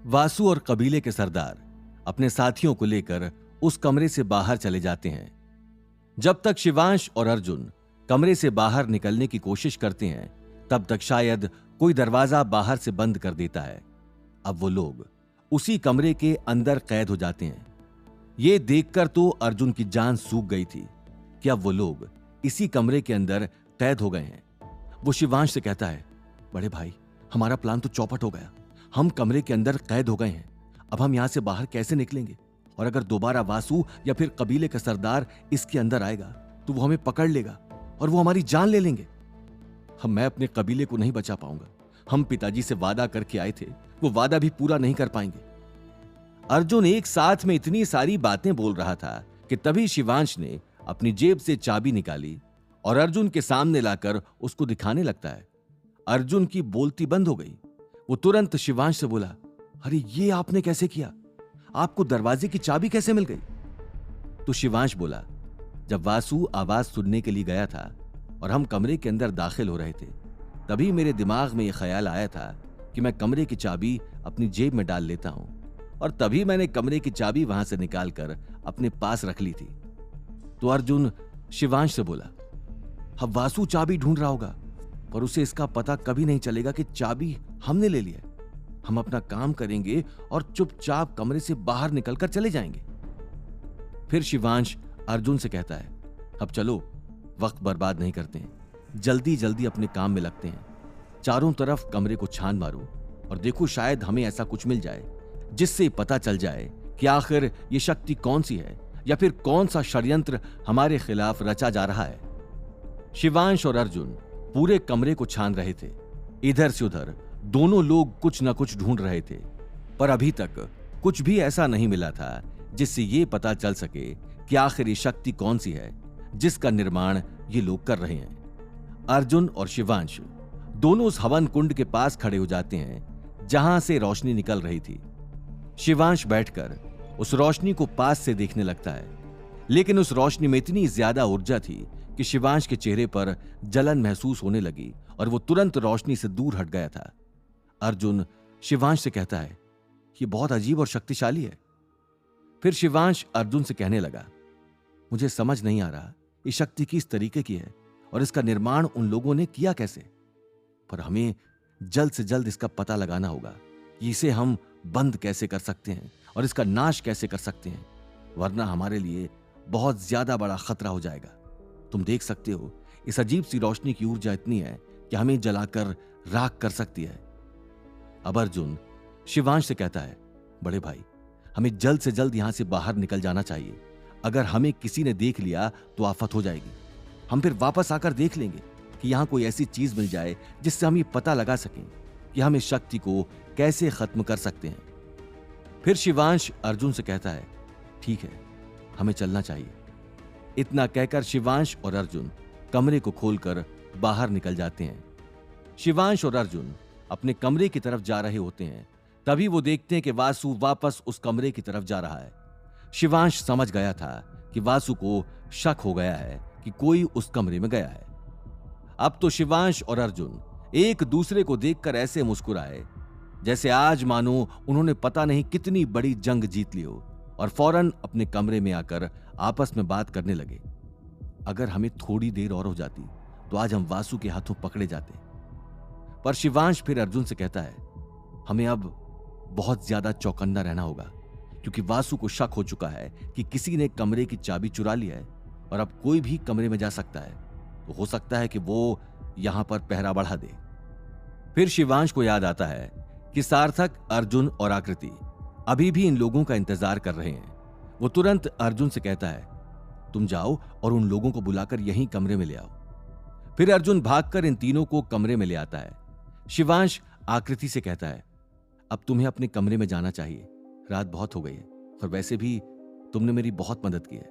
वासु और कबीले के सरदार अपने साथियों को लेकर उस कमरे से बाहर चले जाते हैं। जब तक शिवांश और अर्जुन कमरे से बाहर निकलने की कोशिश करते हैं, तब तक शायद कोई दरवाजा बाहर से बंद कर देता है। अब वो लोग उसी कमरे के अंदर कैद हो जाते हैं। ये देखकर तो अर्जुन की जान सूख गई थी कि अब वो लोग इसी कमरे के अंदर कैद हो गए हैं। वो शिवांश से कहता है, बड़े भाई, हमारा प्लान तो चौपट हो गया। हम कमरे के अंदर कैद हो गए हैं। अब हम यहां से बाहर कैसे निकलेंगे? और अगर दोबारा वासु या फिर कबीले का सरदार इसके अंदर आएगा तो वो हमें पकड़ लेगा और वो हमारी जान ले लेंगे। मैं अपने कबीले को नहीं बचा पाऊंगा। हम पिताजी से वादा करके आए थे, वो वादा भी पूरा नहीं कर पाएंगे। अर्जुन एक साथ में इतनी सारी बातें बोल रहा था कि तभी शिवांश ने अपनी जेब से चाबी निकाली और अर्जुन के सामने लाकर उसको दिखाने लगता है। अर्जुन की बोलती बंद हो गई। वो तुरंत शिवांश से बोला, अरे ये आपने कैसे किया? आपको दरवाजे की चाबी कैसे मिल गई? तो शिवांश बोला, जब वासु आवाज सुनने के लिए गया था और हम कमरे के अंदर दाखिल हो रहे थे, तभी मेरे दिमाग में यह ख्याल आया था कि मैं कमरे की चाबी अपनी जेब में डाल लेता हूं, और तभी मैंने कमरे की चाबी वहां से निकालकर अपने पास रख ली थी। तो अर्जुन शिवांश से बोला, अब वासु चाबी ढूंढ रहा होगा, पर उसे इसका पता कभी नहीं चलेगा कि चाबी हमने ले लिया। हम अपना काम करेंगे और चुपचाप कमरे से बाहर निकलकर चले जाएंगे। फिर शिवांश अर्जुन से कहता है, अब चलो, वक्त बर्बाद नहीं करते हैं, जल्दी जल्दी अपने काम में लगते हैं। चारों तरफ कमरे को छान मारो और देखो, शायद हमें ऐसा कुछ मिल जाए जिससे पता चल जाए कि आखिर ये शक्ति कौन सी है, या फिर कौन सा षड्यंत्र हमारे खिलाफ रचा जा रहा है। शिवांश और अर्जुन पूरे कमरे को छान रहे थे। इधर से उधर दोनों लोग कुछ न कुछ ढूंढ रहे थे, पर अभी तक कुछ भी ऐसा नहीं मिला था जिससे ये पता चल सके कि आखिर ये शक्ति कौन सी है जिसका निर्माण ये लोग कर रहे हैं। अर्जुन और शिवांश दोनों उस हवन कुंड के पास खड़े हो जाते हैं जहां से रोशनी निकल रही थी। शिवांश बैठकर उस रोशनी को पास से देखने लगता है, लेकिन उस रोशनी में इतनी ज्यादा ऊर्जा थी कि शिवांश के चेहरे पर जलन महसूस होने लगी और वो तुरंत रोशनी से दूर हट गया था। अर्जुन शिवांश से कहता है, ये बहुत अजीब और शक्तिशाली है। फिर शिवांश अर्जुन से कहने लगा, मुझे समझ नहीं आ रहा ये शक्ति किस तरीके की है और इसका निर्माण उन लोगों ने किया कैसे, पर हमें जल्द से जल्द इसका पता लगाना होगा कि इसे हम बंद कैसे कर सकते हैं और इसका नाश कैसे कर सकते हैं, वरना हमारे लिए बहुत ज्यादा बड़ा खतरा हो जाएगा। तुम देख सकते हो, इस अजीब सी रोशनी की ऊर्जा इतनी है कि हमें जलाकर राख कर सकती है। अब अर्जुन शिवांश से कहता है, बड़े भाई, हमें जल्द से जल्द यहां से बाहर निकल जाना चाहिए। अगर हमें किसी ने देख लिया तो आफत हो जाएगी। हम फिर वापस आकर देख लेंगे कि यहां कोई ऐसी चीज मिल जाए जिससे हम ये पता लगा सकें कि हम इस शक्ति को कैसे खत्म कर सकते हैं। फिर शिवांश अर्जुन से कहता है, ठीक है, हमें चलना चाहिए। इतना कहकर शिवांश और अर्जुन कमरे को खोलकर बाहर निकल जाते हैं। शिवांश और अर्जुन अपने कमरे की तरफ जा रहे होते हैं, तभी वो देखते हैं कि वासु वापस उस कमरे की तरफ जा रहा है। शिवांश समझ गया था कि वासु को शक हो गया है कि कोई उस कमरे में गया है। अब तो शिवांश और अर्जुन एक दूसरे को देखकर ऐसे मुस्कुराए जैसे आज मानो उन्होंने पता नहीं कितनी बड़ी जंग जीत ली हो, और फौरन अपने कमरे में आकर आपस में बात करने लगे। अगर हमें थोड़ी देर और हो जाती तो आज हम वासु के हाथों पकड़े जाते। पर शिवांश फिर अर्जुन से कहता है, हमें अब बहुत ज्यादा चौकन्ना रहना होगा, क्योंकि वासु को शक हो चुका है कि किसी ने कमरे की चाबी चुरा ली है और अब कोई भी कमरे में जा सकता है। तो हो सकता है कि वो यहां पर पहरा बढ़ा दे। फिर शिवांश को याद आता है कि सार्थक, अर्जुन और आकृति अभी भी इन लोगों का इंतजार कर रहे हैं। वो तुरंत अर्जुन से कहता है, तुम जाओ और उन लोगों को बुलाकर यहीं कमरे में ले आओ। फिर अर्जुन भागकर इन तीनों को कमरे में ले आता है। शिवांश आकृति से कहता है, अब तुम्हें अपने कमरे में जाना चाहिए, रात बहुत हो गई है और वैसे भी तुमने मेरी बहुत मदद की है।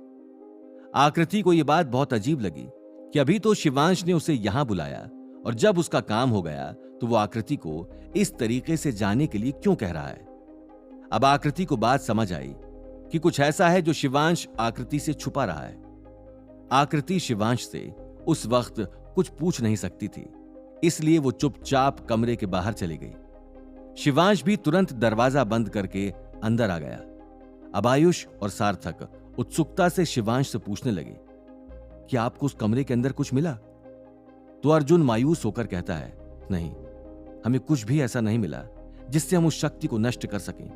आकृति को यह बात बहुत अजीब लगी कि अभी तो शिवांश ने उसे यहां बुलाया, और जब उसका काम हो गया तो वो आकृति को इस तरीके से जाने के लिए क्यों कह रहा है। अब आकृति को बात समझ आई कि कुछ ऐसा है जो शिवांश आकृति से छुपा रहा है। आकृति शिवांश से उस वक्त कुछ पूछ नहीं सकती थी, इसलिए वो चुपचाप कमरे के बाहर चली गई। शिवांश भी तुरंत दरवाजा बंद करके अंदर आ गया। अब आयुष और सार्थक उत्सुकता से शिवांश से पूछने लगे कि आपको उस कमरे के अंदर कुछ मिला? तो अर्जुन मायूस होकर कहता है, नहीं, हमें कुछ भी ऐसा नहीं मिला जिससे हम उस शक्ति को नष्ट कर सकें,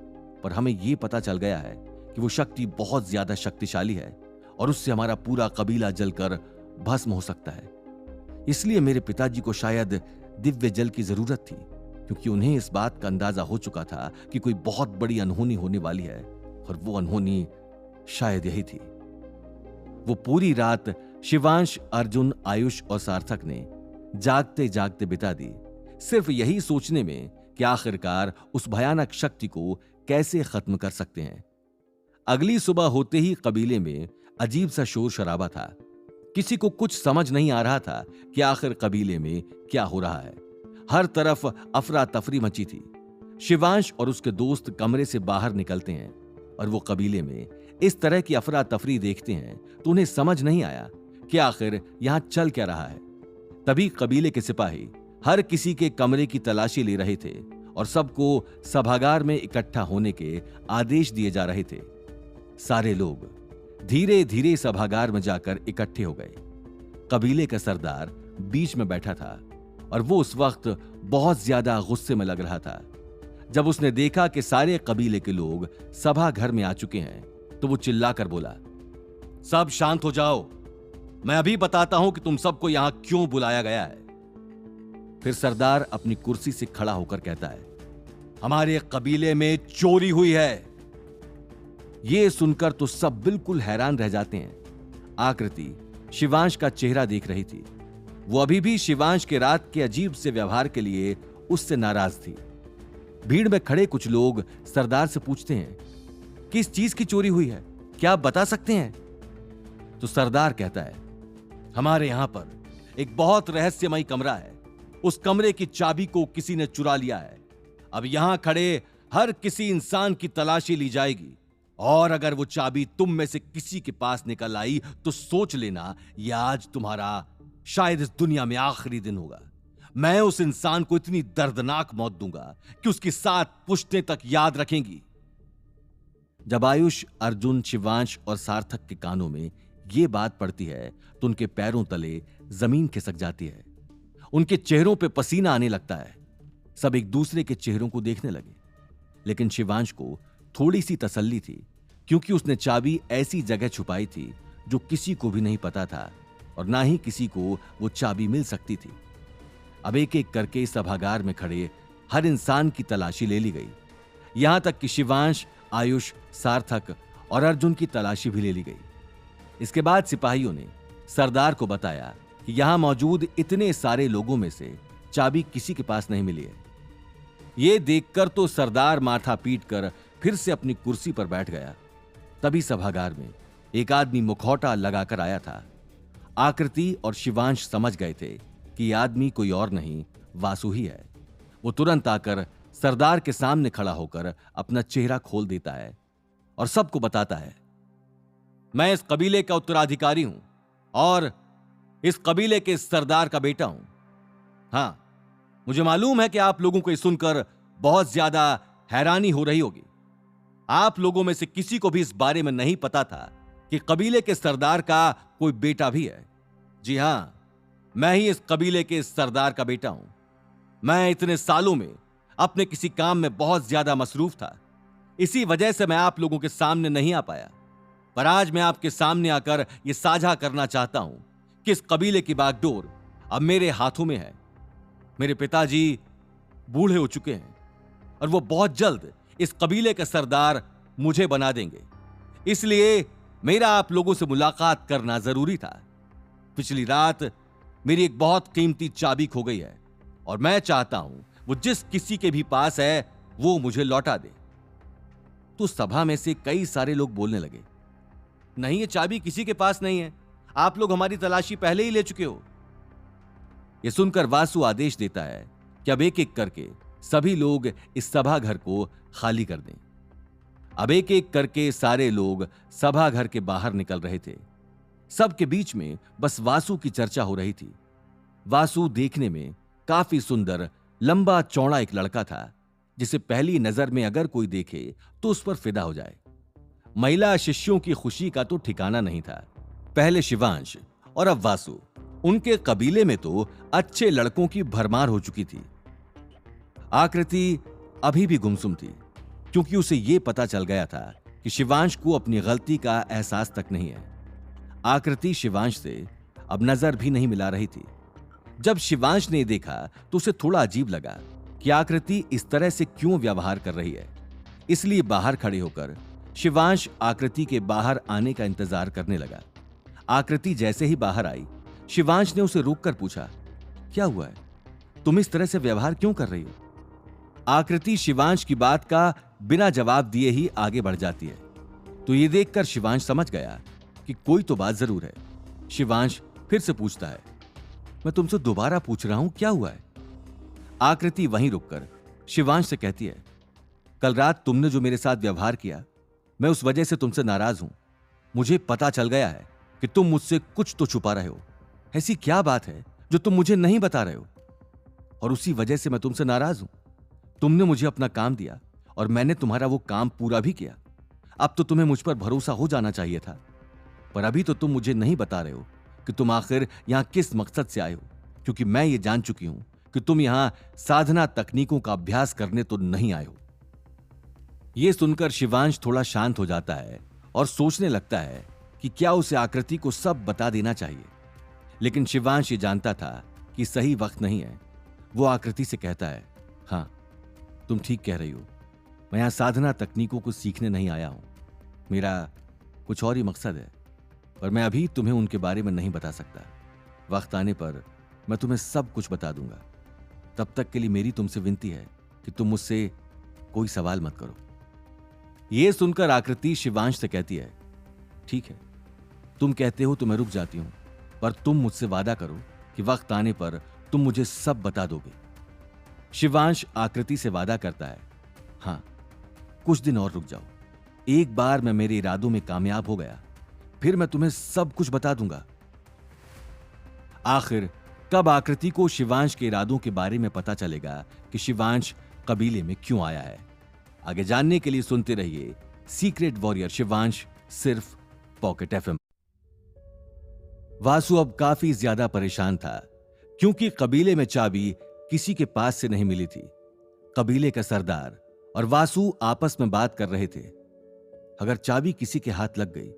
पर हमें यह पता चल गया है कि वो शक्ति बहुत ज्यादा शक्तिशाली है और उससे हमारा पूरा कबीला जलकर भस्म हो सकता है। इसलिए मेरे पिताजी को शायद दिव्य जल की जरूरत थी, क्योंकि उन्हें इस बात का अंदाजा हो चुका था कि कोई बहुत बड़ी अनहोनी होने वाली है, और वो अनहोनी शायद यही थी। वो पूरी रात शिवांश, अर्जुन, आयुष और सार्थक ने जागते जागते बिता दी, सिर्फ यही सोचने में कि आखिरकार उस भयानक शक्ति को कैसे खत्म कर सकते हैं। अगली सुबह होते ही कबीले में अजीब सा शोर शराबा था। किसी को कुछ समझ नहीं आ रहा था कि आखिर कबीले में क्या हो रहा है। हर तरफ अफरा तफरी मची थी। शिवांश और उसके दोस्त कमरे से बाहर निकलते हैं और वो कबीले में इस तरह की अफरा तफरी देखते हैं तो उन्हें समझ नहीं आया कि आखिर यहां चल क्या रहा है। तभी कबीले के सिपाही हर किसी के कमरे की तलाशी ले रहे थे और सबको सभागार में इकट्ठा होने के आदेश दिए जा रहे थे। सारे लोग धीरे धीरे सभागार में जाकर इकट्ठे हो गए। कबीले का सरदार बीच में बैठा था और वो उस वक्त बहुत ज्यादा गुस्से में लग रहा था। जब उसने देखा कि सारे कबीले के लोग सभा घर में आ चुके हैं तो वो चिल्लाकर बोला, सब शांत हो जाओ, मैं अभी बताता हूं कि तुम सबको यहां क्यों बुलाया गया है। फिर सरदार अपनी कुर्सी से खड़ा होकर कहता है, हमारे कबीले में चोरी हुई है। यह सुनकर तो सब बिल्कुल हैरान रह जाते हैं। आकृति शिवांश का चेहरा देख रही थी। वो अभी भी शिवांश के रात के अजीब से व्यवहार के लिए उससे नाराज थी। भीड़ में खड़े कुछ लोग सरदार से पूछते हैं, किस चीज की चोरी हुई है, क्या आप बता सकते हैं? तो सरदार कहता है, हमारे यहां पर एक बहुत रहस्यमयी कमरा है। उस कमरे की चाबी को किसी ने चुरा लिया है। अब यहां खड़े हर किसी इंसान की तलाशी ली जाएगी, और अगर वो चाबी तुम में से किसी के पास निकल आई तो सोच लेना यह आज तुम्हारा शायद इस दुनिया में आखिरी दिन होगा। मैं उस इंसान को इतनी दर्दनाक मौत दूंगा कि उसकी 7 पुश्तें तक याद रखेंगी। जब आयुष, अर्जुन, शिवांश और सार्थक के कानों में यह बात पड़ती है तो उनके पैरों तले जमीन खिसक जाती है। उनके चेहरों पे पसीना आने लगता है। सब एक दूसरे के चेहरों को देखने लगे, लेकिन शिवांश को थोड़ी सी तसल्ली थी, क्योंकि उसने चाबी ऐसी जगह छुपाई थी जो किसी को भी नहीं पता था और ना ही किसी को वो चाबी मिल सकती थी। अब एक एक करके सभागार में खड़े हर इंसान की तलाशी ले ली गई। यहां तक कि शिवांश, आयुष, सार्थक और अर्जुन की तलाशी भी ले ली गई। इसके बाद सिपाहियों ने सरदार को बताया कि यहां मौजूद इतने सारे लोगों में से चाबी किसी के पास नहीं मिली है। यह देखकर तो सरदार माथा पीटकर फिर से अपनी कुर्सी पर बैठ गया। तभी सभागार में एक आदमी मुखौटा लगाकर आया था। आकृति और शिवांश समझ गए थे कि यह आदमी कोई और नहीं, वासु ही है। वो तुरंत आकर सरदार के सामने खड़ा होकर अपना चेहरा खोल देता है और सबको बताता है, मैं इस कबीले का उत्तराधिकारी हूं और इस कबीले के सरदार का बेटा हूं। हां, मुझे मालूम है कि आप लोगों को ये सुनकर बहुत ज्यादा हैरानी हो रही होगी। आप लोगों में से किसी को भी इस बारे में नहीं पता था कि कबीले के सरदार का कोई बेटा भी है। जी हां, मैं ही इस कबीले के सरदार का बेटा हूं। मैं इतने सालों में अपने किसी काम में बहुत ज्यादा मसरूफ था, इसी वजह से मैं आप लोगों के सामने नहीं आ पाया। पर आज मैं आपके सामने आकर यह साझा करना चाहता हूं कि इस कबीले की बागडोर अब मेरे हाथों में है। मेरे पिताजी बूढ़े हो चुके हैं और वो बहुत जल्द इस कबीले का सरदार मुझे बना देंगे। इसलिए मेरा आप लोगों से मुलाकात करना जरूरी था। पिछली रात मेरी एक बहुत कीमती चाबी खो गई है और मैं चाहता हूं वो जिस किसी के भी पास है वो मुझे लौटा दे। तो सभा में से कई सारे लोग बोलने लगे, नहीं, ये चाबी किसी के पास नहीं है, आप लोग हमारी तलाशी पहले ही ले चुके हो। यह सुनकर वासु आदेश देता है कि अब एक एक करके सभी लोग इस सभा घर को खाली कर दें। अब एक एक करके सारे लोग सभा घर के बाहर निकल रहे थे। सबके बीच में बस वासु की चर्चा हो रही थी। वासु देखने में काफी सुंदर, लंबा चौड़ा एक लड़का था जिसे पहली नजर में अगर कोई देखे तो उस पर फिदा हो जाए। महिला शिष्यों की खुशी का तो ठिकाना नहीं था। पहले शिवांश और अब वासु। उनके कबीले में तो अच्छे लड़कों की भरमार हो चुकी थी। आकृति अभी भी गुमसुम थी, क्योंकि उसे यह पता चल गया था कि शिवांश को अपनी गलती का एहसास तक नहीं है। आकृति शिवांश से अब नजर भी नहीं मिला रही थी। जब शिवांश ने देखा तो उसे थोड़ा अजीब लगा कि आकृति इस तरह से क्यों व्यवहार कर रही है। इसलिए बाहर खड़े होकर शिवांश आकृति के बाहर आने का इंतजार करने लगा। आकृति जैसे ही बाहर आई, शिवांश ने उसे रोककर पूछा, क्या हुआ है? तुम इस तरह से व्यवहार क्यों कर रही हो? आकृति शिवांश की बात का बिना जवाब दिए ही आगे बढ़ जाती है। तो यह देखकर शिवांश समझ गया कि कोई तो बात जरूर है। शिवांश फिर से पूछता है, मैं तुमसे दोबारा पूछ रहा हूं, क्या हुआ है? आकृति वहीं रुककर शिवांश से कहती है, कल रात तुमने जो मेरे साथ व्यवहार किया, मैं उस वजह से तुमसे नाराज हूं। मुझे पता चल गया है कि तुम मुझसे कुछ तो छुपा रहे हो। ऐसी क्या बात है जो तुम मुझे नहीं बता रहे हो? और उसी वजह से मैं तुमसे नाराज हूं। तुमने मुझे अपना काम दिया और मैंने तुम्हारा वो काम पूरा भी किया। अब तो तुम्हें मुझ पर भरोसा हो जाना चाहिए था। पर अभी तो तुम मुझे नहीं बता रहे हो कि तुम आखिर यहां किस मकसद से आए हो, क्योंकि मैं ये जान चुकी हूं कि तुम यहां साधना तकनीकों का अभ्यास करने तो नहीं आए हो। यह सुनकर शिवांश थोड़ा शांत हो जाता है और सोचने लगता है कि क्या उसे आकृति को सब बता देना चाहिए। लेकिन शिवांश ये जानता था कि सही वक्त नहीं है। वो आकृति से कहता है, हां, तुम ठीक कह रही हो। मैं यहां साधना तकनीकों को सीखने नहीं आया हूं। मेरा कुछ और ही मकसद है, पर मैं अभी तुम्हें उनके बारे में नहीं बता सकता। वक्त आने पर मैं तुम्हें सब कुछ बता दूंगा। तब तक के लिए मेरी तुमसे विनती है कि तुम मुझसे कोई सवाल मत करो। यह सुनकर आकृति शिवांश से कहती है, ठीक है, तुम कहते हो तो मैं रुक जाती हूं, पर तुम मुझसे वादा करो कि वक्त आने पर तुम मुझे सब बता दोगे। शिवांश आकृति से वादा करता है, हां, कुछ दिन और रुक जाओ। एक बार मैं मेरे इरादों में कामयाब हो गया, फिर मैं तुम्हें सब कुछ बता दूंगा। आखिर कब आकृति को शिवांश के इरादों के बारे में पता चलेगा कि शिवांश कबीले में क्यों आया है? आगे जानने के लिए सुनते रहिए सीक्रेट वॉरियर शिवांश, सिर्फ पॉकेट एफएम। वासु अब काफी ज्यादा परेशान था, क्योंकि कबीले में चाबी किसी के पास से नहीं मिली थी। कबीले का सरदार और वासु आपस में बात कर रहे थे। अगर चाबी किसी के हाथ लग गई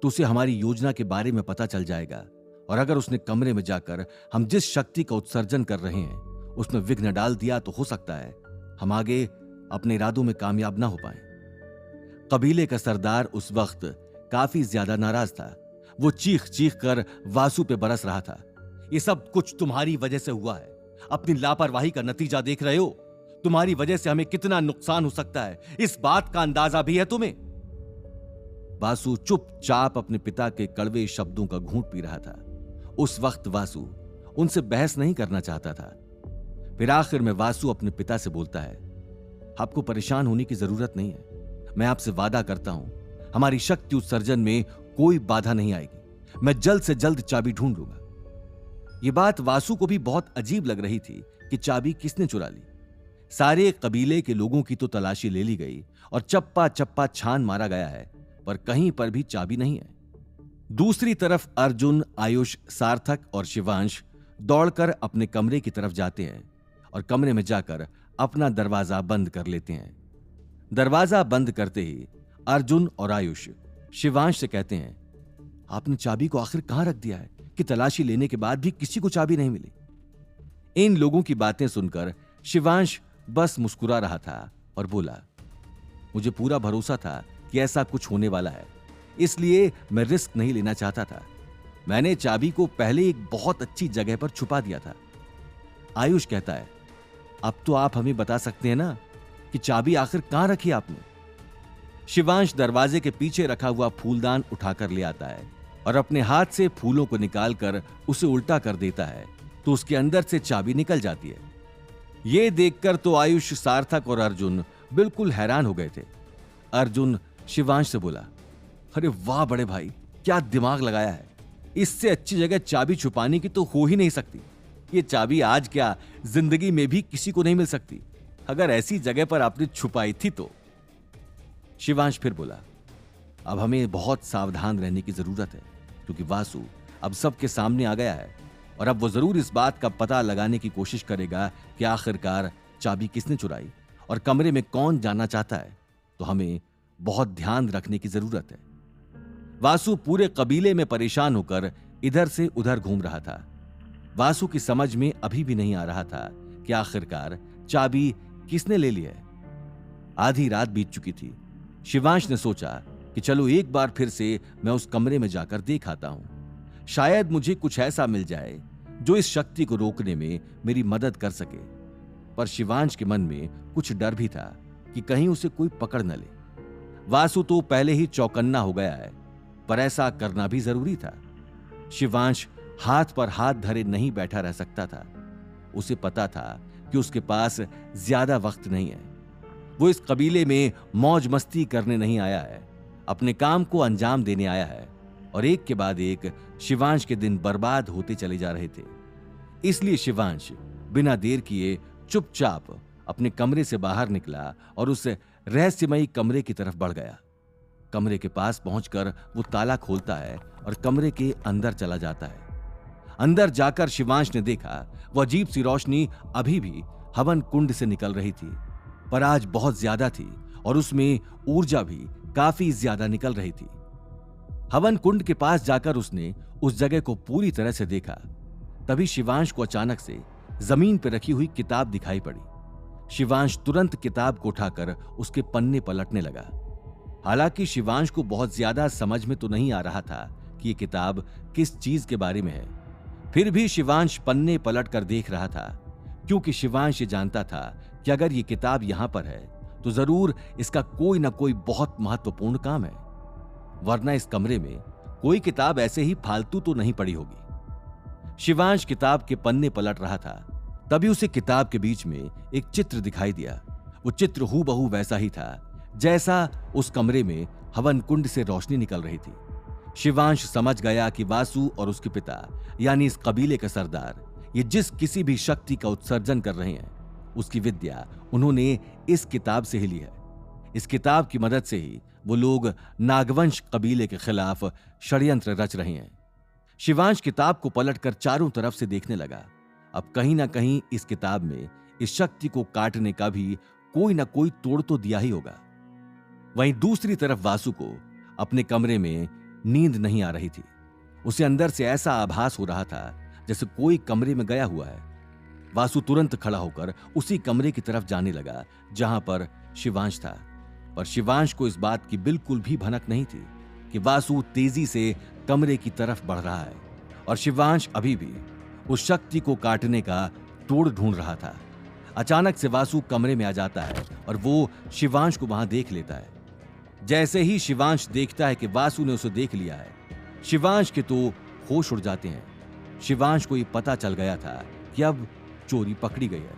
तो उसे हमारी योजना के बारे में पता चल जाएगा, और अगर उसने कमरे में जाकर हम जिस शक्ति का उत्सर्जन कर रहे हैं उसमें विघ्न डाल दिया तो हो सकता है हम आगे अपने इरादों में कामयाब ना हो पाए। कबीले का सरदार उस वक्त काफी ज्यादा नाराज था। वो चीख चीख कर वासु पे बरस रहा था, ये सब कुछ तुम्हारी वजह से हुआ है। अपनी लापरवाही का नतीजा देख रहे हो? तुम्हारी वजह से हमें कितना नुकसान हो सकता है, इस बात का अंदाजा भी है तुम्हें? वासु चुपचाप अपने पिता के कड़वे शब्दों का घूंट पी रहा था। उस वक्त वासु उनसे बहस नहीं करना चाहता था। फिर आखिर में वासु अपने पिता से बोलता है, आपको परेशान होने की जरूरत नहीं है। मैं आपसे वादा करता हूं, हमारी शक्ति उत्सर्जन में कोई बाधा नहीं आएगी। मैं जल्द से जल्द चाबी ढूंढ लूंगा। यह बात वासु को भी बहुत अजीब लग रही थी कि चाबी किसने चुरा ली। सारे कबीले के लोगों की तो तलाशी ले ली गई और चप्पा चप्पा छान मारा गया है, पर कहीं पर भी चाबी नहीं है। दूसरी तरफ अर्जुन, आयुष, सार्थक और शिवांश दौड़कर अपने कमरे की तरफ जाते हैं और कमरे में जाकर अपना दरवाजा बंद कर लेते हैं। दरवाजा बंद करते ही अर्जुन और आयुष शिवांश से कहते हैं, आपने चाबी को आखिर कहां रख दिया है कि तलाशी लेने के बाद भी किसी को चाबी नहीं मिली? इन लोगों की बातें सुनकर शिवांश बस मुस्कुरा रहा था और बोला, मुझे पूरा भरोसा था कि ऐसा कुछ होने वाला है, इसलिए मैं रिस्क नहीं लेना चाहता था। मैंने चाबी को पहले एक बहुत अच्छी जगह पर छुपा दिया था। आयुष कहता है, अब तो आप हमें बता सकते हैं ना कि चाबी आखिर कहां रखी आपने? शिवांश दरवाजे के पीछे रखा हुआ फूलदान उठाकर ले आता है और अपने हाथ से फूलों को निकालकर उसे उल्टा कर देता है, तो उसके अंदर से चाबी निकल जाती है। यह देखकर तो आयुष, सार्थक और अर्जुन बिल्कुल हैरान हो गए थे। अर्जुन शिवांश से बोला, अरे वाह बड़े भाई, क्या दिमाग लगाया है। इससे अच्छी जगह चाबी छुपाने की तो हो ही नहीं सकती। ये चाबी आज क्या, जिंदगी में भी किसी को नहीं मिल सकती। अगर ऐसी जगह पर आपने छुपाई थी तो। शिवांश फिर बोला, अब हमें बहुत सावधान रहने की जरूरत है, क्योंकि वासु अब सबके सामने आ गया है और अब वो जरूर इस बात का पता लगाने की कोशिश करेगा कि आखिरकार चाबी किसने चुराई और कमरे में कौन जाना चाहता है। तो हमें बहुत ध्यान रखने की जरूरत है। वासु पूरे कबीले में परेशान होकर इधर से उधर घूम रहा था। वासु की समझ में अभी भी नहीं आ रहा था कि आखिरकार चाबी किसने ले ली है। आधी रात बीत चुकी थी। शिवांश ने सोचा कि चलो एक बार फिर से मैं उस कमरे में जाकर देख आता हूं। शायद मुझे कुछ ऐसा मिल जाए जो इस शक्ति को रोकने में मेरी मदद कर सके। पर शिवांश के मन में कुछ डर भी था कि कहीं उसे कोई पकड़ न ले। वासु तो पहले ही चौकन्ना हो गया है, पर ऐसा करना भी जरूरी था। शिवांश हाथ पर हाथ धरे नहीं बैठा रह सकता था। उसे पता था कि उसके पास ज्यादा वक्त नहीं है। वो इस कबीले में मौज मस्ती करने नहीं आया है, अपने काम को अंजाम देने आया है। और एक के बाद एक शिवांश के दिन बर्बाद होते चले जा रहे थे। इसलिए शिवांश बिना देर किए चुपचाप अपने कमरे से बाहर निकला और उस रहस्यमयी कमरे की तरफ बढ़ गया। कमरे के पास पहुंचकर वो ताला खोलता है और कमरे के अंदर चला जाता है। अंदर जाकर शिवांश ने देखा वो अजीब सी रोशनी अभी भी हवन कुंड से निकल रही थी, पर आज बहुत ज्यादा थी और उसमें ऊर्जा भी काफी ज्यादा निकल रही थी। हवन कुंड के पास जाकर उसने उस जगह को पूरी तरह से देखा। तभी शिवांश को अचानक से जमीन पर रखी हुई किताब दिखाई पड़ी। शिवांश तुरंत किताब को उठाकर उसके पन्ने पलटने लगा। हालांकि शिवांश को बहुत ज्यादा समझ में तो नहीं आ रहा था कि यह किताब किस चीज के बारे में है। फिर भी शिवांश पन्ने पलट कर देख रहा था, क्योंकि शिवांश ये जानता था कि अगर ये किताब यहां पर है तो जरूर इसका कोई ना कोई बहुत महत्वपूर्ण काम है, वरना इस कमरे में कोई किताब ऐसे ही फालतू तो नहीं पड़ी होगी। शिवांश किताब के पन्ने पलट रहा था, तभी उसे किताब के बीच में एक चित्र दिखाई दिया। वो चित्र हूबहू वैसा ही था जैसा उस कमरे में हवन कुंड से रोशनी निकल रही थी। शिवांश समझ गया कि वासु और उसके पिता यानी इस कबीले के सरदार ये जिस किसी भी शक्ति का उत्सर्जन कर रहे हैं, उसकी विद्या उन्होंने इस किताब से ही ली है। इस किताब की मदद से ही वो लोग नागवंश कबीले के खिलाफ षड्यंत्र रच रहे हैं। शिवांश किताब को पलटकर चारों तरफ से देखने लगा। अब कहीं ना कहीं इस किताब में इस शक्ति को काटने का भी कोई ना कोई तोड़ तो दिया ही होगा। वहीं दूसरी तरफ वासु को अपने कमरे में नींद नहीं आ रही थी। उसे अंदर से ऐसा आभास हो रहा था जैसे कोई कमरे में गया हुआ है। वासु तुरंत खड़ा होकर उसी कमरे की तरफ जाने लगा जहां पर शिवांश था, पर शिवांश को इस बात की बिल्कुल भी भनक नहीं थी कि वासु तेजी से कमरे की तरफ बढ़ रहा है और शिवांश अभी भी उस शक्ति को काटने का तोड़ ढूंढ रहा था। अचानक से वासु कमरे में आ जाता है और वो शिवांश को वहां देख लेता है। जैसे ही शिवांश देखता है कि वासु ने उसे देख लिया है, शिवांश के तो होश उड़ जाते हैं। शिवांश को ये पता चल गया था कि अब चोरी पकड़ी गई है।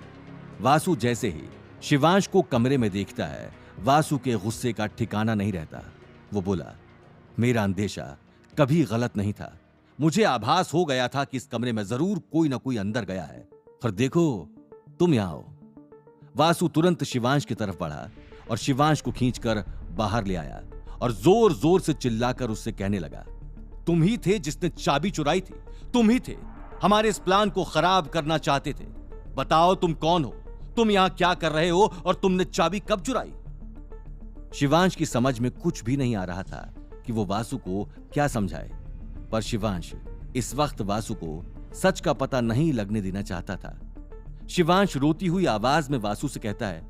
वासु जैसे ही शिवांश को कमरे में देखता है, वासु के गुस्से का ठिकाना नहीं रहता। वो बोला, मेरा अंदेशा कभी गलत नहीं था। मुझे आभास हो गया था कि इस कमरे में जरूर कोई ना कोई अंदर गया है, पर देखो तुम यहां हो। वासु तुरंत शिवांश की तरफ बढ़ा और शिवांश को खींचकर बाहर ले आया और जोर जोर से चिल्लाकर उससे कहने लगा, तुम ही थे जिसने चाबी चुराई थी। तुम ही थे, हमारे इस प्लान को खराब करना चाहते थे। बताओ तुम कौन हो, तुम यहां क्या कर रहे हो और तुमने चाबी कब चुराई? शिवांश की समझ में कुछ भी नहीं आ रहा था कि वो वासु को क्या समझाए, पर शिवांश इस वक्त वासु को सच का पता नहीं लगने देना चाहता था। शिवांश रोती हुई आवाज में वासु से कहता है,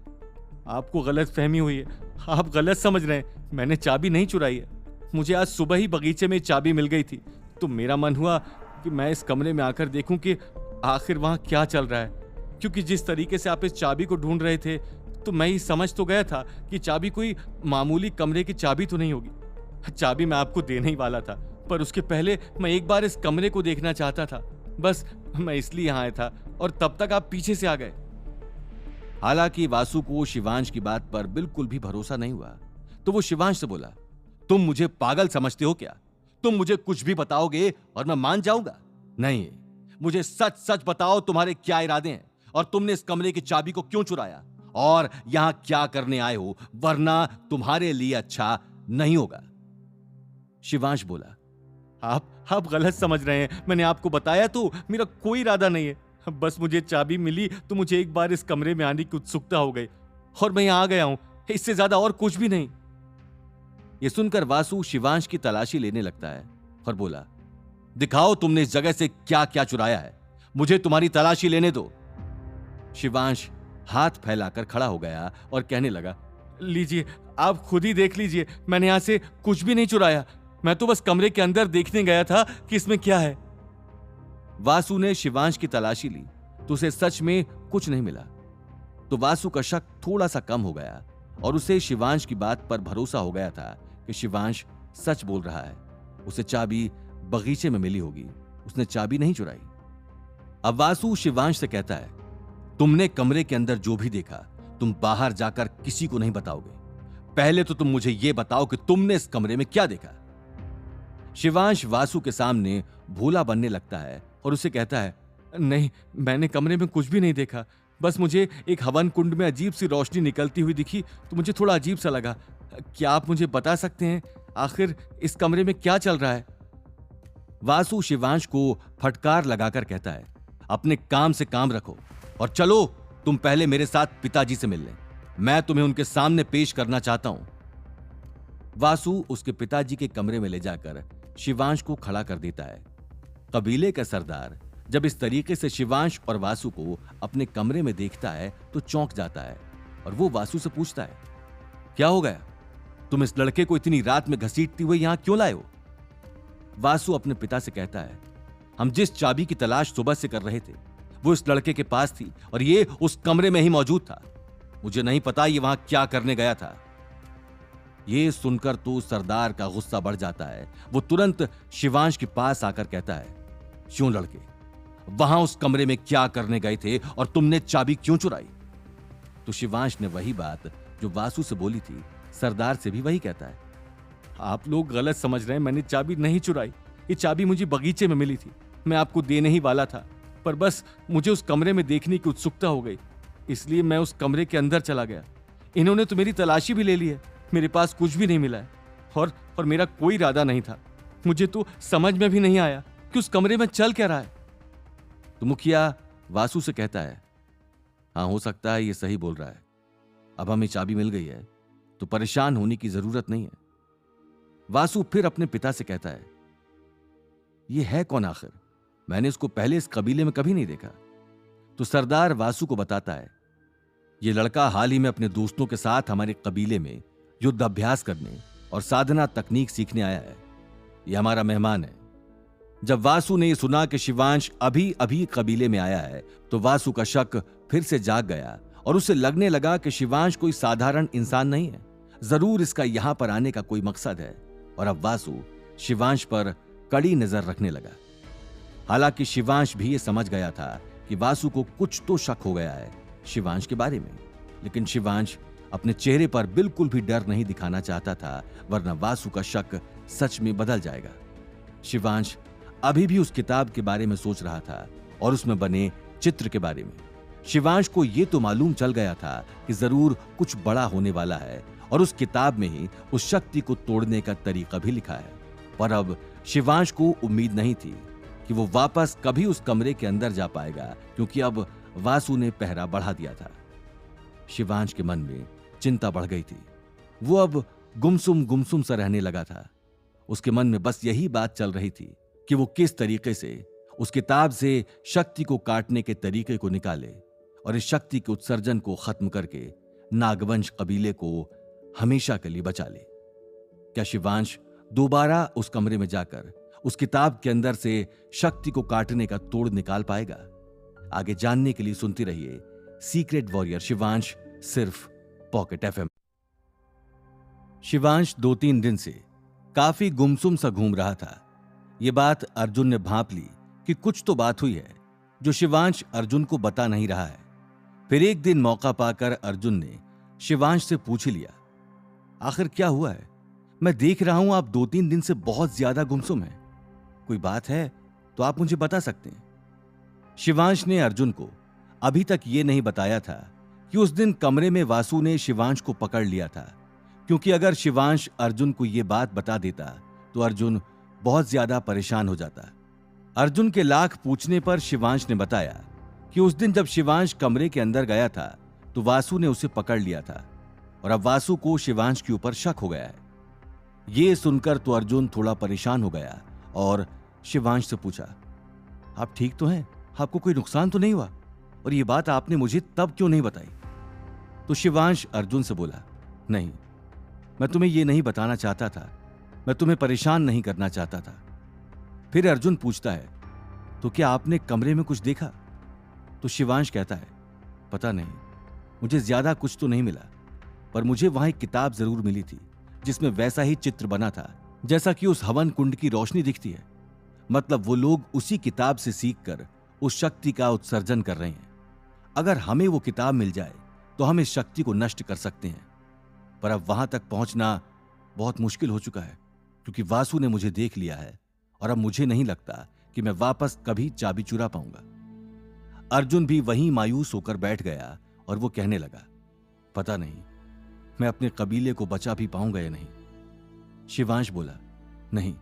आपको गलत फहमी हुई है, आप गलत समझ रहे हैं। मैंने चाबी नहीं चुराई है। मुझे आज सुबह ही बगीचे में चाबी मिल गई थी, तो मेरा मन हुआ कि मैं इस कमरे में आकर देखूं कि आखिर वहां क्या चल रहा है। क्योंकि जिस तरीके से आप इस चाबी को ढूंढ रहे थे, तो मैं ही समझ तो गया था कि चाबी कोई मामूली कमरे की चाबी तो नहीं होगी। चाबी मैं आपको देने ही वाला था, पर उसके पहले मैं एक बार इस कमरे को देखना चाहता था। बस मैं इसलिए यहां आया था और तब तक आप पीछे से आ गए। हालांकि वासु को शिवांश की बात पर बिल्कुल भी भरोसा नहीं हुआ, तो वो शिवांश से बोला, तुम मुझे पागल समझते हो क्या? तुम मुझे कुछ भी बताओगे और मैं मान जाऊंगा? नहीं, मुझे सच सच बताओ तुम्हारे क्या इरादे हैं और तुमने इस कमरे की चाबी को क्यों चुराया और यहां क्या करने आए हो, वरना तुम्हारे लिए अच्छा नहीं होगा। शिवांश बोला, आप गलत समझ रहे हैं। मैंने आपको बताया तो मेरा कोई इरादा नहीं है। बस मुझे चाबी मिली तो मुझे एक बार इस कमरे में आने की उत्सुकता हो गई और मैं यहां आ गया हूं, इससे ज्यादा और कुछ भी नहीं। यह सुनकर वासु शिवांश की तलाशी लेने लगता है और बोला, दिखाओ तुमने इस जगह से क्या क्या चुराया है, मुझे तुम्हारी तलाशी लेने दो। शिवांश हाथ फैलाकर खड़ा हो गया और कहने लगा, लीजिए, आप खुद ही देख लीजिए, मैंने यहां से कुछ भी नहीं चुराया। मैं तो बस कमरे के अंदर देखने गया था कि इसमें क्या है। वासु ने शिवांश की तलाशी ली तो उसे सच में कुछ नहीं मिला। तो वासु का शक थोड़ा सा कम हो गया और उसे शिवांश की बात पर भरोसा हो गया था कि शिवांश सच बोल रहा है। उसे चाबी बगीचे में मिली होगी, उसने चाबी नहीं चुराई। अब वासु शिवांश से कहता है, तुमने कमरे के अंदर जो भी देखा तुम बाहर जाकर किसी को नहीं बताओगे। पहले तो तुम मुझे यह बताओ कि तुमने इस कमरे में क्या देखा। शिवांश वासु के सामने भोला बनने लगता है और उसे कहता है, नहीं, मैंने कमरे में कुछ भी नहीं देखा। बस मुझे एक हवन कुंड में अजीब सी रोशनी निकलती हुई दिखी तो मुझे थोड़ा अजीब सा लगा। क्या आप मुझे बता सकते हैं आखिर इस कमरे में क्या चल रहा है? वासु शिवांश को फटकार लगाकर कहता है, अपने काम से काम रखो और चलो, तुम पहले मेरे साथ पिताजी से मिल लें। मैं तुम्हें उनके सामने पेश करना चाहता हूं। वासु उसके पिताजी के कमरे में ले जाकर शिवांश को खड़ा कर देता है। कबीले का सरदार जब इस तरीके से शिवांश और वासु को अपने कमरे में देखता है तो चौंक जाता है और वो वासु से पूछता है, क्या हो गया? तुम इस लड़के को इतनी रात में घसीटते हुए यहां क्यों लाए हो? वासु अपने पिता से कहता है, हम जिस चाबी की तलाश सुबह से कर रहे थे वो इस लड़के के पास थी और ये उस कमरे में ही मौजूद था। मुझे नहीं पता ये वहां क्या करने गया था। ये सुनकर तो सरदार का गुस्सा बढ़ जाता है। वो तुरंत शिवांश के पास आकर कहता है, क्यों लड़के, वहां उस कमरे में क्या करने गए थे और तुमने चाबी क्यों चुराई? तो शिवांश ने वही बात जो वासु से बोली थी सरदार से भी वही कहता है, आप लोग गलत समझ रहे हैं, मैंने चाबी नहीं चुराई। ये चाबी मुझे बगीचे में मिली थी, मैं आपको देने ही वाला था, पर बस मुझे उस कमरे में देखने की उत्सुकता हो गई, इसलिए मैं उस कमरे के अंदर चला गया। इन्होंने तो मेरी तलाशी भी ले ली है, मेरे पास कुछ भी नहीं मिला है और मेरा कोई इरादा नहीं था। मुझे तो समझ में भी नहीं आया कि उस कमरे में चल क्या रहा है। तो मुखिया वासु से कहता है, हाँ, हो सकता है ये सही बोल रहा है। अब हमें चाबी मिल गई है तो परेशान होने की जरूरत नहीं है। वासु फिर अपने पिता से कहता है, ये है कौन आखिर? मैंने इसको पहले इस कबीले में कभी नहीं देखा। तो सरदार वासु को बताता है, ये लड़का हाल ही में अपने दोस्तों के साथ हमारे कबीले में युद्ध अभ्यास करने और साधना तकनीक सीखने आया है। यह हमारा मेहमान है। जब वासु ने यह सुना कि शिवांश अभी अभी कबीले में आया है तो वासु का शक फिर से जाग गया और उसे लगने लगा कि शिवांश कोई साधारण इंसान नहीं है, जरूर इसका यहां पर आने का कोई मकसद है। और अब वासु शिवांश पर कड़ी नजर रखने लगा। हालांकि शिवांश भी ये समझ गया था कि वासु को कुछ तो शक हो गया है शिवांश के बारे में, लेकिन शिवांश अपने चेहरे पर बिल्कुल भी डर नहीं दिखाना चाहता था, वरना वासु का शक सच में बदल जाएगा। शिवांश अभी भी उस किताब के बारे में सोच रहा था और उसमें बने चित्र के बारे में। शिवांश को यह तो मालूम चल गया था कि जरूर कुछ बड़ा होने वाला है और उस किताब में ही उस शक्ति को तोड़ने का तरीका भी लिखा है। पर अब शिवांश को उम्मीद नहीं थी कि वो वापस कभी उस कमरे के अंदर जा पाएगा, क्योंकि अब वासु ने पहरा बढ़ा दिया था। शिवांश के मन में चिंता बढ़ गई थी। वो अब गुमसुम सा रहने लगा था। उसके मन में बस यही बात चल रही थी कि वो किस तरीके से उस किताब से शक्ति को काटने के तरीके को निकाले और इस शक्ति के उत्सर्जन को खत्म करके नागवंश कबीले को हमेशा के लिए बचा ले। क्या शिवांश दोबारा उस कमरे में जाकर उस किताब के अंदर से शक्ति को काटने का तोड़ निकाल पाएगा? आगे जानने के लिए सुनते रहिए सीक्रेट वॉरियर शिवांश, सिर्फ पॉकेट एफएम। शिवांश 2-3 दिन से काफी गुमसुम सा घूम रहा था। यह बात अर्जुन ने भांप ली कि कुछ तो बात हुई है जो शिवांश अर्जुन को बता नहीं रहा है। फिर एक दिन मौका पाकर अर्जुन ने शिवांश से पूछ ही लिया, आखिर क्या हुआ है? मैं देख रहा हूं आप 2-3 दिन से बहुत ज्यादा गुमसुम हैं। कोई बात है तो आप मुझे बता सकते हैं। शिवांश ने अर्जुन को अभी तक यह नहीं बताया था कि उस दिन कमरे में वासु ने शिवांश को पकड़ लिया था, क्योंकि अगर शिवांश अर्जुन को यह बात बता देता तो अर्जुन बहुत ज्यादा परेशान हो जाता। अर्जुन के लाख पूछने पर शिवांश ने बताया कि उस दिन जब शिवांश कमरे के अंदर गया था तो वासु ने उसे पकड़ लिया था और अब वासु को शिवांश के ऊपर शक हो गया है। यह सुनकर तो अर्जुन थोड़ा परेशान हो गया और शिवांश से पूछा, आप ठीक तो हैं? आपको कोई नुकसान तो नहीं हुआ? और यह बात आपने मुझे तब क्यों नहीं बताई? तो शिवांश अर्जुन से बोला, नहीं, मैं तुम्हें यह नहीं बताना चाहता था, मैं तुम्हें परेशान नहीं करना चाहता था। फिर अर्जुन पूछता है, तो क्या आपने कमरे में कुछ देखा? तो शिवांश कहता है, पता नहीं, मुझे ज्यादा कुछ तो नहीं मिला, पर मुझे वहां एक किताब जरूर मिली थी जिसमें वैसा ही चित्र बना था जैसा कि उस हवन कुंड की रोशनी दिखती है। मतलब वो लोग उसी किताब से सीखकर उस शक्ति का उत्सर्जन कर रहे हैं। अगर हमें वो किताब मिल जाए तो हम इस शक्ति को नष्ट कर सकते हैं, पर अब वहां तक पहुंचना बहुत मुश्किल हो चुका है, क्योंकि वासु ने मुझे देख लिया है और अब मुझे नहीं लगता कि मैं वापस कभी चाबी चुरा पाऊंगा। अर्जुन भी वहीं मायूस होकर बैठ गया और वो कहने लगा, पता नहीं मैं अपने कबीले को बचा भी पाऊंगा या नहीं। शिवांश बोला, नहीं,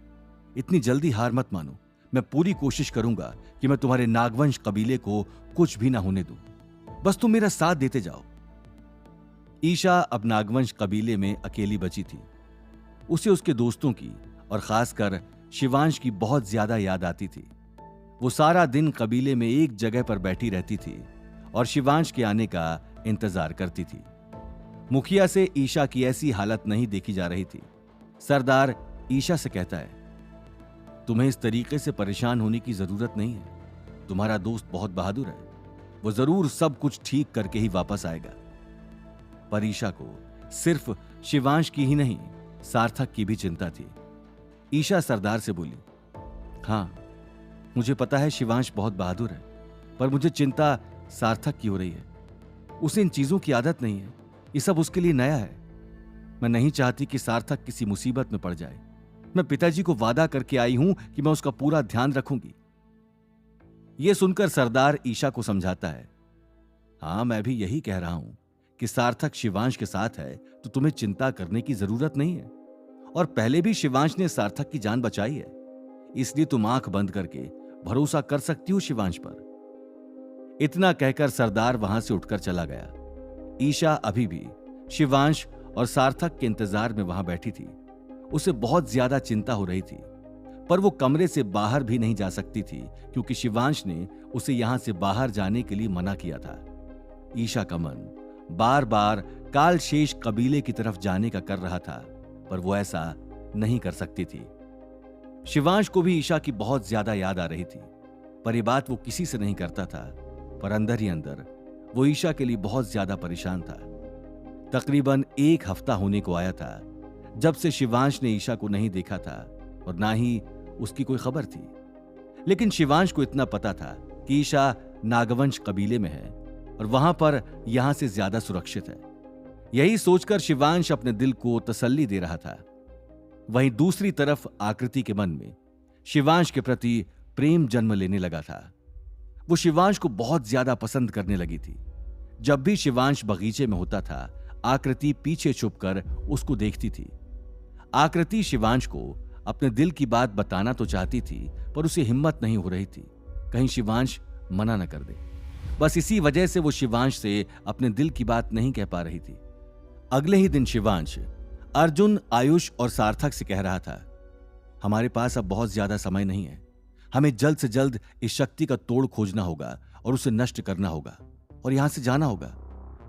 इतनी जल्दी हार मत मानो, मैं पूरी कोशिश करूंगा कि मैं तुम्हारे नागवंश कबीले को कुछ भी ना होने दूं, बस तुम मेरा साथ देते जाओ। ईशा अब नागवंश कबीले में अकेली बची थी। उसे उसके दोस्तों की और खासकर शिवांश की बहुत ज्यादा याद आती थी। वो सारा दिन कबीले में एक जगह पर बैठी रहती थी और शिवांश के आने का इंतजार करती थी। मुखिया से ईशा की ऐसी हालत नहीं देखी जा रही थी। सरदार ईशा से कहता है, तुम्हें इस तरीके से परेशान होने की जरूरत नहीं है, तुम्हारा दोस्त बहुत बहादुर है, वो जरूर सब कुछ ठीक करके ही वापस आएगा। पर ईशा को सिर्फ शिवांश की ही नहीं, सार्थक की भी चिंता थी। ईशा सरदार से बोली, हां, मुझे पता है शिवांश बहुत बहादुर है, पर मुझे चिंता सार्थक की हो रही है। उसे इन चीजों की आदत नहीं है, ये सब उसके लिए नया है। मैं नहीं चाहती कि सार्थक किसी मुसीबत में पड़ जाए। मैं पिताजी को वादा करके आई हूं कि मैं उसका पूरा ध्यान रखूंगी। यह सुनकर सरदार ईशा को समझाता है, हां, मैं भी यही कह रहा हूं कि सार्थक शिवांश के साथ है तो तुम्हें चिंता करने की जरूरत नहीं है, और पहले भी शिवांश ने सार्थक की जान बचाई है, इसलिए तुम आंख बंद करके भरोसा कर सकती हो शिवांश पर। इतना कहकर सरदार वहां से उठकर चला गया। ईशा अभी भी शिवांश और सार्थक के इंतजार में वहां बैठी थी। उसे बहुत ज्यादा चिंता हो रही थी, पर वो कमरे से बाहर भी नहीं जा सकती थी, क्योंकि शिवांश ने उसे यहां से बाहर जाने के लिए मना किया था। ईशा का मन बार बार कालशेष कबीले की तरफ जाने का कर रहा था, पर वो ऐसा नहीं कर सकती थी। शिवांश को भी ईशा की बहुत ज्यादा याद आ रही थी, पर यह बात वो किसी से नहीं करता था। पर अंदर ही अंदर वो ईशा के लिए बहुत ज्यादा परेशान था। तकरीबन 1 हफ्ता होने को आया था जब से शिवांश ने ईशा को नहीं देखा था और ना ही उसकी कोई खबर थी। लेकिन शिवांश को इतना पता था कि ईशा नागवंश कबीले में है और वहां पर यहां से ज्यादा सुरक्षित है। यही सोचकर शिवांश अपने दिल को तसल्ली दे रहा था। वहीं दूसरी तरफ आकृति के मन में शिवांश के प्रति प्रेम जन्म लेने लगा था। वो शिवांश को बहुत ज्यादा पसंद करने लगी थी। जब भी शिवांश बगीचे में होता था, आकृति पीछे छुपकर उसको देखती थी। आकृति शिवांश को अपने दिल की बात बताना तो चाहती थी, पर उसे हिम्मत नहीं हो रही थी, कहीं शिवांश मना न कर दे। बस इसी वजह से वो शिवांश से अपने दिल की बात नहीं कह पा रही थी। अगले ही दिन शिवांश अर्जुन, आयुष और सार्थक से कह रहा था, हमारे पास अब बहुत ज्यादा समय नहीं है, हमें जल्द से जल्द इस शक्ति का तोड़ खोजना होगा और उसे नष्ट करना होगा और यहां से जाना होगा,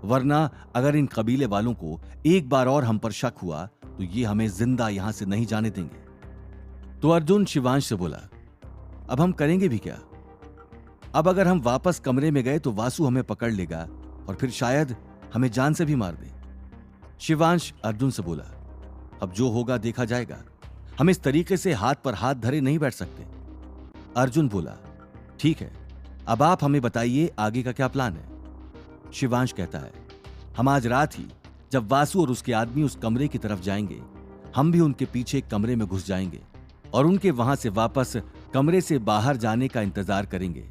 वरना अगर इन कबीले वालों को एक बार और हम पर शक हुआ तो ये हमें जिंदा यहां से नहीं जाने देंगे। तो अर्जुन शिवांश से बोला, अब हम करेंगे भी क्या? अब अगर हम वापस कमरे में गए तो वासु हमें पकड़ लेगा और फिर शायद हमें जान से भी मार दे। शिवांश अर्जुन से बोला, अब जो होगा देखा जाएगा, हम इस तरीके से हाथ पर हाथ धरे नहीं बैठ सकते। अर्जुन बोला, ठीक है, अब आप हमें बताइए आगे का क्या प्लान है? शिवांश कहता है, हम आज रात ही जब वासु और उसके आदमी उस कमरे की तरफ जाएंगे, हम भी उनके पीछे कमरे में घुस जाएंगे और उनके वहां से वापस कमरे से बाहर जाने का इंतजार करेंगे,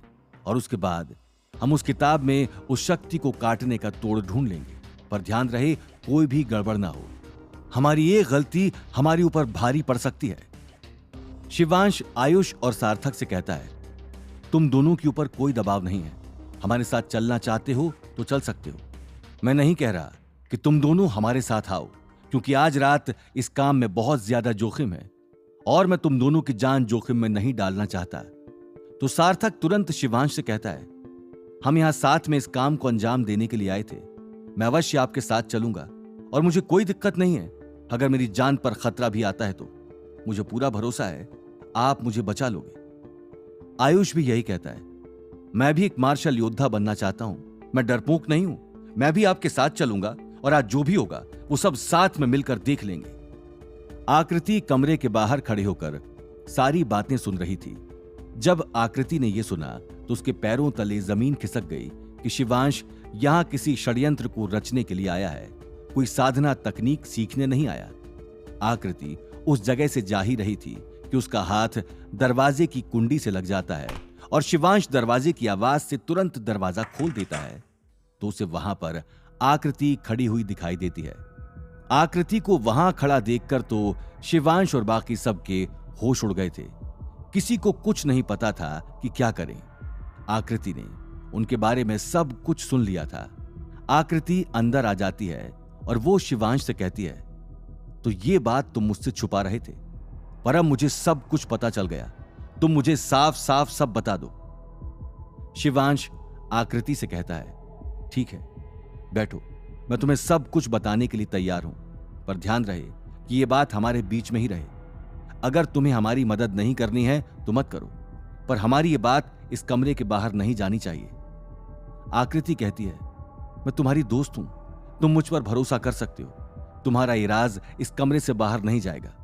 और उसके बाद हम उस किताब में उस शक्ति को काटने का तोड़ ढूंढ लेंगे, पर ध्यान रहे कोई भी गड़बड़ ना हो। हमारी एक गलती हमारे ऊपर भारी पड़ सकती है। शिवांश आयुष और सार्थक से कहता है, तुम दोनों के ऊपर कोई दबाव नहीं है। हमारे साथ चलना चाहते हो तो चल सकते हो। मैं नहीं कह रहा कि तुम दोनों हमारे साथ आओ, क्योंकि आज रात इस काम में बहुत ज्यादा जोखिम है और मैं तुम दोनों की जान जोखिम में नहीं डालना चाहता। तो सार्थक तुरंत शिवांश से कहता है, हम यहां साथ में इस काम को अंजाम देने के लिए आए थे। मैं अवश्य आपके साथ चलूंगा और मुझे कोई दिक्कत नहीं है। अगर मेरी जान पर खतरा भी आता है तो मुझे पूरा भरोसा है आप मुझे बचा लोगे। आयुष भी यही कहता है, मैं भी एक मार्शल योद्धा बनना चाहता हूं। मैं डरपोक नहीं हूं। मैं भी आपके साथ चलूंगा और आज जो भी होगा वो सब साथ में मिलकर देख लेंगे। आकृति कमरे के बाहर खड़े होकर सारी बातें सुन रही थी। जब आकृति ने यह सुना तो उसके पैरों तले जमीन खिसक गई कि शिवांश यहां किसी षड्यंत्र को रचने के लिए आया है, कोई साधना तकनीक सीखने नहीं आया। आकृति उस जगह से जा ही रही थी कि उसका हाथ दरवाजे की कुंडी से लग जाता है और शिवांश दरवाजे की आवाज से तुरंत दरवाजा खोल देता है तो उसे वहां पर आकृति खड़ी हुई दिखाई देती है। आकृति को वहां खड़ा देखकर तो शिवांश और बाकी सबके होश उड़ गए थे। किसी को कुछ नहीं पता था कि क्या करें। आकृति ने उनके बारे में सब कुछ सुन लिया था। आकृति अंदर आ जाती है और वो शिवांश से कहती है, तो ये बात तुम मुझसे छुपा रहे थे, पर अब मुझे सब कुछ पता चल गया। तुम मुझे साफ साफ सब बता दो। शिवांश आकृति से कहता है, ठीक है, बैठो, मैं तुम्हें सब कुछ बताने के लिए तैयार हूं, पर ध्यान रहे कि यह बात हमारे बीच में ही रहे। अगर तुम्हें हमारी मदद नहीं करनी है तो मत करो, पर हमारी ये बात इस कमरे के बाहर नहीं जानी चाहिए। आकृति कहती है, मैं तुम्हारी दोस्त हूं, तुम मुझ पर भरोसा कर सकते हो। तुम्हारा ये राज इस कमरे से बाहर नहीं जाएगा।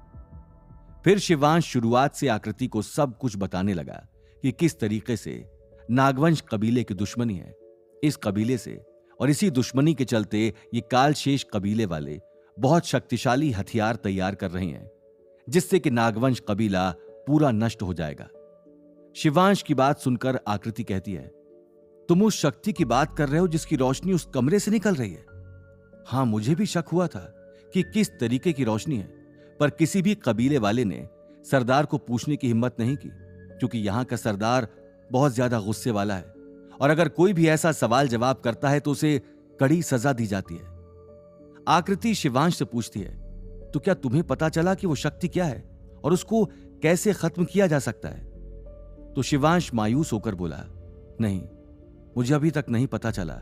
फिर शिवांश शुरुआत से आकृति को सब कुछ बताने लगा कि किस तरीके से नागवंश कबीले की दुश्मनी है। इस कबीले से और इसी दुश्मनी के चलते ये कालशेष कबीले वाले बहुत शक्तिशाली हथियार तैयार कर रहे हैं, जिससे कि नागवंश कबीला पूरा नष्ट हो जाएगा। शिवांश की बात सुनकर आकृति कहती है, तुम उस शक्ति की बात कर रहे हो जिसकी रोशनी उस कमरे से निकल रही है? हां, मुझे भी शक हुआ था कि किस तरीके की रोशनी है, पर किसी भी कबीले वाले ने सरदार को पूछने की हिम्मत नहीं की, क्योंकि यहां का सरदार बहुत ज्यादा गुस्से वाला है और अगर कोई भी ऐसा सवाल जवाब करता है तो उसे कड़ी सजा दी जाती है। आकृति शिवांश से पूछती है, तो क्या तुम्हें पता चला कि वो शक्ति क्या है और उसको कैसे खत्म किया जा सकता है? तो शिवांश मायूस होकर बोला, नहीं, मुझे अभी तक नहीं पता चला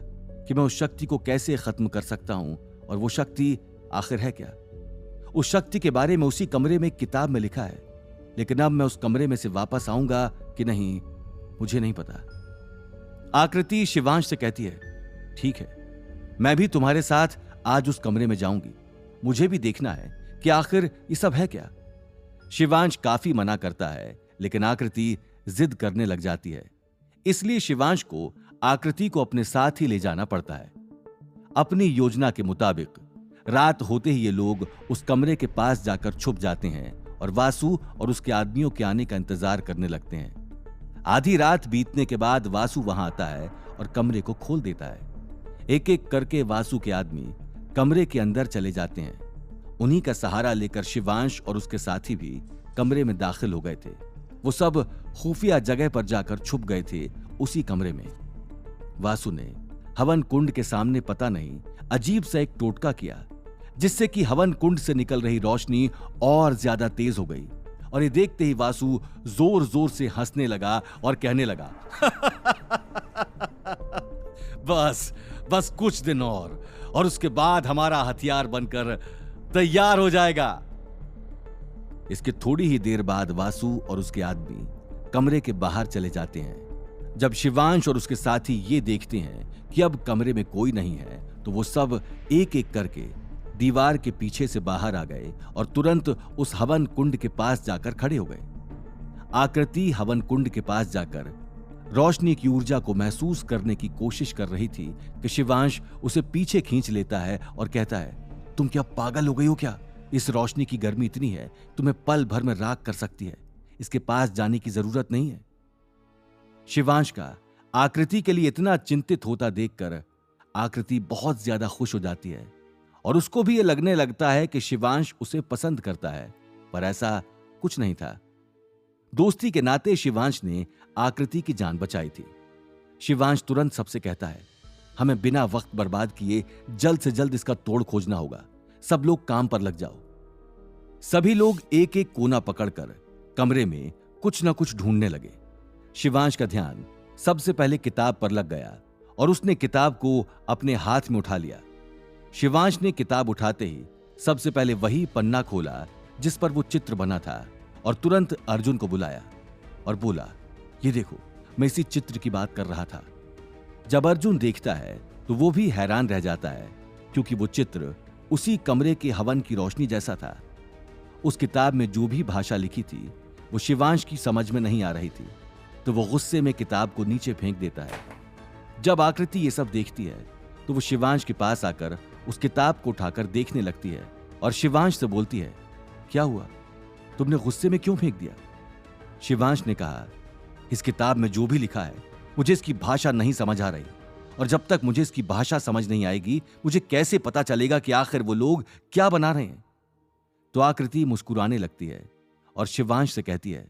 कि मैं उस शक्ति को कैसे खत्म कर सकता हूं और वो शक्ति आखिर है क्या। उस शक्ति के बारे में उसी कमरे में एक किताब में लिखा है, लेकिन अब मैं उस कमरे में से वापस आऊंगा कि नहीं, मुझे नहीं पता। आकृति शिवांश से कहती है, ठीक है, मैं भी तुम्हारे साथ आज उस कमरे में जाऊंगी। मुझे भी देखना है कि आखिर ये सब है क्या। शिवांश काफी मना करता है, लेकिन आकृति जिद करने लग जाती है। इसलिए शिवांश को आकृति को अपने साथ ही ले जाना पड़ता है। अपनी योजना के मुताबिक रात होते ही ये लोग उस कमरे के पास जाकर छुप जाते हैं और वासु और उसके आदमियों के आने का इंतजार करने लगते हैं। आधी रात बीतने के बाद वासु वहां आता है और कमरे को खोल देता है। एक एक करके वासु के आदमी कमरे के अंदर चले जाते हैं। उन्हीं का सहारा लेकर शिवांश और उसके साथी भी कमरे में दाखिल हो गए थे। वो सब खुफिया जगह पर जाकर छुप गए थे उसी कमरे में। वासु ने हवन कुंड के सामने पता नहीं अजीब सा एक टोटका किया, जिससे कि हवन कुंड से निकल रही रोशनी और ज्यादा तेज हो गई और ये देखते ही वासु जोर जोर से हंसने लगा और कहने लगा, बस बस कुछ दिन और उसके बाद हमारा हथियार बनकर तैयार हो जाएगा। इसके थोड़ी ही देर बाद वासु और उसके आदमी कमरे के बाहर चले जाते हैं। जब शिवांश और उसके साथी ये देखते हैं कि अब कमरे में कोई नहीं है, तो वो सब एक एक करके दीवार के पीछे से बाहर आ गए और तुरंत उस हवन कुंड के पास जाकर खड़े हो गए। आकृति हवन कुंड के पास जाकर रोशनी की ऊर्जा को महसूस करने की कोशिश कर रही थी कि शिवांश उसे पीछे खींच लेता है और कहता है, तुम क्या पागल हो गई हो क्या? इस रोशनी की गर्मी इतनी है, तुम्हें पल भर में राख कर सकती है। इसके पास जाने की जरूरत नहीं है। शिवांश का आकृति के लिए इतना चिंतित होता देखकर आकृति बहुत ज्यादा खुश हो जाती है और उसको भी ये लगने लगता है कि शिवांश उसे पसंद करता है, पर ऐसा कुछ नहीं था। दोस्ती के नाते शिवांश ने आकृति की जान बचाई थी। शिवांश तुरंत सबसे कहता है, हमें बिना वक्त बर्बाद किए जल्द से जल्द इसका तोड़ खोजना होगा। सब लोग काम पर लग जाओ। सभी लोग एक एक कोना पकड़कर कमरे में कुछ न कुछ ढूंढने लगे। शिवांश का ध्यान सबसे पहले किताब पर लग गया और उसने किताब को अपने हाथ में उठा लिया। शिवांश ने किताब उठाते ही सबसे पहले वही पन्ना खोला जिस पर वो चित्र बना था और तुरंत अर्जुन को बुलाया और बोला, ये देखो, मैं इसी चित्र की बात कर रहा था। जब अर्जुन देखता है तो वो भी हैरान रह जाता है, क्योंकि वो चित्र उसी कमरे के हवन की रोशनी जैसा था। उस किताब में जो भी भाषा लिखी थी वो शिवांश की समझ में नहीं आ रही थी, तो वो गुस्से में किताब को नीचे फेंक देता है। जब आकृति ये सब देखती है तो वो शिवांश के पास आकर उस किताब को उठाकर देखने लगती है और शिवांश से बोलती है, क्या हुआ, तुमने गुस्से में क्यों फेंक दिया? शिवांश ने कहा, इस किताब में जो भी लिखा है मुझे इसकी भाषा नहीं समझ आ रही, और जब तक मुझे इसकी भाषा समझ नहीं आएगी मुझे कैसे पता चलेगा कि आखिर वो लोग क्या बना रहे हैं। तो आकृति मुस्कुराने लगती है और शिवांश से कहती है,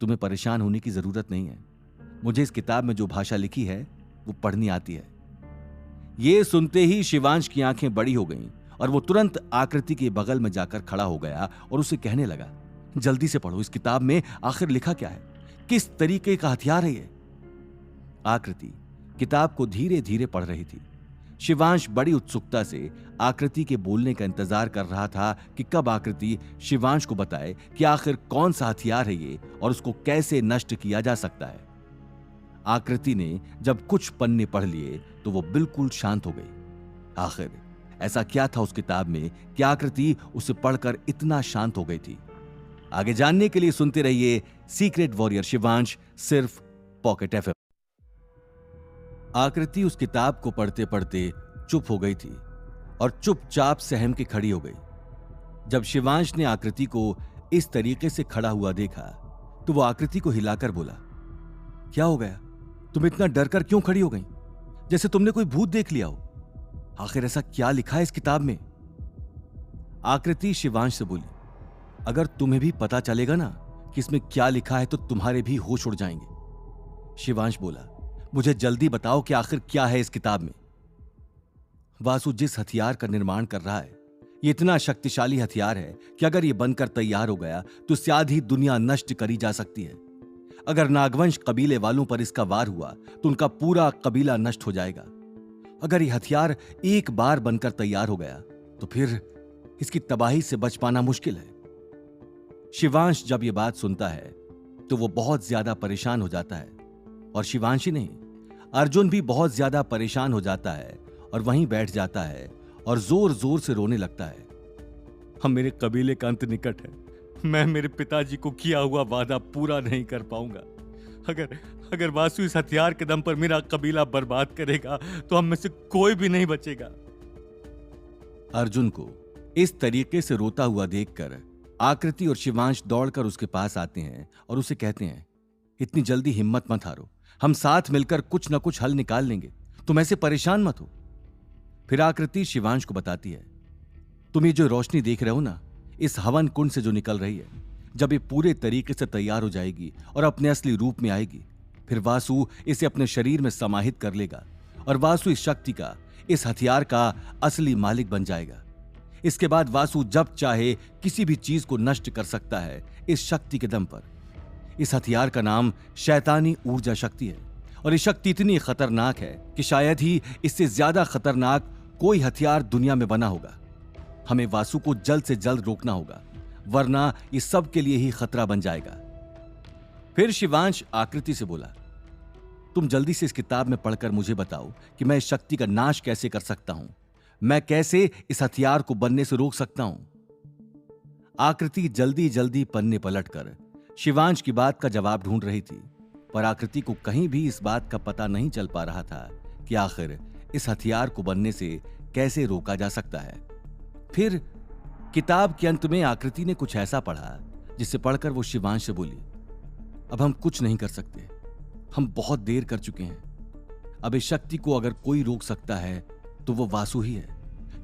तुम्हें परेशान होने की जरूरत नहीं है, मुझे इस किताब में जो भाषा लिखी है वो पढ़नी आती है। ये सुनते ही शिवांश की आंखें बड़ी हो गईं और वो तुरंत आकृति के बगल में जाकर खड़ा हो गया और उसे कहने लगा, जल्दी से पढ़ो, इस किताब में आखिर लिखा क्या है, किस तरीके का हथियार है ये? आकृति किताब को धीरे धीरे पढ़ रही थी। शिवांश बड़ी उत्सुकता से आकृति के बोलने का इंतजार कर रहा था कि कब आकृति शिवांश को बताए कि आखिर कौन सा हथियार है ये और उसको कैसे नष्ट किया जा सकता है। आकृति ने जब कुछ पन्ने पढ़ लिए तो वो बिल्कुल शांत हो गई। आखिर ऐसा क्या था उस किताब में कि आकृति उसे पढ़कर इतना शांत हो गई थी? आगे जानने के लिए सुनते रहिए सीक्रेट वॉरियर शिवांश, सिर्फ पॉकेट एफएम। आकृति उस किताब को पढ़ते पढ़ते चुप हो गई थी और चुपचाप सहम के खड़ी हो गई। जब शिवांश ने आकृति को इस तरीके से खड़ा हुआ देखा तो वो आकृति को हिलाकर बोला, क्या हो गया, तुम इतना डर कर क्यों खड़ी हो गई, जैसे तुमने कोई भूत देख लिया हो? आखिर ऐसा क्या लिखा है इस किताब में? आकृति शिवांश से बोली, अगर तुम्हें भी पता चलेगा ना कि इसमें क्या लिखा है तो तुम्हारे भी होश उड़ जाएंगे। शिवांश बोला, मुझे जल्दी बताओ कि आखिर क्या है इस किताब में। वासु जिस हथियार का निर्माण कर रहा है ये इतना शक्तिशाली हथियार है कि अगर ये बनकर तैयार हो गया तो इससे आधी दुनिया नष्ट करी जा सकती है। अगर नागवंश कबीले वालों पर इसका वार हुआ तो उनका पूरा कबीला नष्ट हो जाएगा। अगर ये हथियार एक बार बनकर तैयार हो गया तो फिर इसकी तबाही से बच पाना मुश्किल है। शिवांश जब ये बात सुनता है तो वो बहुत ज्यादा परेशान हो जाता है और शिवांश ही नहीं, अर्जुन भी बहुत ज्यादा परेशान हो जाता है और वहीं बैठ जाता है और जोर जोर से रोने लगता है। हम मेरे कबीले का अंत निकट है, मैं मेरे पिताजी को किया हुआ वादा पूरा नहीं कर पाऊंगा। अगर वासु इस हथियार के दम पर मेरा कबीला बर्बाद करेगा तो हम में से कोई भी नहीं बचेगा। अर्जुन को इस तरीके से रोता हुआ देखकर आकृति और शिवांश दौड़कर उसके पास आते हैं और उसे कहते हैं, इतनी जल्दी हिम्मत मत हारो, हम साथ मिलकर कुछ ना कुछ हल निकाल लेंगे, तुम ऐसे परेशान मत हो। फिर आकृति शिवांश को बताती है, तुम ये जो रोशनी देख रहे हो ना, इस हवन कुंड से जो निकल रही है, जब ये पूरे तरीके से तैयार हो जाएगी और अपने असली रूप में आएगी, फिर वासु इसे अपने शरीर में समाहित कर लेगा और वासु इस शक्ति का, इस हथियार का असली मालिक बन जाएगा। इसके बाद वासु जब चाहे किसी भी चीज को नष्ट कर सकता है इस शक्ति के दम पर। इस हथियार का नाम शैतानी ऊर्जा शक्ति है और ये शक्ति इतनी खतरनाक है कि शायद ही इससे ज्यादा खतरनाक कोई हथियार दुनिया में बना होगा। हमें वासु को जल्द से जल्द रोकना होगा, वरना ये सब के लिए ही खतरा बन जाएगा। फिर शिवांश आकृति से बोला, तुम जल्दी से इस किताब में पढ़कर मुझे बताओ कि मैं इस शक्ति का नाश कैसे कर सकता हूं, मैं कैसे इस हथियार को बनने से रोक सकता हूं। आकृति जल्दी जल्दी पन्ने पलटकर शिवांश की बात का जवाब ढूंढ रही थी, पर आकृति को कहीं भी इस बात का पता नहीं चल पा रहा था कि आखिर इस हथियार को बनने से कैसे रोका जा सकता है। फिर किताब के अंत में आकृति ने कुछ ऐसा पढ़ा जिसे पढ़कर वो शिवांश से बोली, अब हम कुछ नहीं कर सकते, हम बहुत देर कर चुके हैं। अब इस शक्ति को अगर कोई रोक सकता है तो वो वासु ही है,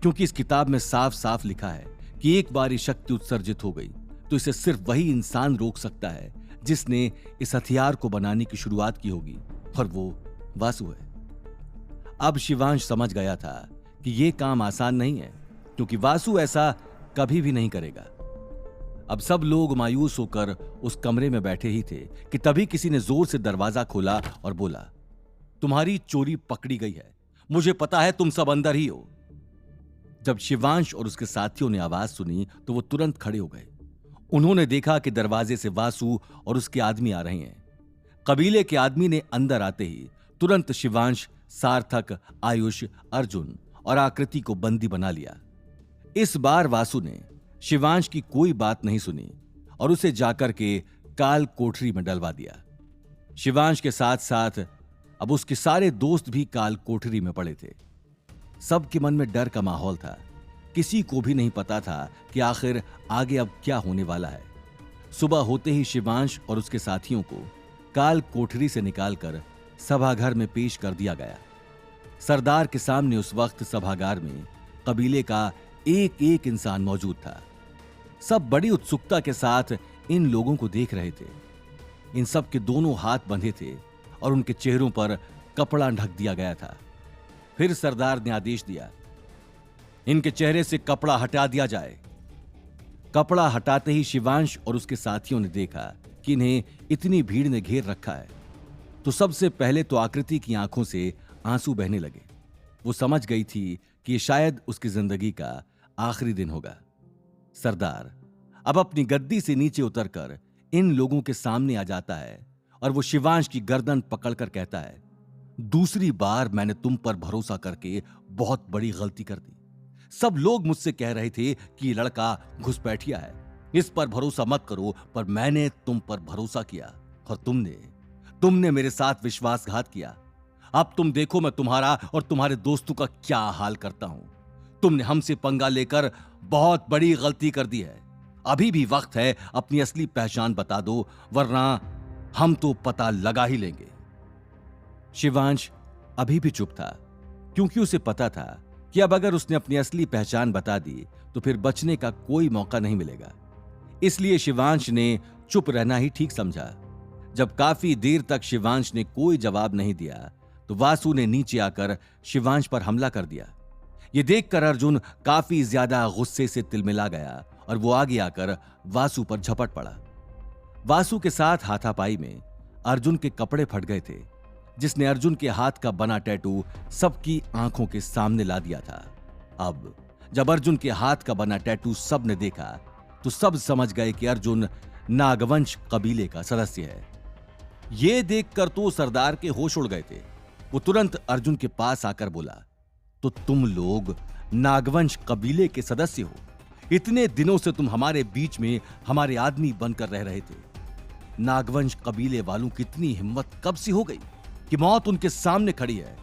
क्योंकि इस किताब में साफ साफ लिखा है कि एक बार ये शक्ति उत्सर्जित हो गई तो इसे सिर्फ वही इंसान रोक सकता है जिसने इस हथियार को बनाने की शुरुआत की होगी, और वो वासु है। अब शिवांश समझ गया था कि यह काम आसान नहीं है, क्योंकि वासु ऐसा कभी भी नहीं करेगा। अब सब लोग मायूस होकर उस कमरे में बैठे ही थे कि तभी किसी ने जोर से दरवाजा खोला और बोला, तुम्हारी चोरी पकड़ी गई है, मुझे पता है तुम सब अंदर ही हो। जब शिवांश और उसके साथियों ने आवाज सुनी तो वो तुरंत खड़े हो गए। उन्होंने देखा कि दरवाजे से वासु और उसके आदमी आ रहे हैं। कबीले के आदमी ने अंदर आते ही तुरंत शिवांश, सार्थक, आयुष, अर्जुन और आकृति को बंदी बना लिया। इस बार वासु ने शिवांश की कोई बात नहीं सुनी और उसे जाकर के काल कोठरी में डलवा दिया। शिवांश के साथ साथ अब उसके सारे दोस्त भी काल कोठरी में पड़े थे। सबके मन में डर का माहौल था। किसी को भी नहीं पता था कि आखिर आगे अब क्या होने वाला है। सुबह होते ही शिवांश और उसके साथियों को काल कोठरी से निकालकर सभागार में पेश कर दिया गया। सरदार के सामने उस वक्त सभागार में कबीले का एक एक इंसान मौजूद था। सब बड़ी उत्सुकता के साथ इन लोगों को देख रहे थे। इन सब के दोनों हाथ बंधे थे और उनके चेहरों पर कपड़ा ढक दिया गया था। फिर सरदार ने आदेश दिया, इनके चेहरे से कपड़ा हटा दिया जाए। कपड़ा हटाते ही शिवांश और उसके साथियों ने देखा कि इन्हें इतनी भीड़ ने घेर रखा है तो सबसे पहले तो आकृति की आंखों से आंसू बहने लगे। वो समझ गई थी कि ये शायद उसकी जिंदगी का आखिरी दिन होगा। सरदार अब अपनी गद्दी से नीचे उतरकर इन लोगों के सामने आ जाता है और वो शिवांश की गर्दन पकड़कर कहता है, दूसरी बार मैंने तुम पर भरोसा करके बहुत बड़ी गलती कर दी। सब लोग मुझसे कह रहे थे कि ये लड़का घुसपैठिया है, इस पर भरोसा मत करो, पर मैंने तुम पर भरोसा किया और तुमने मेरे साथ विश्वासघात किया। अब तुम देखो मैं तुम्हारा और तुम्हारे दोस्तों का क्या हाल करता हूं। तुमने हमसे पंगा लेकर बहुत बड़ी गलती कर दी है। अभी भी वक्त है, अपनी असली पहचान बता दो, वरना हम तो पता लगा ही लेंगे। शिवांश अभी भी चुप था, क्योंकि उसे पता था कि अब अगर उसने अपनी असली पहचान बता दी तो फिर बचने का कोई मौका नहीं मिलेगा। इसलिए शिवांश ने चुप रहना ही ठीक समझा। जब काफी देर तक शिवांश ने कोई जवाब नहीं दिया तो वासु ने नीचे आकर शिवांश पर हमला कर दिया। यह देखकर अर्जुन काफी ज्यादा गुस्से से तिलमिला गया और वो आगे आकर वासु पर झपट पड़ा। वासु के साथ हाथापाई में अर्जुन के कपड़े फट गए थे, जिसने अर्जुन के हाथ का बना टैटू सबकी आंखों के सामने ला दिया था। अब जब अर्जुन के हाथ का बना टैटू सब ने देखा तो सब समझ गए कि अर्जुन नागवंश कबीले का सदस्य है। यह देखकर तो सरदार के होश उड़ गए थे। वो तुरंत अर्जुन के पास आकर बोला, तो तुम लोग नागवंश कबीले के सदस्य हो? इतने दिनों से तुम हमारे बीच में हमारे आदमी बनकर रह रहे थे। नागवंश कबीले वालों की इतनी हिम्मत कब से हो गई कि मौत उनके सामने खड़ी है,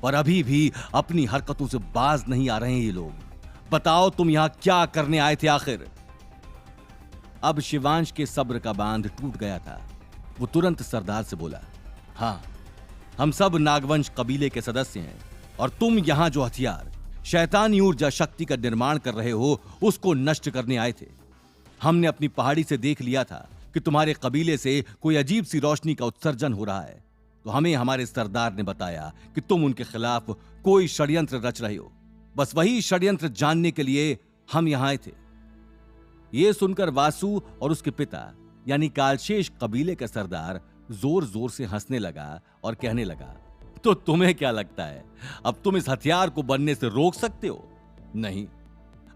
और अभी भी अपनी हरकतों से बाज नहीं आ रहे हैं ये लोग। बताओ तुम यहां क्या करने आए थे आखिर? अब शिवांश के सब्र का बांध टूट गया था। वो तुरंत सरदार से बोला, हां, हम सब नागवंश कबीले के सदस्य हैं, और तुम यहां जो हथियार शैतानी ऊर्जा शक्ति का निर्माण कर रहे हो उसको नष्ट करने आए थे। हमने अपनी पहाड़ी से देख लिया था कि तुम्हारे कबीले से कोई अजीब सी रोशनी का उत्सर्जन हो रहा है, तो हमें हमारे सरदार ने बताया कि तुम उनके खिलाफ कोई षड्यंत्र रच रहे हो। बस वही षड्यंत्र जानने के लिए हम यहां आए थे। यह सुनकर वासु और उसके पिता यानी कालशेष कबीले का सरदार जोर जोर से हंसने लगा और कहने लगा, तो तुम्हें क्या लगता है अब तुम इस हथियार को बनने से रोक सकते हो? नहीं,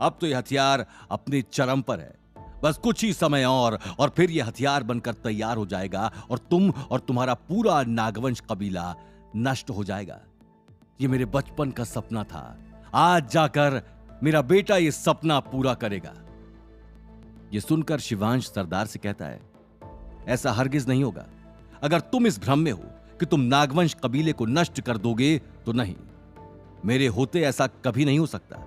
अब तो यह हथियार अपने चरम पर है। बस कुछ ही समय और फिर यह हथियार बनकर तैयार हो जाएगा और तुम और तुम्हारा पूरा नागवंश कबीला नष्ट हो जाएगा। यह मेरे बचपन का सपना था, आज जाकर मेरा बेटा यह सपना पूरा करेगा। यह सुनकर शिवांश सरदार से कहता है, ऐसा हरगिज नहीं होगा। अगर तुम इस भ्रम में हो कि तुम नागवंश कबीले को नष्ट कर दोगे तो नहीं, मेरे होते ऐसा कभी नहीं हो सकता।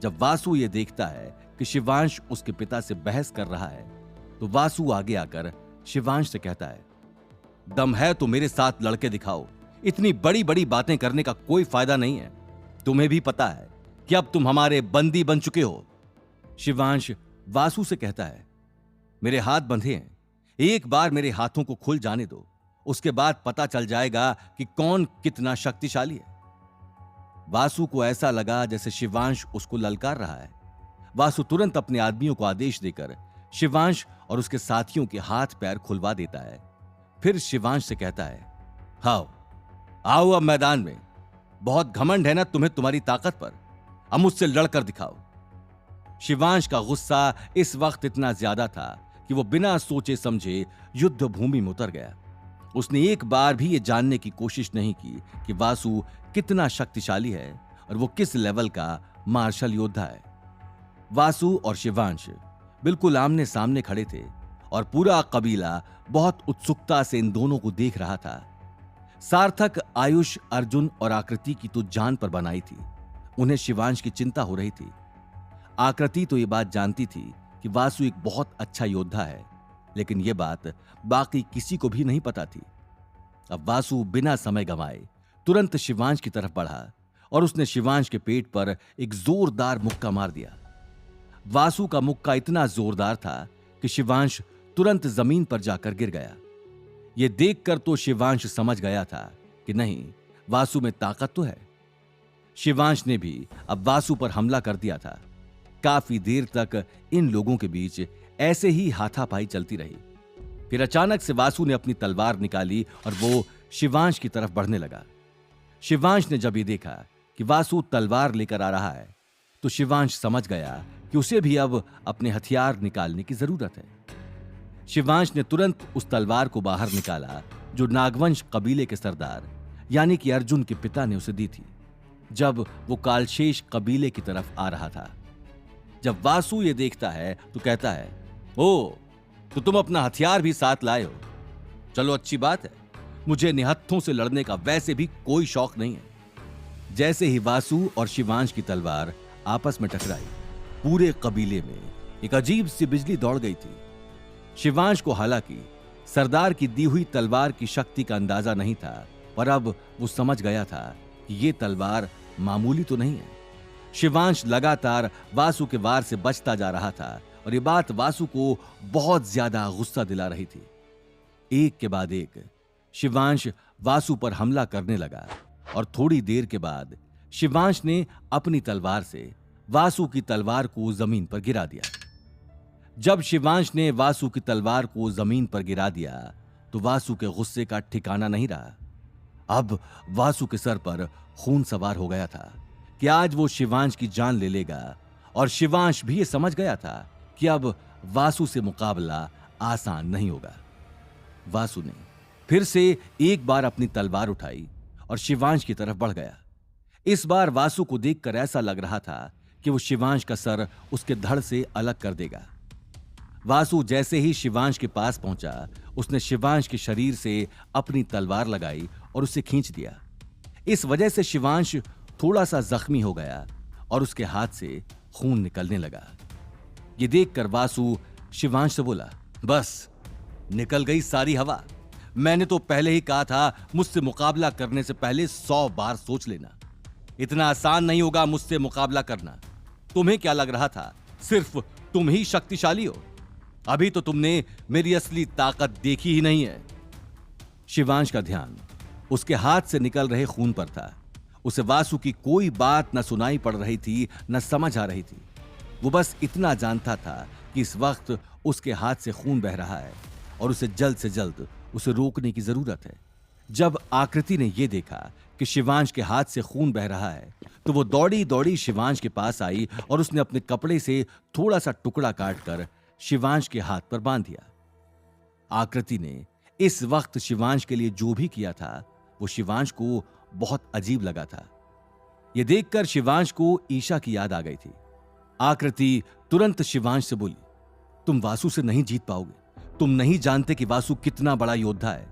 जब वासु यह देखता है कि शिवांश उसके पिता से बहस कर रहा है तो वासु आगे आकर शिवांश से कहता है, दम है तो मेरे साथ लड़के दिखाओ। इतनी बड़ी बड़ी बातें करने का कोई फायदा नहीं है। तुम्हें भी पता है कि अब तुम हमारे बंदी बन चुके हो। शिवांश वासु से कहता है, मेरे हाथ बंधे हैं, एक बार मेरे हाथों को खुल जाने दो, उसके बाद पता चल जाएगा कि कौन कितना शक्तिशाली है। वासु को ऐसा लगा जैसे शिवांश उसको ललकार रहा है। वासु तुरंत अपने आदमियों को आदेश देकर शिवांश और उसके साथियों के हाथ पैर खुलवा देता है। फिर शिवांश से कहता है, आओ आओ अब मैदान में। बहुत घमंड है ना तुम्हें तुम्हारी ताकत पर, अब मुझसे लड़कर दिखाओ। शिवांश का गुस्सा इस वक्त इतना ज्यादा था कि वो बिना सोचे समझे युद्ध भूमि में उतर गया। उसने एक बार भी ये जानने की कोशिश नहीं की कि वासु कितना शक्तिशाली है और वो किस लेवल का मार्शल योद्धा है। वासु और शिवांश बिल्कुल आमने सामने खड़े थे और पूरा कबीला बहुत उत्सुकता से इन दोनों को देख रहा था। सार्थक, आयुष, अर्जुन और आकृति की तो जान पर बनाई थी। उन्हें शिवांश की चिंता हो रही थी। आकृति तो ये बात जानती थी कि वासु एक बहुत अच्छा योद्धा है, लेकिन यह बात बाकी किसी को भी नहीं पता थी। अब वासु बिना समय गंवाए तुरंत शिवांश की तरफ बढ़ा और उसने शिवांश के पेट पर एक जोरदार मुक्का मार दिया। वासु का मुक्का इतना जोरदार था कि शिवांश तुरंत जमीन पर जाकर गिर गया। यह देखकर तो शिवांश समझ गया था कि नहीं, वासु में ताकत तो है। शिवांश ने भी अब वासु पर हमला कर दिया था। काफी देर तक इन लोगों के बीच ऐसे ही हाथापाई चलती रही। फिर अचानक से वासु ने अपनी तलवार निकाली और वो शिवांश की तरफ बढ़ने लगा। शिवांश ने जब ये देखा कि वासु तलवार लेकर आ रहा है तो शिवांश समझ गया कि उसे भी अब अपने हथियार निकालने की जरूरत है। शिवांश ने तुरंत उस तलवार को बाहर निकाला जो नागवंश कबीले के सरदार यानी कि अर्जुन के पिता ने उसे दी थी जब वो कालशेष कबीले की तरफ आ रहा था। जब वासु ये देखता है तो कहता है, ओ तो तुम अपना हथियार भी साथ लाए हो। चलो अच्छी बात है, मुझे निहत्थों से लड़ने का वैसे भी कोई शौक नहीं है। जैसे ही वासु और शिवांश की तलवार आपस में टकराई, पूरे कबीले में एक अजीब सी बिजली दौड़ गई थी। शिवांश को हालांकि सरदार की दी हुई तलवार की शक्ति का अंदाजा नहीं था, पर अब वो समझ गया था कि ये तलवार मामूली तो नहीं है। शिवांश लगातार वासु के वार से बचता जा रहा था और ये बात वासु को बहुत ज्यादा गुस्सा दिला रही थी। एक के बाद एक शिवांश वासु पर हमला करने लगा और थोड़ी देर के बाद शिवांश ने अपनी तलवार से वासु की तलवार को जमीन पर गिरा दिया। जब शिवांश ने वासु की तलवार को जमीन पर गिरा दिया तो वासु के गुस्से का ठिकाना नहीं रहा। अब वासु के सर पर खून सवार हो गया था कि आज वो शिवांश की जान ले लेगा और शिवांश भी ये समझ गया था कि अब वासु से मुकाबला आसान नहीं होगा। वासु ने फिर से एक बार अपनी तलवार उठाई और शिवांश की तरफ बढ़ गया। इस बार वासु को देखकर ऐसा लग रहा था कि वो शिवांश का सर उसके धड़ से अलग कर देगा। वासु जैसे ही शिवांश के पास पहुंचा, उसने शिवांश के शरीर से अपनी तलवार लगाई और उसे खींच दिया। इस वजह से शिवांश थोड़ा सा जख्मी हो गया और उसके हाथ से खून निकलने लगा। ये देखकर वासु शिवांश से बोला, बस निकल गई सारी हवा। मैंने तो पहले ही कहा था मुझसे मुकाबला करने से पहले 100 बार सोच लेना। इतना आसान नहीं होगा मुझसे मुकाबला करना। तुम्हें क्या लग रहा था सिर्फ तुम ही शक्तिशाली हो? अभी तो तुमने मेरी असली ताकत देखी ही नहीं है। शिवांश का ध्यान उसके हाथ से निकल रहे खून पर था। उसे वासु की कोई बात न सुनाई पड़ रही थी न समझ आ रही थी। वो बस इतना जानता था कि इस वक्त उसके हाथ से खून बह रहा है और उसे जल्द से जल्द उसे रोकने की जरूरत है। जब आकृति ने यह देखा कि शिवांश के हाथ से खून बह रहा है तो वो दौड़ी दौड़ी शिवांश के पास आई और उसने अपने कपड़े से थोड़ा सा टुकड़ा काटकर शिवांश के हाथ पर बांध दिया। आकृति ने इस वक्त शिवांश के लिए जो भी किया था वो शिवांश को बहुत अजीब लगा था। यह देखकर शिवांश को ईशा की याद आ गई थी। आकृति तुरंत शिवांश से बोली, तुम वासु से नहीं जीत पाओगे। तुम नहीं जानते कि वासु कितना बड़ा योद्धा है।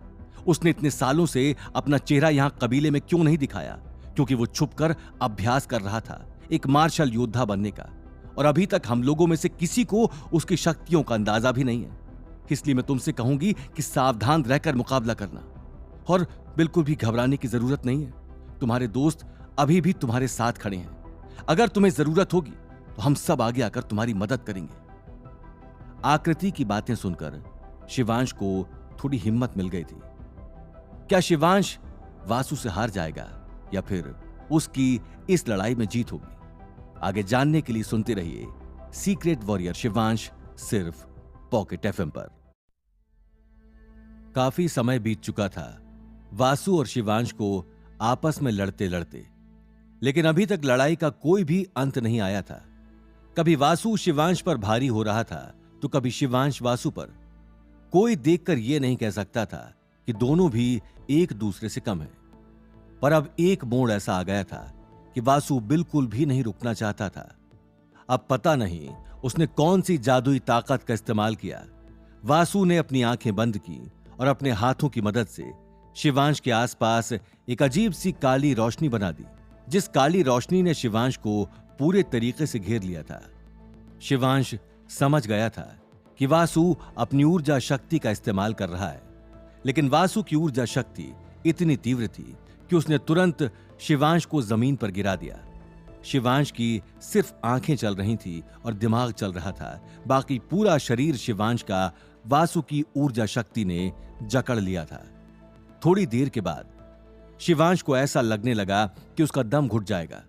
उसने इतने सालों से अपना चेहरा यहां कबीले में क्यों नहीं दिखाया? क्योंकि वो छुपकर अभ्यास कर रहा था एक मार्शल योद्धा बनने का, और अभी तक हम लोगों में से किसी को उसकी शक्तियों का अंदाजा भी नहीं है। इसलिए मैं तुमसे कहूंगी कि सावधान रहकर मुकाबला करना और बिल्कुल भी घबराने की जरूरत नहीं है। तुम्हारे दोस्त अभी भी तुम्हारे साथ खड़े हैं। अगर तुम्हें जरूरत होगी तो हम सब आगे आकर तुम्हारी मदद करेंगे। आकृति की बातें सुनकर शिवांश को थोड़ी हिम्मत मिल गई थी। क्या शिवांश वासु से हार जाएगा या फिर उसकी इस लड़ाई में जीत होगी? आगे जानने के लिए सुनते रहिए सीक्रेट वॉरियर शिवांश, सिर्फ पॉकेट एफएम पर। काफी समय बीत चुका था वासु और शिवांश को आपस में लड़ते लड़ते, लेकिन अभी तक लड़ाई का कोई भी अंत नहीं आया था। कभी वासु शिवांश पर भारी हो रहा था तो कभी शिवांश वासु पर। कोई देखकर यह नहीं कह सकता था कि दोनों भी एक दूसरे से कम हैं। पर अब एक मोड़ ऐसा आ गया था कि वासु बिल्कुल भी नहीं रुकना चाहता था। अब पता नहीं उसने कौन सी जादुई ताकत का इस्तेमाल किया। वासु ने अपनी आंखें बंद की और अपने हाथों की मदद से शिवांश के आसपास एक अजीब सी काली रोशनी बना दी, जिस काली रोशनी ने शिवांश को पूरे तरीके से घेर लिया था। शिवांश समझ गया था कि वासु अपनी ऊर्जा शक्ति का इस्तेमाल कर रहा है, लेकिन वासु की ऊर्जा शक्ति इतनी तीव्र थी कि उसने तुरंत शिवांश को जमीन पर गिरा दिया। शिवांश की सिर्फ आंखें चल रही थी और दिमाग चल रहा था, बाकी पूरा शरीर शिवांश का वासु की ऊर्जा शक्ति ने जकड़ लिया था। थोड़ी देर के बाद शिवांश को ऐसा लगने लगा कि उसका दम घुट जाएगा।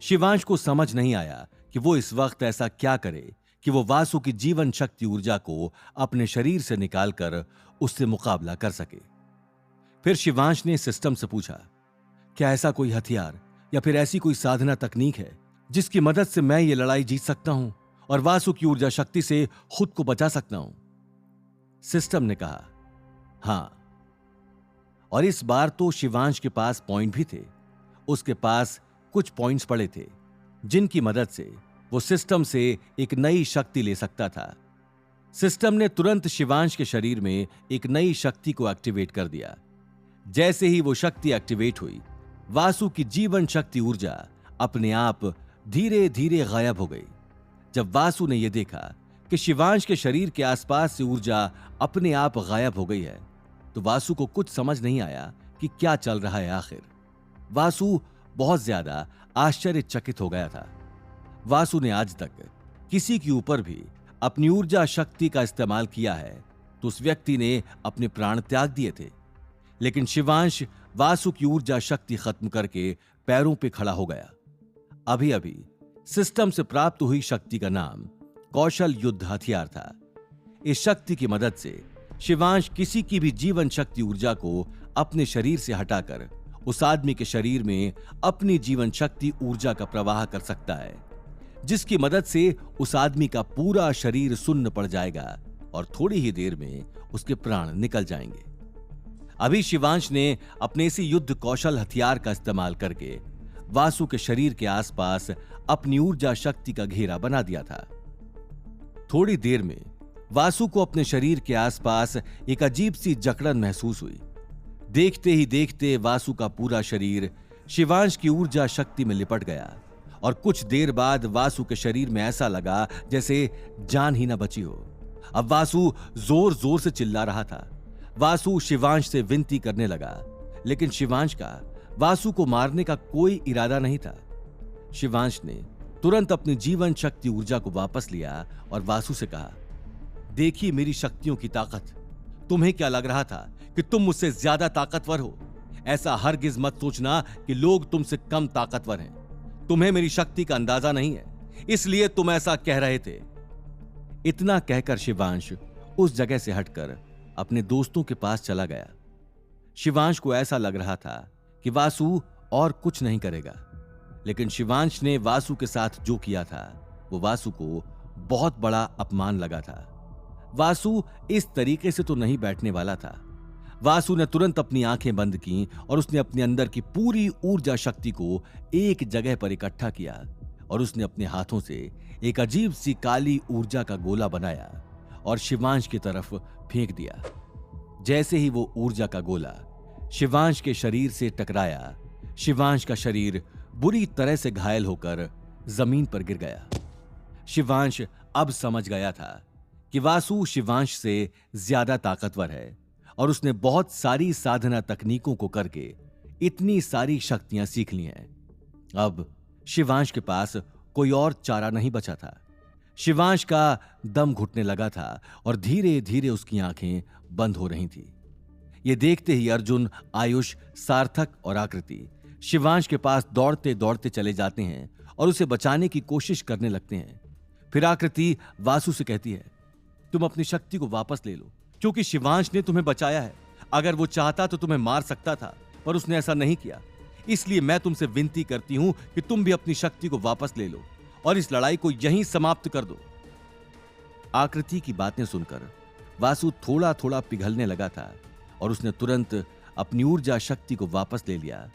शिवांश को समझ नहीं आया कि वो इस वक्त ऐसा क्या करे कि वो वासु की जीवन शक्ति ऊर्जा को अपने शरीर से निकालकर उससे मुकाबला कर सके। फिर शिवांश ने सिस्टम से पूछा, क्या ऐसा कोई हथियार या फिर ऐसी कोई साधना तकनीक है जिसकी मदद से मैं ये लड़ाई जीत सकता हूं और वासु की ऊर्जा शक्ति से खुद को बचा सकता हूं? सिस्टम ने कहा, हां। और इस बार तो शिवांश के पास पॉइंट भी थे। उसके पास कुछ पॉइंट्स पड़े थे जिनकी मदद से वो सिस्टम से एक नई शक्ति ले सकता था। सिस्टम ने तुरंत शिवांश के शरीर में एक नई शक्ति को एक्टिवेट कर दिया। जैसे ही वो शक्ति एक्टिवेट हुई, वासु की जीवन शक्ति ऊर्जा अपने आप धीरे धीरे गायब हो गई। जब वासु ने यह देखा कि शिवांश के शरीर के आसपास से ऊर्जा अपने आप गायब हो गई है, तो वासु को कुछ समझ नहीं आया कि क्या चल रहा है आखिर। वासु बहुत ज्यादा आश्चर्यचकित हो गया था। वासु ने आज तक किसी के ऊपर भी अपनी ऊर्जा शक्ति का इस्तेमाल किया है तो उस व्यक्ति ने अपने प्राण त्याग दिए थे, लेकिन शिवांश वासु की ऊर्जा शक्ति खत्म करके पैरों पे खड़ा हो गया। अभी अभी सिस्टम से प्राप्त हुई शक्ति का नाम कौशल युद्ध हथियार था। इस शक्ति की मदद से शिवांश किसी की भी जीवन शक्ति ऊर्जा को अपने शरीर से हटाकर उस आदमी के शरीर में अपनी जीवन शक्ति ऊर्जा का प्रवाह कर सकता है, जिसकी मदद से उस आदमी का पूरा शरीर सुन्न पड़ जाएगा और थोड़ी ही देर में उसके प्राण निकल जाएंगे। अभी शिवांश ने अपने इसी युद्ध कौशल हथियार का इस्तेमाल करके वासु के शरीर के आसपास अपनी ऊर्जा शक्ति का घेरा बना दिया था। थोड़ी देर में वासु को अपने शरीर के आसपास एक अजीब सी जकड़न महसूस हुई। देखते ही देखते वासु का पूरा शरीर शिवांश की ऊर्जा शक्ति में लिपट गया और कुछ देर बाद वासु के शरीर में ऐसा लगा जैसे जान ही न बची हो। अब वासु जोर जोर से चिल्ला रहा था। वासु शिवांश से विनती करने लगा, लेकिन शिवांश का वासु को मारने का कोई इरादा नहीं था। शिवांश ने तुरंत अपनी जीवन शक्ति ऊर्जा को वापस लिया और वासु से कहा, देखिए मेरी शक्तियों की ताकत। तुम्हें क्या लग रहा था कि तुम मुझसे ज्यादा ताकतवर हो? ऐसा हरगिज मत सोचना कि लोग तुमसे कम ताकतवर हैं। तुम्हें मेरी शक्ति का अंदाजा नहीं है, इसलिए तुम ऐसा कह रहे थे। इतना कहकर शिवांश उस जगह से हटकर अपने दोस्तों के पास चला गया। शिवांश को ऐसा लग रहा था कि वासु और कुछ नहीं करेगा, लेकिन शिवांश ने वासु के साथ जो किया था वो वासु को बहुत बड़ा अपमान लगा था। वासु इस तरीके से तो नहीं बैठने वाला था। वासु ने तुरंत अपनी आंखें बंद की और उसने अपने अंदर की पूरी ऊर्जा शक्ति को एक जगह पर इकट्ठा किया और उसने अपने हाथों से एक अजीब सी काली ऊर्जा का गोला बनाया और शिवांश की तरफ फेंक दिया। जैसे ही वो ऊर्जा का गोला शिवांश के शरीर से टकराया, शिवांश का शरीर बुरी तरह से घायल होकर जमीन पर गिर गया। शिवांश अब समझ गया था कि वासु शिवांश से ज्यादा ताकतवर है और उसने बहुत सारी साधना तकनीकों को करके इतनी सारी शक्तियां सीख ली हैं। अब शिवांश के पास कोई और चारा नहीं बचा था। शिवांश का दम घुटने लगा था और धीरे धीरे उसकी आंखें बंद हो रही थी। ये देखते ही अर्जुन, आयुष, सार्थक और आकृति शिवांश के पास दौड़ते दौड़ते चले जाते हैं और उसे बचाने की कोशिश करने लगते हैं। फिर आकृति वासु से कहती है, तुम अपनी शक्ति को वापस ले लो, क्योंकि शिवांश ने तुम्हें बचाया है। अगर वो चाहता तो तुम्हें मार सकता था, पर उसने ऐसा नहीं किया। इसलिए मैं तुमसे विनती करती हूं कि तुम भी अपनी शक्ति को वापस ले लो और इस लड़ाई को यहीं समाप्त कर दो। आकृति की बातें सुनकर वासु थोड़ा थोड़ा पिघलने लगा था और उसने तुरंत अपनी ऊर्जा शक्ति को वापस ले लिया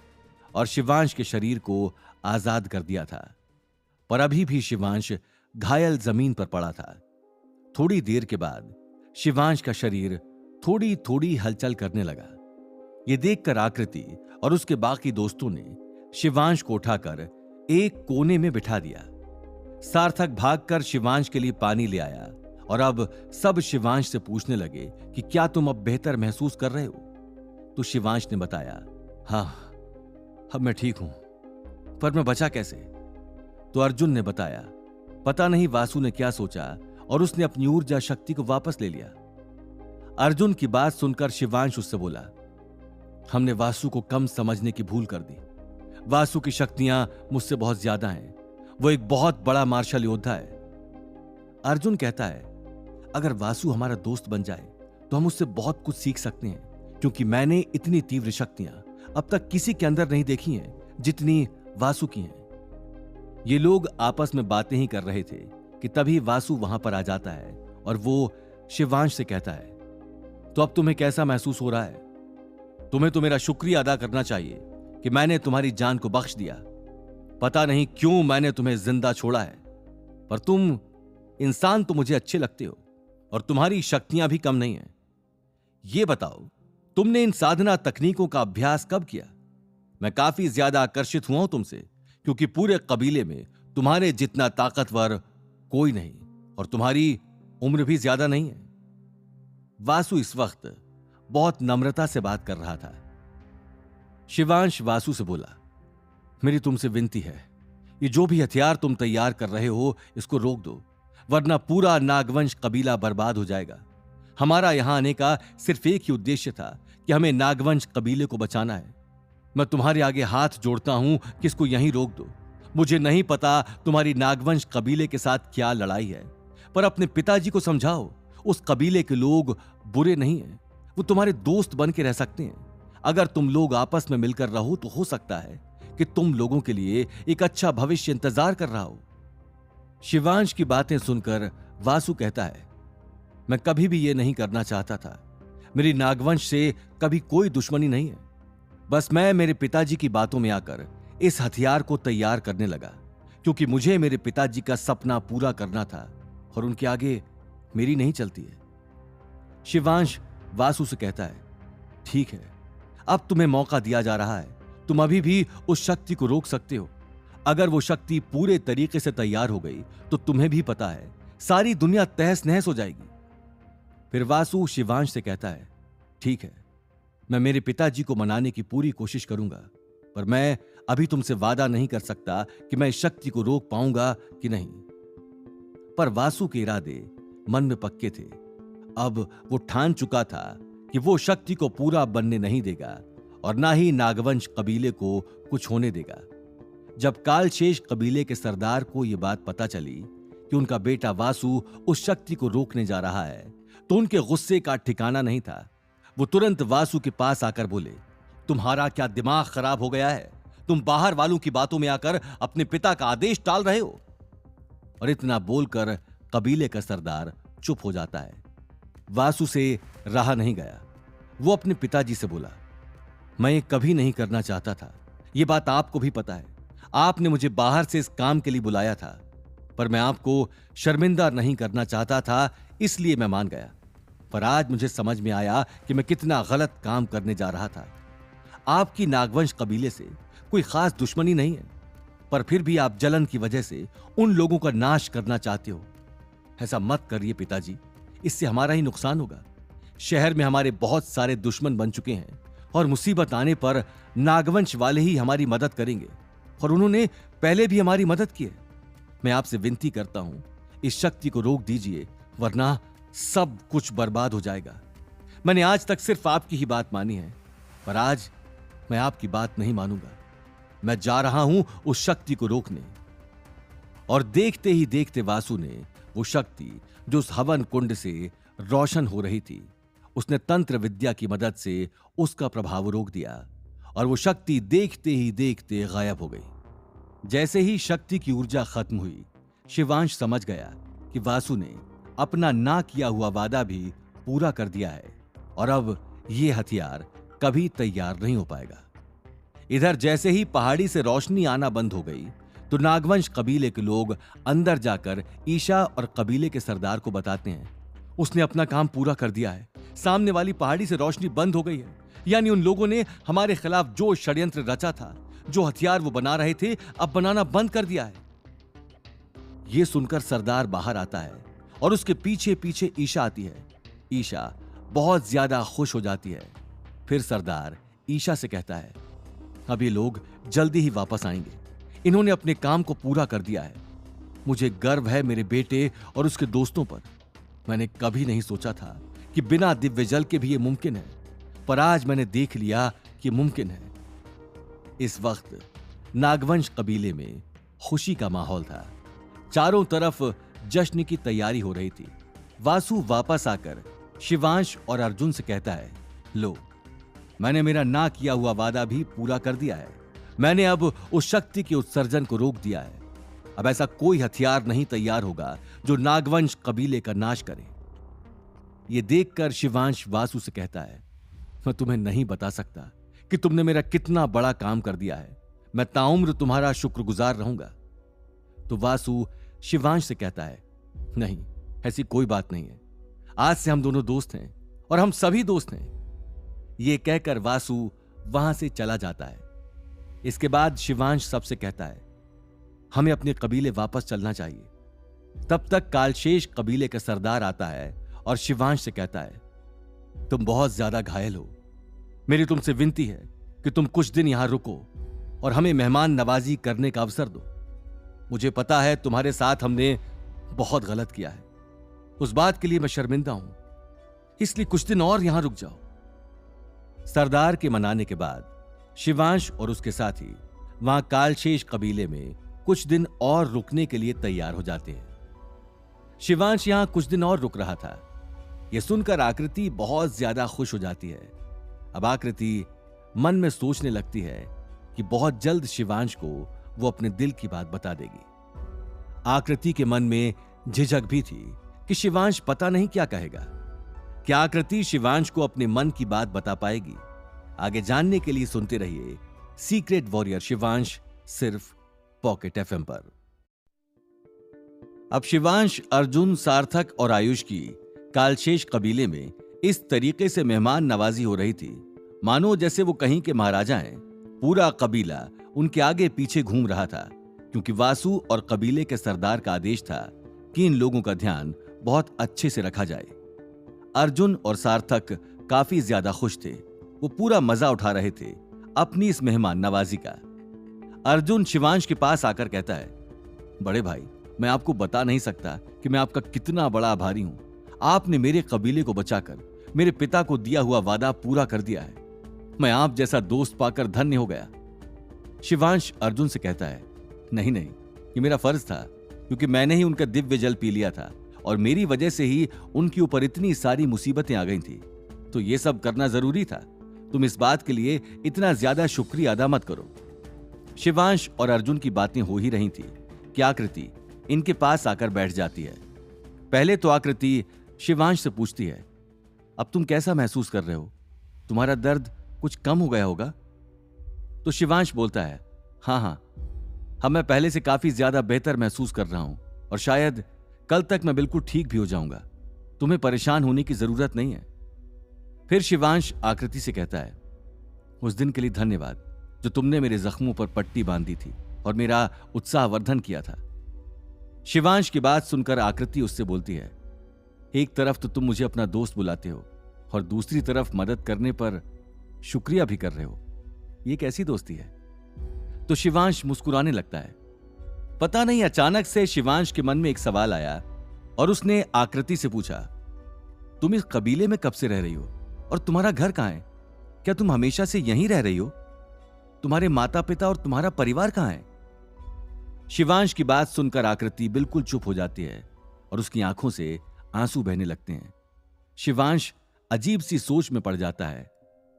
और शिवांश के शरीर को आजाद कर दिया था। पर अभी भी शिवांश घायल जमीन पर पड़ा था। थोड़ी देर के बाद शिवांश का शरीर थोड़ी थोड़ी हलचल करने लगा। यह देखकर आकृति और उसके बाकी दोस्तों ने शिवांश को उठाकर एक कोने में बिठा दिया। सार्थक भागकर शिवांश के लिए पानी ले आया और अब सब शिवांश से पूछने लगे कि क्या तुम अब बेहतर महसूस कर रहे हो? तो शिवांश ने बताया, हाँ, अब मैं ठीक हूं, पर मैं बचा कैसे? तो अर्जुन ने बताया, पता नहीं वासु ने क्या सोचा और उसने अपनी ऊर्जा शक्ति को वापस ले लिया। अर्जुन की बात सुनकर शिवांश उससे बोला, हमने वासु को कम समझने की भूल कर दी। वासु की शक्तियां मुझसे बहुत ज्यादा हैं। वो एक बहुत बड़ा मार्शल योद्धा है। अर्जुन कहता है, अगर वासु हमारा दोस्त बन जाए तो हम उससे बहुत कुछ सीख सकते हैं, क्योंकि मैंने इतनी तीव्र शक्तियां अब तक किसी के अंदर नहीं देखी हैं जितनी वासु की हैं। ये लोग आपस में बातें ही कर रहे थे कि तभी वासु वहां पर आ जाता है और वो शिवांश से कहता है, तो अब तुम्हें कैसा महसूस हो रहा है? तुम्हें तो मेरा शुक्रिया अदा करना चाहिए कि मैंने तुम्हारी जान को बख्श दिया। पता नहीं क्यों मैंने तुम्हें जिंदा छोड़ा है, पर तुम इंसान तो मुझे अच्छे लगते हो और तुम्हारी शक्तियां भी कम नहीं हैं। ये बताओ, तुमने इन साधना तकनीकों का अभ्यास कब किया? मैं काफी ज्यादा आकर्षित हुआ हूं तुमसे, क्योंकि पूरे कबीले में तुम्हारे जितना ताकतवर कोई नहीं और तुम्हारी उम्र भी ज्यादा नहीं है। वासु इस वक्त बहुत नम्रता से बात कर रहा था। शिवांश वासु से बोला, मेरी तुमसे विनती है, ये जो भी हथियार तुम तैयार कर रहे हो इसको रोक दो, वरना पूरा नागवंश कबीला बर्बाद हो जाएगा। हमारा यहां आने का सिर्फ एक ही उद्देश्य था कि हमें नागवंश कबीले को बचाना है। मैं तुम्हारे आगे हाथ जोड़ता हूं कि इसको यहीं रोक दो। मुझे नहीं पता तुम्हारी नागवंश कबीले के साथ क्या लड़ाई है, पर अपने पिताजी को समझाओ, उस कबीले के लोग बुरे नहीं हैं, वो तुम्हारे दोस्त बन के रह सकते हैं। अगर तुम लोग आपस में मिलकर रहो तो हो सकता है कि तुम लोगों के लिए एक अच्छा भविष्य इंतजार कर रहा हो। शिवांश की बातें सुनकर वासु कहता है, मैं कभी भी ये नहीं करना चाहता था। मेरी नागवंश से कभी कोई दुश्मनी नहीं है। बस मैं मेरे पिताजी की बातों में आकर इस हथियार को तैयार करने लगा, क्योंकि मुझे मेरे पिताजी का सपना पूरा करना था और उनके आगे मेरी नहीं चलती है। शिवांश वासु से कहता है, ठीक है, अब तुम्हें मौका दिया जा रहा है। तुम अभी भी उस शक्ति को रोक सकते हो। अगर वो शक्ति पूरे तरीके से तैयार हो गई तो तुम्हें भी पता है सारी दुनिया तहस नहस हो जाएगी। फिर वासु शिवांश से कहता है, ठीक है, मैं मेरे पिताजी को मनाने की पूरी कोशिश करूंगा, पर मैं अभी तुमसे वादा नहीं कर सकता कि मैं इस शक्ति को रोक पाऊंगा कि नहीं। पर वासु के इरादे मन में पक्के थे। अब वो ठान चुका था कि वो शक्ति को पूरा बनने नहीं देगा और ना ही नागवंश कबीले को कुछ होने देगा। जब कालशेष कबीले के सरदार को यह बात पता चली कि उनका बेटा वासु उस शक्ति को रोकने जा रहा है, तो उनके गुस्से का ठिकाना नहीं था। वो तुरंत वासु के पास आकर बोले, तुम्हारा क्या दिमाग खराब हो गया है? तुम बाहर वालों की बातों में आकर अपने पिता का आदेश टाल रहे हो। और इतना बोलकर कबीले का सरदार चुप हो जाता है। वासु से रहा नहीं गया। वो अपने पिताजी से बोला, मैं ये कभी नहीं करना चाहता था। ये बात आपको भी पता है। आपने मुझे बाहर से इस काम के लिए बुलाया था, पर मैं आपको शर्मिंदा नहीं करना चाहता था, इसलिए मैं मान गया। पर आज मुझे समझ में आया कि मैं कितना गलत काम करने जा रहा था। आपकी नागवंश कबीले से कोई खास दुश्मनी नहीं है, पर फिर भी आप जलन की वजह से उन लोगों का नाश करना चाहते हो। ऐसा मत करिए पिताजी। इससे हमारा ही नुकसान होगा। शहर में हमारे बहुत सारे दुश्मन बन चुके हैं और मुसीबत आने पर नागवंश वाले ही हमारी मदद करेंगे, और उन्होंने पहले भी हमारी मदद की है। मैं आपसे विनती करता हूं, इस शक्ति को रोक दीजिए, वरना सब कुछ बर्बाद हो जाएगा। मैंने आज तक सिर्फ आपकी ही बात मानी है, पर आज मैं आपकी बात नहीं मानूंगा। मैं जा रहा हूं उस शक्ति को रोकने। और देखते ही देखते वासु ने वो शक्ति जो उस हवन कुंड से रोशन हो रही थी, उसने तंत्र विद्या की मदद से उसका प्रभाव रोक दिया, और वो शक्ति देखते ही देखते गायब हो गई। जैसे ही शक्ति की ऊर्जा खत्म हुई, शिवांश समझ गया कि वासु ने अपना ना किया हुआ वादा भी पूरा कर दिया है, और अब ये हथियार कभी तैयार नहीं हो पाएगा। इधर जैसे ही पहाड़ी से रोशनी आना बंद हो गई, तो नागवंश कबीले के लोग अंदर जाकर ईशा और कबीले के सरदार को बताते हैं, उसने अपना काम पूरा कर दिया है, सामने वाली पहाड़ी से रोशनी बंद हो गई है। यानी उन लोगों ने हमारे खिलाफ जो षड्यंत्र रचा था, जो हथियार वो बना रहे थे, अब बनाना बंद कर दिया है। यह सुनकर सरदार बाहर आता है और उसके पीछे पीछे ईशा आती है। ईशा बहुत ज्यादा खुश हो जाती है। फिर सरदार ईशा से कहता है, अब ये लोग जल्दी ही वापस आएंगे, इन्होंने अपने काम को पूरा कर दिया है। मुझे गर्व है मेरे बेटे और उसके दोस्तों पर। मैंने कभी नहीं सोचा था कि बिना दिव्य जल के भी ये मुमकिन है, पर आज मैंने देख लिया कि मुमकिन है। इस वक्त नागवंश कबीले में खुशी का माहौल था। चारों तरफ जश्न की तैयारी हो रही थी। वासु वापस आकर शिवांश और अर्जुन से कहता है, लो, मैंने मेरा ना किया हुआ वादा भी पूरा कर दिया है। मैंने अब उस शक्ति के उत्सर्जन को रोक दिया है। अब ऐसा कोई हथियार नहीं तैयार होगा जो नागवंश कबीले का नाश करे। यह देखकर शिवांश वासु से कहता है, मैं तुम्हें नहीं बता सकता कि तुमने मेरा कितना बड़ा काम कर दिया है। मैं ताउम्र तुम्हारा शुक्रगुजार रहूंगा। तो वासु शिवांश से कहता है, नहीं, ऐसी कोई बात नहीं है। आज से हम दोनों दोस्त हैं और हम सभी दोस्त हैं। यह कहकर वासु वहां से चला जाता है। इसके बाद शिवांश सबसे कहता है, हमें अपने कबीले वापस चलना चाहिए। तब तक कालशेष कबीले का सरदार आता है और शिवांश से कहता है, तुम बहुत ज्यादा घायल हो। मेरी तुमसे विनती है कि तुम कुछ दिन यहां रुको और हमें मेहमान नवाजी करने का अवसर दो। मुझे पता है तुम्हारे साथ हमने बहुत गलत किया है। उस बात के लिए मैं शर्मिंदा हूं, इसलिए कुछ दिन और यहां रुक जाओ। सरदार के मनाने के बाद शिवांश और उसके साथी वहां कालशेष कबीले में कुछ दिन और रुकने के लिए तैयार हो जाते हैं। शिवांश यहां कुछ दिन और रुक रहा था। यह सुनकर आकृति बहुत ज्यादा खुश हो जाती है। अब आकृति मन में सोचने लगती है कि बहुत जल्द शिवांश को वो अपने दिल की बात बता देगी। आकृति के मन में झिझक भी थी कि शिवांश पता नहीं क्या कहेगा। क्या आकृति शिवांश को अपने मन की बात बता पाएगी? आगे जानने के लिए सुनते रहिए सीक्रेट वॉरियर शिवांश, सिर्फ पॉकेट एफएम पर। अब शिवांश, अर्जुन, सार्थक और आयुष की कालशेष कबीले में इस तरीके से मेहमान नवाजी हो रही थी मानो जैसे वो कहीं के महाराजा हैं। पूरा कबीला उनके आगे पीछे घूम रहा था, क्योंकि वासु और कबीले के सरदार का आदेश था कि इन लोगों का ध्यान बहुत अच्छे से रखा जाए। अर्जुन और सार्थक काफी ज्यादा खुश थे। वो पूरा मजा उठा रहे थे अपनी इस मेहमान नवाजी का। अर्जुन शिवांश के पास आकर कहता है, बड़े भाई, मैं आपको बता नहीं सकता कि मैं आपका कितना बड़ा आभारी हूं। आपने मेरे कबीले को बचाकर मेरे पिता को दिया हुआ वादा पूरा कर दिया है। मैं आप जैसा दोस्त पाकर धन्य हो गया। शिवांश अर्जुन से कहता है, नहीं नहीं, ये मेरा फर्ज था, क्योंकि मैंने ही उनका दिव्य जल पी लिया था और मेरी वजह से ही उनके ऊपर इतनी सारी मुसीबतें आ गई थी, तो ये सब करना जरूरी था। तुम इस बात के लिए इतना ज्यादा शुक्रिया अदा मत करो। शिवांश और अर्जुन की बातें हो ही रही थी कि आकृति इनके पास आकर बैठ जाती है। पहले तो आकृति शिवांश से पूछती है, अब तुम कैसा महसूस कर रहे हो? तुम्हारा दर्द कुछ कम हो गया होगा? तो शिवांश बोलता है, हाँ, अब मैं पहले से काफी ज्यादा बेहतर महसूस कर रहा हूं और शायद कल तक मैं बिल्कुल ठीक भी हो जाऊंगा। तुम्हें परेशान होने की जरूरत नहीं है। फिर शिवांश आकृति से कहता है, उस दिन के लिए धन्यवाद जो तुमने मेरे जख्मों पर पट्टी बांधी थी और मेरा उत्साहवर्धन किया था। शिवांश की बात सुनकर आकृति उससे बोलती है, एक तरफ तो तुम मुझे अपना दोस्त बुलाते हो और दूसरी तरफ मदद करने पर शुक्रिया भी कर रहे हो। ये कैसी दोस्ती है? तो शिवांश मुस्कुराने लगता है। पता नहीं, अचानक से शिवांश के मन में एक सवाल आया और उसने आकृति से पूछा, तुम इस कबीले में कब से रह रही हो और तुम्हारा घर कहां है? क्या तुम हमेशा से यहीं रह रही हो? तुम्हारे माता पिता और तुम्हारा परिवार कहां है? शिवांश की बात सुनकर आकृति बिल्कुल चुप हो जाती है और उसकी आंखों से आंसू बहने लगते हैं। शिवांश अजीब सी सोच में पड़ जाता है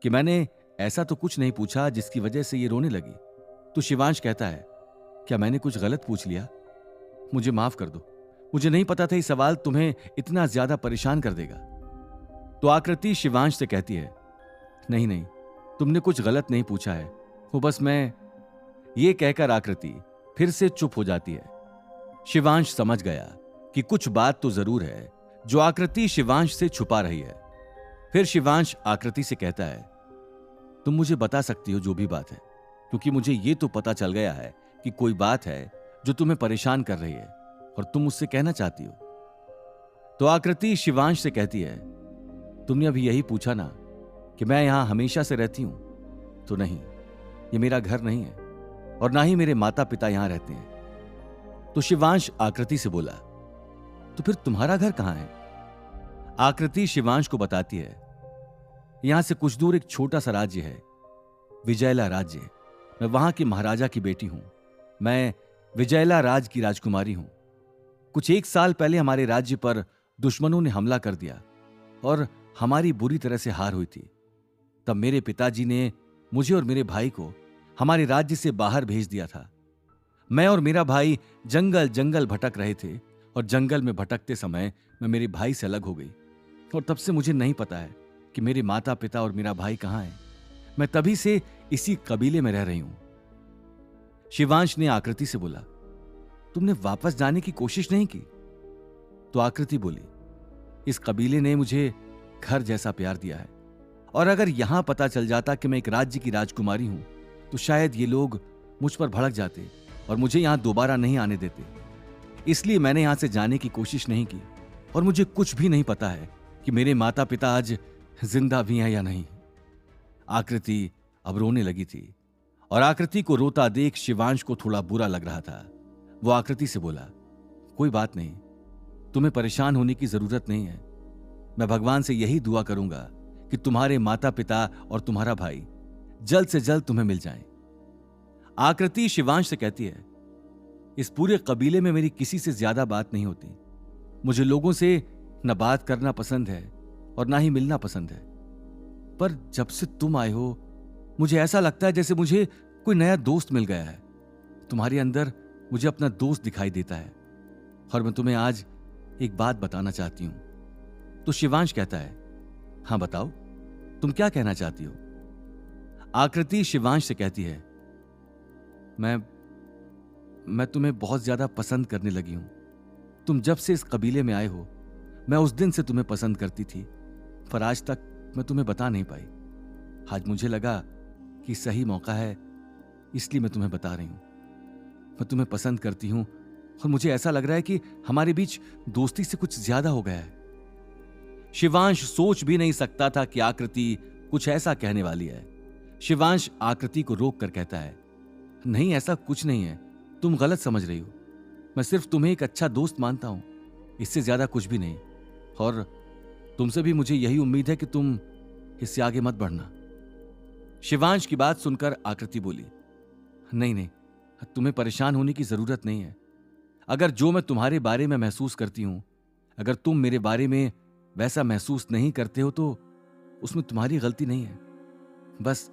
कि मैंने ऐसा तो कुछ नहीं पूछा जिसकी वजह से ये रोने लगी। तो शिवांश कहता है, क्या मैंने कुछ गलत पूछ लिया? मुझे माफ कर दो, मुझे नहीं पता था ये सवाल तुम्हें इतना ज्यादा परेशान कर देगा। तो आकृति शिवांश से कहती है, नहीं नहीं, तुमने कुछ गलत नहीं पूछा है, वो बस मैं। ये कहकर आकृति फिर से चुप हो जाती है। शिवांश समझ गया कि कुछ बात तो जरूर है जो आकृति शिवांश से छुपा रही है। फिर शिवांश आकृति से कहता है, तुम मुझे बता सकती हो जो भी बात है, क्योंकि मुझे यह तो पता चल गया है कि कोई बात है जो तुम्हें परेशान कर रही है और तुम मुझसे कहना चाहती हो। तो आकृति शिवांश से कहती है, तुमने अभी यही पूछा ना कि मैं यहां हमेशा से रहती हूं, तो नहीं, ये मेरा घर नहीं है और ना ही मेरे माता पिता यहां रहते हैं। तो शिवांश आकृति से बोला, तो फिर तुम्हारा घर कहां है? आकृति शिवांश को बताती है, यहां से कुछ दूर एक छोटा सा राज्य है, विजयला राज्य। मैं वहां की महाराजा की बेटी हूं। मैं विजयला राज की राजकुमारी हूं। कुछ 1 साल पहले हमारे राज्य पर दुश्मनों ने हमला कर दिया और हमारी बुरी तरह से हार हुई थी। तब मेरे पिताजी ने मुझे और मेरे भाई को हमारे राज्य से बाहर भेज दिया था। मैं और मेरा भाई जंगल जंगल भटक रहे थे और जंगल में भटकते समय मैं मेरे भाई से अलग हो गई और तब से मुझे नहीं पता है कि मेरे माता पिता और मेरा भाई कहां हैं। मैं तभी से इसी कबीले में रह रही हूं। शिवांश ने आकृति से बोला, तुमने वापस जाने की कोशिश नहीं की? तो आकृति बोली, इस कबीले ने मुझे घर जैसा प्यार दिया है और अगर यहां पता चल जाता कि मैं एक राज्य की राजकुमारी हूं तो शायद ये लोग मुझ पर भड़क जाते और मुझे यहां दोबारा नहीं आने देते। इसलिए मैंने यहां से जाने की कोशिश नहीं की और मुझे कुछ भी नहीं पता है कि मेरे माता पिता आज जिंदा भी हैं या नहीं। आकृति अब रोने लगी थी और आकृति को रोता देख शिवांश को थोड़ा बुरा लग रहा था। वो आकृति से बोला, कोई बात नहीं, तुम्हें परेशान होने की जरूरत नहीं है। मैं भगवान से यही दुआ करूंगा कि तुम्हारे माता पिता और तुम्हारा भाई जल्द से जल्द तुम्हें मिल जाएं। आकृति शिवांश से कहती है, इस पूरे कबीले में मेरी किसी से ज्यादा बात नहीं होती। मुझे लोगों से न बात करना पसंद है और ना ही मिलना पसंद है, पर जब से तुम आए हो मुझे ऐसा लगता है जैसे मुझे कोई नया दोस्त मिल गया है। तुम्हारे अंदर मुझे अपना दोस्त दिखाई देता है और मैं तुम्हें आज एक बात बताना चाहती हूं। तो शिवांश कहता है, हां बताओ, तुम क्या कहना चाहती हो? आकृति शिवांश से कहती है, मैं तुम्हें बहुत ज्यादा पसंद करने लगी हूं। तुम जब से इस कबीले में आए हो मैं उस दिन से तुम्हें पसंद करती थी, पर आज तक मैं तुम्हें बता नहीं पाई। आज मुझे लगा कि सही मौका है, इसलिए मैं तुम्हें बता रही हूं। मैं तुम्हें पसंद करती हूं और मुझे ऐसा लग रहा है कि हमारे बीच दोस्ती से कुछ ज्यादा हो गया है। शिवांश सोच भी नहीं सकता था कि आकृति कुछ ऐसा कहने वाली है। शिवांश आकृति को रोक कर कहता है, नहीं, ऐसा कुछ नहीं है, तुम गलत समझ रही हो। मैं सिर्फ तुम्हें एक अच्छा दोस्त मानता हूं, इससे ज्यादा कुछ भी नहीं। और तुमसे भी मुझे यही उम्मीद है कि तुम इससे आगे मत बढ़ना। शिवांश की बात सुनकर आकृति बोली, नहीं नहीं, तुम्हें परेशान होने की जरूरत नहीं है। अगर जो मैं तुम्हारे बारे में महसूस करती हूं, अगर तुम मेरे बारे में वैसा महसूस नहीं करते हो तो उसमें तुम्हारी गलती नहीं है। बस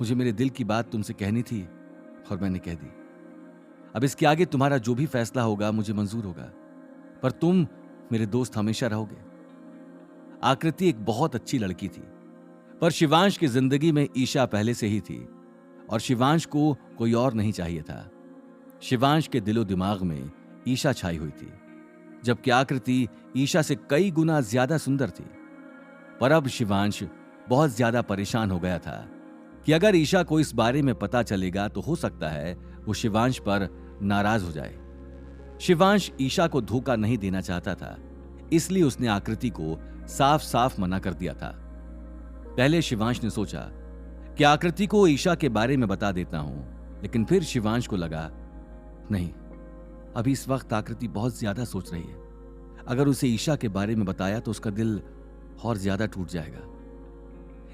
मुझे मेरे दिल की बात तुमसे कहनी थी और मैंने कह दी। अब इसके आगे तुम्हारा जो भी फैसला होगा मुझे मंजूर होगा, पर तुम मेरे दोस्त हमेशा रहोगे। आकृति एक बहुत अच्छी लड़की थी, पर शिवांश की जिंदगी में ईशा पहले से ही थी और शिवांश को कोई और नहीं चाहिए था। शिवांश के दिलो दिमाग में ईशा छाई हुई थी, जबकि आकृति ईशा से कई गुना ज्यादा सुंदर थी। पर अब शिवांश बहुत ज्यादा परेशान हो गया था कि अगर ईशा को इस बारे में पता चलेगा तो हो सकता है वो शिवांश पर नाराज हो जाए। शिवांश ईशा को धोखा नहीं देना चाहता था, इसलिए उसने आकृति को साफ साफ मना कर दिया था। पहले शिवांश ने सोचा कि आकृति को ईशा के बारे में बता देता हूं, लेकिन फिर शिवांश को लगा नहीं, अभी इस वक्त आकृति बहुत ज्यादा सोच रही है। अगर उसे ईशा के बारे में बताया तो उसका दिल और ज्यादा टूट जाएगा।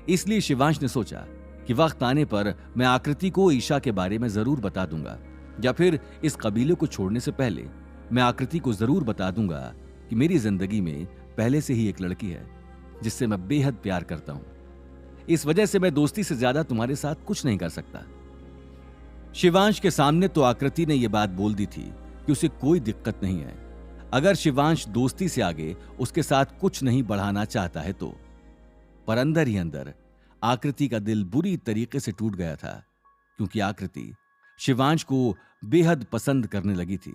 इसलिए शिवांश ने सोचा कि वक्त आने पर मैं आकृति को ईशा के बारे में जरूर बता दूंगा, या फिर इस कबीले को छोड़ने से पहले मैं आकृति को जरूर बता दूंगा कि मेरी जिंदगी में पहले से ही एक लड़की है जिससे मैं बेहद प्यार करता हूं। इस वजह से मैं दोस्ती से ज्यादा तुम्हारे साथ कुछ नहीं कर सकता। शिवांश के सामने तो आकृति ने यह बात बोल दी थी कि उसे कोई दिक्कत नहीं है अगर शिवांश दोस्ती से आगे उसके साथ कुछ नहीं बढ़ाना चाहता है तो। पर अंदर ही अंदर आकृति का दिल बुरी तरीके से टूट गया था, क्योंकि आकृति शिवांश को बेहद पसंद करने लगी थी।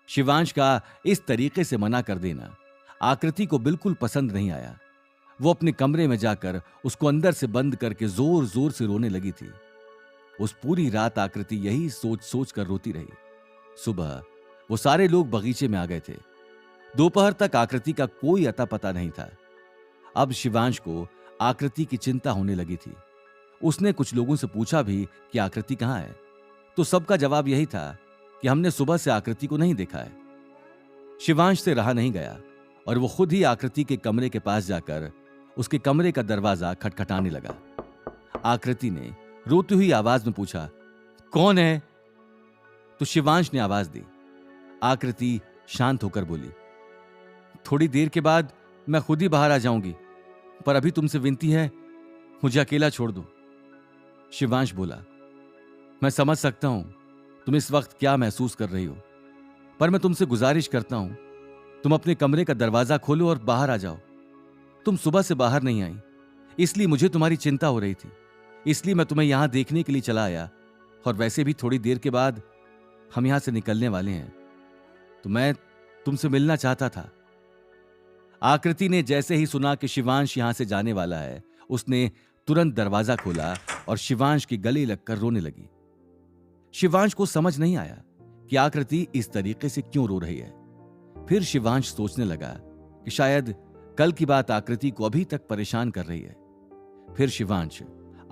शिवांश का इस तरीके से मना कर देना आकृति को बिल्कुल पसंद नहीं आया। वो अपने कमरे में जाकर उसको अंदर से बंद करके जोर जोर से रोने लगी थी। उस पूरी रात आकृति यही सोच सोच कर रोती रही। सुबह वो सारे लोग बगीचे में आ गए थे। दोपहर तक आकृति का कोई अता पता नहीं था। अब शिवांश को आकृति की चिंता होने लगी थी। उसने कुछ लोगों से पूछा भी कि आकृति कहां है, तो सबका जवाब यही था कि हमने सुबह से आकृति को नहीं देखा है। शिवांश से रहा नहीं गया और वो खुद ही आकृति के कमरे के पास जाकर उसके कमरे का दरवाजा खटखटाने लगा। आकृति ने रोती हुई आवाज में पूछा, कौन है? तो शिवांश ने आवाज दी। आकृति शांत होकर बोली, थोड़ी देर के बाद मैं खुद ही बाहर आ जाऊंगी, पर अभी तुमसे विनती है, मुझे अकेला छोड़ दो। शिवांश बोला, मैं समझ सकता हूं तुम इस वक्त क्या महसूस कर रही हो, पर मैं तुमसे गुजारिश करता हूं, तुम अपने कमरे का दरवाजा खोलो और बाहर आ जाओ। तुम सुबह से बाहर नहीं आई, इसलिए मुझे तुम्हारी चिंता हो रही थी, इसलिए मैं तुम्हें यहां देखने के लिए चला आया। और वैसे भी थोड़ी देर के बाद हम यहां से निकलने वाले हैं, तो मैं तुमसे मिलना चाहता था। आकृति ने जैसे ही सुना कि शिवांश यहां से जाने वाला है, उसने तुरंत दरवाजा खोला और शिवांश के गले लगकर रोने लगी। शिवांश को समझ नहीं आया कि आकृति इस तरीके से क्यों रो रही है। फिर शिवांश सोचने लगा कि शायद कल की बात आकृति को अभी तक परेशान कर रही है। फिर शिवांश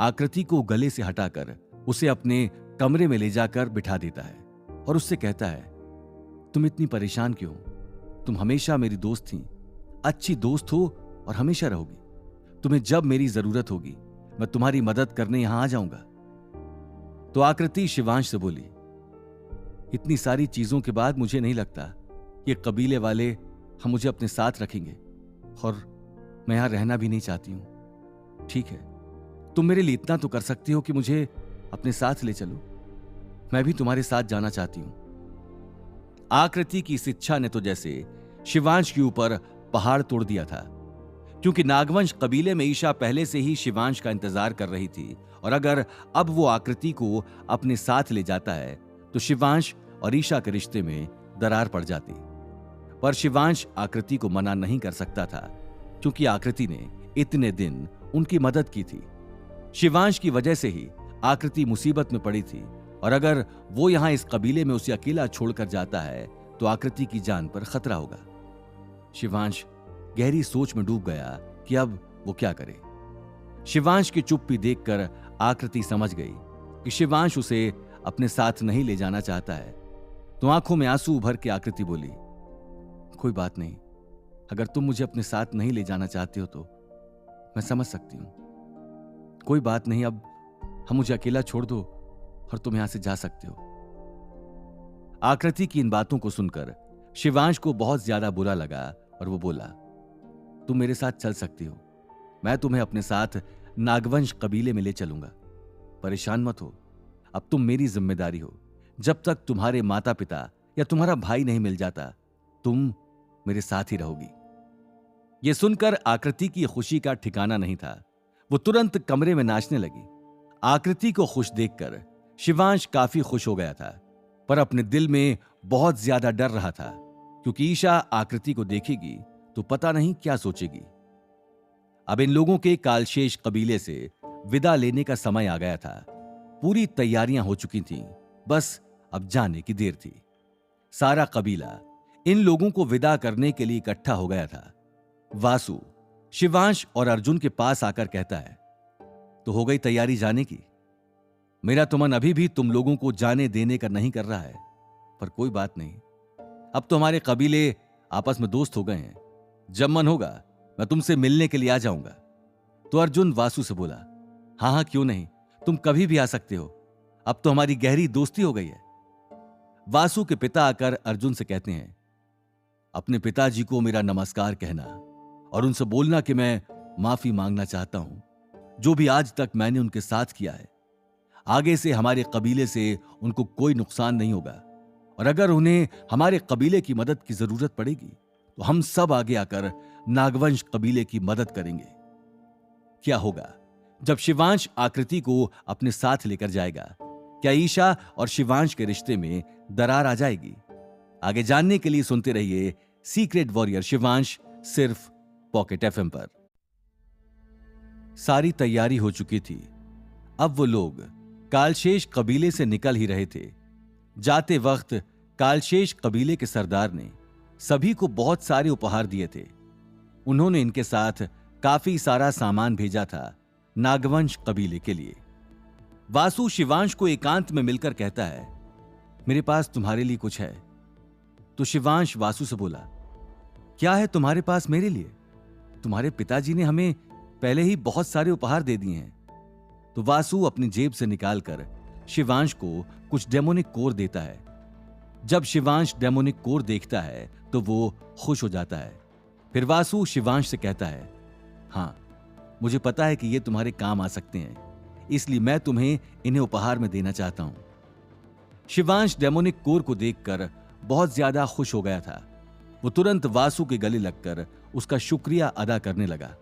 आकृति को गले से हटाकर उसे अपने कमरे में ले जाकर बिठा देता है और उससे कहता है, तुम इतनी परेशान क्यों? तुम हमेशा मेरी दोस्त थी, अच्छी दोस्त हो और हमेशा रहोगी। तुम्हें जब मेरी जरूरत होगी मैं तुम्हारी मदद करने यहां आ जाऊंगा। तो आकृति शिवांश से बोली, इतनी सारी चीजों के बाद मुझे नहीं लगता ये कबीले वाले हम मुझे अपने साथ रखेंगे, और मैं यहां रहना भी नहीं चाहती हूं। ठीक है, तुम मेरे लिए इतना तो कर सकती हो कि मुझे अपने साथ ले चलो, मैं भी तुम्हारे साथ जाना चाहती हूं। आकृति की इस इच्छा ने तो जैसे शिवांश के ऊपर पहाड़ तोड़ दिया था, क्योंकि नागवंश कबीले में ईशा पहले से ही शिवांश का इंतजार कर रही थी, और अगर अब वो आकृति को अपने साथ ले जाता है तो शिवांश और ईशा के रिश्ते में दरार पड़ जाती। पर शिवांश आकृति को मना नहीं कर सकता था, क्योंकि आकृति ने इतने दिन उनकी मदद की थी। शिवांश की वजह से ही आकृति मुसीबत में पड़ी थी, और अगर वो यहां इस कबीले में उसे अकेला छोड़कर जाता है तो आकृति की जान पर खतरा होगा। शिवांश गहरी सोच में डूब गया कि अब वो क्या करे। शिवांश की चुप्पी देखकर आकृति समझ गई कि शिवांश उसे अपने साथ नहीं ले जाना चाहता है। तो आंखों में आंसू उभर के आकृति बोली, कोई बात नहीं, अगर तुम मुझे अपने साथ नहीं ले जाना चाहते हो तो मैं समझ सकती हूं। कोई बात नहीं, अब हम मुझे अकेला छोड़ दो और तुम यहां से जा सकते हो। आकृति की इन बातों को सुनकर शिवांश को बहुत ज्यादा बुरा लगा और वो बोला, तुम मेरे साथ चल सकती हो, मैं तुम्हें अपने साथ नागवंश कबीले में ले चलूंगा। परेशान मत हो, अब तुम मेरी जिम्मेदारी हो। जब तक तुम्हारे माता पिता या तुम्हारा भाई नहीं मिल जाता तुम मेरे साथ ही रहोगी। यह सुनकर आकृति की खुशी का ठिकाना नहीं था। वो तुरंत कमरे में नाचने लगी। आकृति को खुश देखकर शिवांश काफी खुश हो गया था, पर अपने दिल में बहुत ज्यादा डर रहा था, क्योंकि ईशा आकृति को देखेगी तो पता नहीं क्या सोचेगी। अब इन लोगों के कालशेष कबीले से विदा लेने का समय आ गया था। पूरी तैयारियां हो चुकी थीं, बस अब जाने की देर थी। सारा कबीला इन लोगों को विदा करने के लिए इकट्ठा हो गया था। वासु शिवांश और अर्जुन के पास आकर कहता है, तो हो गई तैयारी जाने की? मेरा तो मन अभी भी तुम लोगों को जाने देने का नहीं कर रहा है, पर कोई बात नहीं, अब तो हमारे कबीले आपस में दोस्त हो गए हैं। जब मन होगा मैं तुमसे मिलने के लिए आ जाऊंगा। तो अर्जुन वासु से बोला, हाँ हाँ क्यों नहीं, तुम कभी भी आ सकते हो, अब तो हमारी गहरी दोस्ती हो गई है। वासु के पिता आकर अर्जुन से कहते हैं, अपने पिताजी को मेरा नमस्कार कहना और उनसे बोलना कि मैं माफी मांगना चाहता हूं, जो भी आज तक मैंने उनके साथ किया है। आगे से हमारे कबीले से उनको कोई नुकसान नहीं होगा, और अगर उन्हें हमारे कबीले की मदद की जरूरत पड़ेगी तो हम सब आगे आकर नागवंश कबीले की मदद करेंगे। क्या होगा जब शिवांश आकृति को अपने साथ लेकर जाएगा? क्या ईशा और शिवांश के रिश्ते में दरार आ जाएगी? आगे जानने के लिए सुनते रहिए सीक्रेट वॉरियर शिवांश, सिर्फ पॉकेट एफएम पर। सारी तैयारी हो चुकी थी। अब वो लोग कालशेष कबीले से निकल ही रहे थे। जाते वक्त कालशेष कबीले के सरदार ने सभी को बहुत सारे उपहार दिए थे। उन्होंने इनके साथ काफी सारा सामान भेजा था नागवंश कबीले के लिए। वासु शिवांश को एकांत में मिलकर कहता है, मेरे पास तुम्हारे लिए कुछ है। तो शिवांश वासु से बोला, क्या है तुम्हारे पास मेरे लिए? तुम्हारे पिताजी ने हमें पहले ही बहुत सारे उपहार दे दिए हैं। तो वासु अपनी जेब से निकालकर शिवांश को कुछ डेमोनिक कोर देता है। जब शिवांश डेमोनिक कोर देखता है तो वो खुश हो जाता है। फिर वासु शिवांश से कहता है, हां, मुझे पता है कि ये तुम्हारे काम आ सकते हैं, इसलिए मैं तुम्हें इन्हें उपहार में देना चाहता हूं। शिवांश डेमोनिक कोर को देखकर बहुत ज्यादा खुश हो गया था। वो तुरंत वासु के गले लगकर उसका शुक्रिया अदा करने लगा।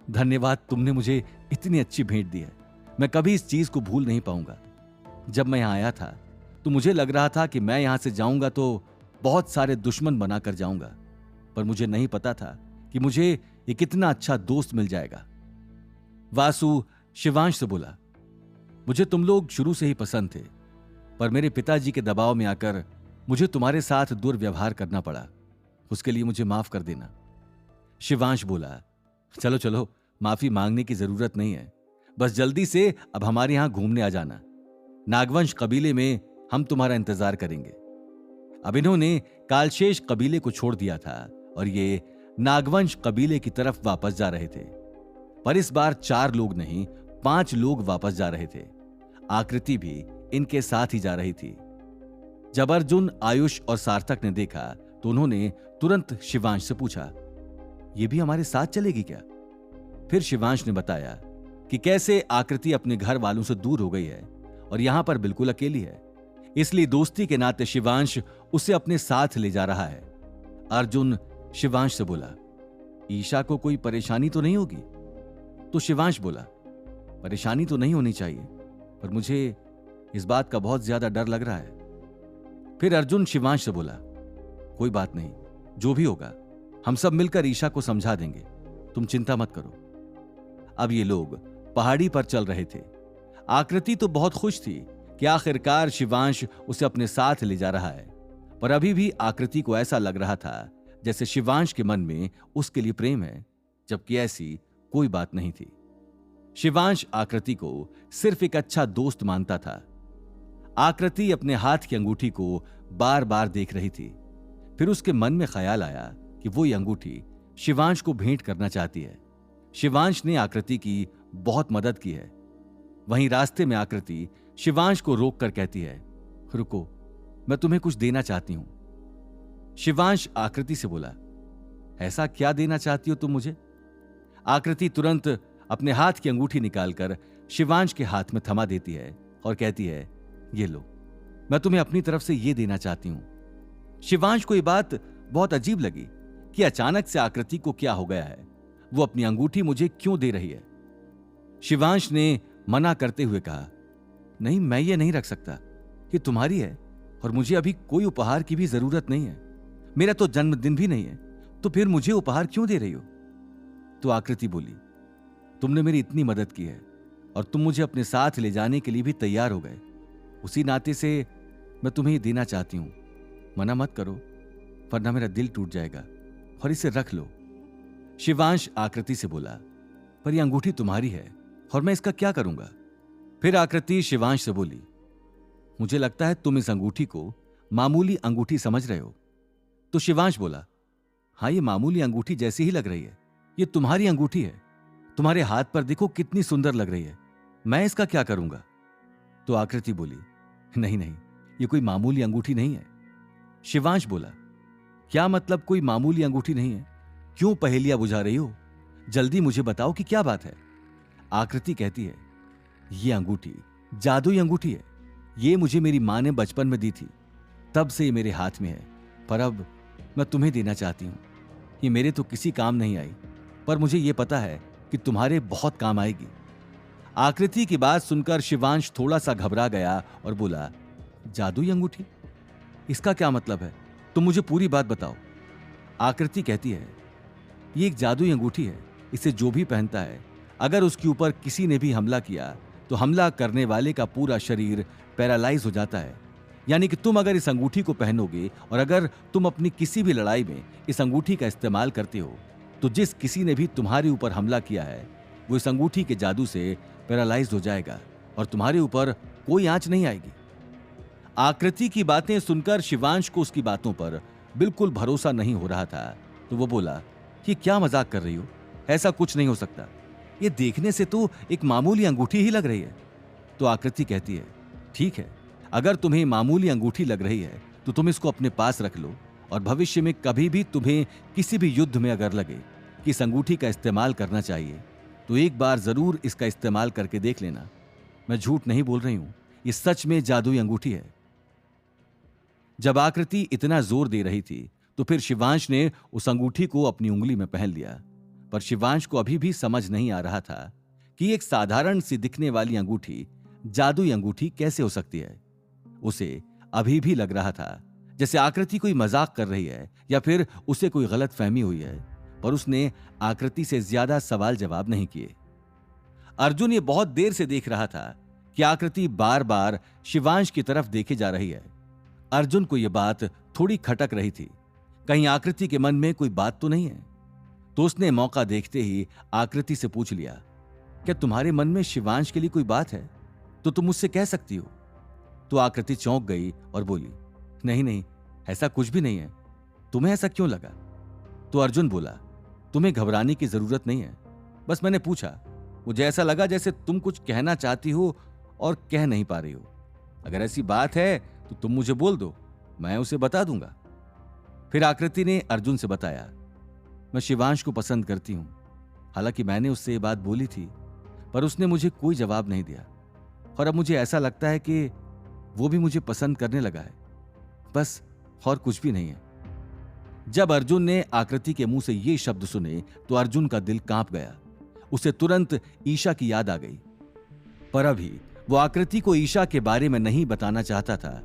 धन्यवाद, तुमने मुझे इतनी अच्छी भेंट दी है, मैं कभी इस चीज को भूल नहीं पाऊंगा। जब मैं यहां आया था तो मुझे लग रहा था कि मैं यहां से जाऊंगा तो बहुत सारे दुश्मन बनाकर जाऊंगा, पर मुझे नहीं पता था कि मुझे ये कितना अच्छा दोस्त मिल जाएगा। वासु शिवांश से बोला, मुझे तुम लोग शुरू से ही पसंद थे, पर मेरे पिताजी के दबाव में आकर मुझे तुम्हारे साथ दुर्व्यवहार करना पड़ा, उसके लिए मुझे माफ कर देना। शिवांश बोला, चलो चलो, माफी मांगने की जरूरत नहीं है, बस जल्दी से अब हमारे यहां घूमने आ जाना। नागवंश कबीले में हम तुम्हारा इंतजार करेंगे। अब इन्होंने कालशेष कबीले को छोड़ दिया था और ये नागवंश कबीले की तरफ वापस जा रहे थे। पर इस बार 4 लोग नहीं, 5 लोग वापस जा रहे थे। आकृति भी इनके साथ ही जा रही थी। जब अर्जुन, आयुष और सार्थक ने देखा तो उन्होंने तुरंत शिवांश से पूछा, ये भी हमारे साथ चलेगी क्या? फिर शिवांश ने बताया कि कैसे आकृति अपने घर वालों से दूर हो गई है और यहां पर बिल्कुल अकेली है, इसलिए दोस्ती के नाते शिवांश उसे अपने साथ ले जा रहा है। अर्जुन शिवांश से बोला, ईशा को कोई परेशानी तो नहीं होगी? तो शिवांश बोला, परेशानी तो नहीं होनी चाहिए, पर मुझे इस बात का बहुत ज्यादा डर लग रहा है। फिर अर्जुन शिवांश से बोला, कोई बात नहीं, जो भी होगा हम सब मिलकर ईशा को समझा देंगे, तुम चिंता मत करो। अब ये लोग पहाड़ी पर चल रहे थे। आकृति तो बहुत खुश थी कि आखिरकार शिवांश उसे अपने साथ ले जा रहा है, पर अभी भी आकृति को ऐसा लग रहा था जैसे शिवांश के मन में उसके लिए प्रेम है, जबकि ऐसी कोई बात नहीं थी। शिवांश आकृति को सिर्फ एक अच्छा दोस्त मानता था। आकृति अपने हाथ की अंगूठी को बार बार देख रही थी। फिर उसके मन में ख्याल आया कि वो ये अंगूठी शिवांश को भेंट करना चाहती है। शिवांश ने आकृति की बहुत मदद की है। वहीं रास्ते में आकृति शिवांश को रोककर कहती है, रुको, मैं तुम्हें कुछ देना चाहती हूं। शिवांश आकृति से बोला, ऐसा क्या देना चाहती हो तुम मुझे? आकृति तुरंत अपने हाथ की अंगूठी निकालकर शिवांश के हाथ में थमा देती है और कहती है, ये लो, मैं तुम्हें अपनी तरफ से ये देना चाहती हूं। शिवांश को यह बात बहुत अजीब लगी कि अचानक से आकृति को क्या हो गया है, वो अपनी अंगूठी मुझे क्यों दे रही है। शिवांश ने मना करते हुए कहा, नहीं, मैं ये नहीं रख सकता, ये तुम्हारी है और मुझे अभी कोई उपहार की भी जरूरत नहीं है। मेरा तो जन्मदिन भी नहीं है, तो फिर मुझे उपहार क्यों दे रही हो? तो आकृति बोली, तुमने मेरी इतनी मदद की है और तुम मुझे अपने साथ ले जाने के लिए भी तैयार हो गए, उसी नाते से मैं तुम्हें ये देना चाहती हूं, मना मत करो, वरना मेरा दिल टूट जाएगा, और इसे रख लो। शिवांश आकृति से बोला, पर यह अंगूठी तुम्हारी है और मैं इसका क्या करूंगा? फिर आकृति शिवांश से बोली, मुझे लगता है तुम इस अंगूठी को मामूली अंगूठी समझ रहे हो। तो शिवांश बोला, हाँ, ये मामूली अंगूठी जैसी ही लग रही है। ये तुम्हारी अंगूठी है, तुम्हारे हाथ पर देखो कितनी सुंदर लग रही है, मैं इसका क्या करूंगा? तो आकृति बोली, नहीं नहीं, ये कोई मामूली अंगूठी नहीं है। शिवांश बोला, क्या मतलब कोई मामूली अंगूठी नहीं है? क्यों पहेलियां बुझा रही हो? जल्दी मुझे बताओ कि क्या बात है। आकृति कहती है, ये अंगूठी जादुई अंगूठी है। ये मुझे मेरी मां ने बचपन में दी थी, तब से ये मेरे हाथ में है, पर अब मैं तुम्हें देना चाहती हूं। ये मेरे तो किसी काम नहीं आई, पर मुझे ये पता है कि तुम्हारे बहुत काम आएगी। आकृति की बात सुनकर शिवांश थोड़ा सा घबरा गया और बोला, जादुई अंगूठी? इसका क्या मतलब है? तुम मुझे पूरी बात बताओ। आकृति कहती है, ये एक जादुई अंगूठी है। इसे जो भी पहनता है, अगर उसके ऊपर किसी ने भी हमला किया तो हमला करने वाले का पूरा शरीर पैरालाइज हो जाता है। यानी कि तुम अगर इस अंगूठी को पहनोगे और अगर तुम अपनी किसी भी लड़ाई में इस अंगूठी का इस्तेमाल करते हो, तो जिस किसी ने भी तुम्हारे ऊपर हमला किया है वो इस अंगूठी के जादू से पैरालाइज हो जाएगा और तुम्हारे ऊपर कोई आंच नहीं आएगी। आकृति की बातें सुनकर शिवांश को उसकी बातों पर बिल्कुल भरोसा नहीं हो रहा था, तो वो बोला, कि क्या मजाक कर रही हो? ऐसा कुछ नहीं हो सकता। ये देखने से तो एक मामूली अंगूठी ही लग रही है। तो आकृति कहती है, ठीक है, अगर तुम्हें मामूली अंगूठी लग रही है तो तुम इसको अपने पास रख लो, और भविष्य में कभी भी तुम्हें किसी भी युद्ध में अगर लगे कि इस अंगूठी का इस्तेमाल करना चाहिए, तो एक बार जरूर इसका इस्तेमाल करके देख लेना। मैं झूठ नहीं बोल रही हूं, ये सच में जादुई अंगूठी है। जब आकृति इतना जोर दे रही थी तो फिर शिवांश ने उस अंगूठी को अपनी उंगली में पहन लिया, पर शिवांश को अभी भी समझ नहीं आ रहा था कि एक साधारण सी दिखने वाली अंगूठी जादुई अंगूठी कैसे हो सकती है। उसे अभी भी लग रहा था जैसे आकृति कोई मजाक कर रही है या फिर उसे कोई गलत फहमी हुई है, पर उसने आकृति से ज्यादा सवाल जवाब नहीं किए। अर्जुन ये बहुत देर से देख रहा था कि आकृति बार बार शिवांश की तरफ देखे जा रही है। अर्जुन को यह बात थोड़ी खटक रही थी, कहीं आकृति के मन में कोई बात तो नहीं है। तो उसने मौका देखते ही आकृति से पूछ लिया, क्या तुम्हारे मन में शिवांश के लिए कोई बात है? तो तुम मुझसे कह सकती हो। तो आकृति चौंक गई और बोली, नहीं नहीं, ऐसा कुछ भी नहीं है। तुम्हें ऐसा क्यों लगा? तो अर्जुन बोला, तुम्हें घबराने की जरूरत नहीं है, बस मैंने पूछा। मुझे ऐसा लगा जैसे तुम कुछ कहना चाहती हो और कह नहीं पा रही हो। अगर ऐसी बात है तो तुम मुझे बोल दो, मैं उसे बता दूंगा। फिर आकृति ने अर्जुन से बताया, मैं शिवांश को पसंद करती हूं। हालांकि मैंने उससे ये बात बोली थी, पर उसने मुझे कोई जवाब नहीं दिया, और अब मुझे ऐसा लगता है कि वो भी मुझे पसंद करने लगा है। बस, और कुछ भी नहीं है। जब अर्जुन ने आकृति के मुंह से ये शब्द सुने तो अर्जुन का दिल कांप गया। उसे तुरंत ईशा की याद आ गई, पर अभी वो आकृति को ईशा के बारे में नहीं बताना चाहता था।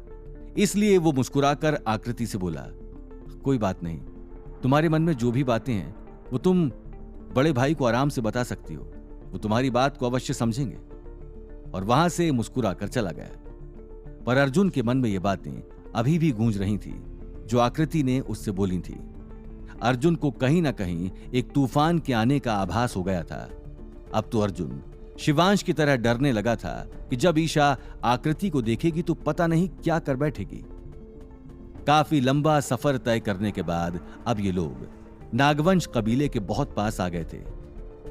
इसलिए वो मुस्कुराकर आकृति से बोला, कोई बात नहीं, तुम्हारे मन में जो भी बातें हैं वो तुम बड़े भाई को आराम से बता सकती हो। वो तुम्हारी बात को अवश्य समझेंगे। और वहां से मुस्कुराकर चला गया। पर अर्जुन के मन में ये बातें अभी भी गूंज रही थी जो आकृति ने उससे बोली थी। अर्जुन को कहीं ना कहीं एक तूफान के आने का आभास हो गया था। अब तो अर्जुन शिवांश की तरह डरने लगा था कि जब ईशा आकृति को देखेगी तो पता नहीं क्या कर बैठेगी। काफी लंबा सफर तय करने के बाद अब ये लोग नागवंश कबीले के बहुत पास आ गए थे।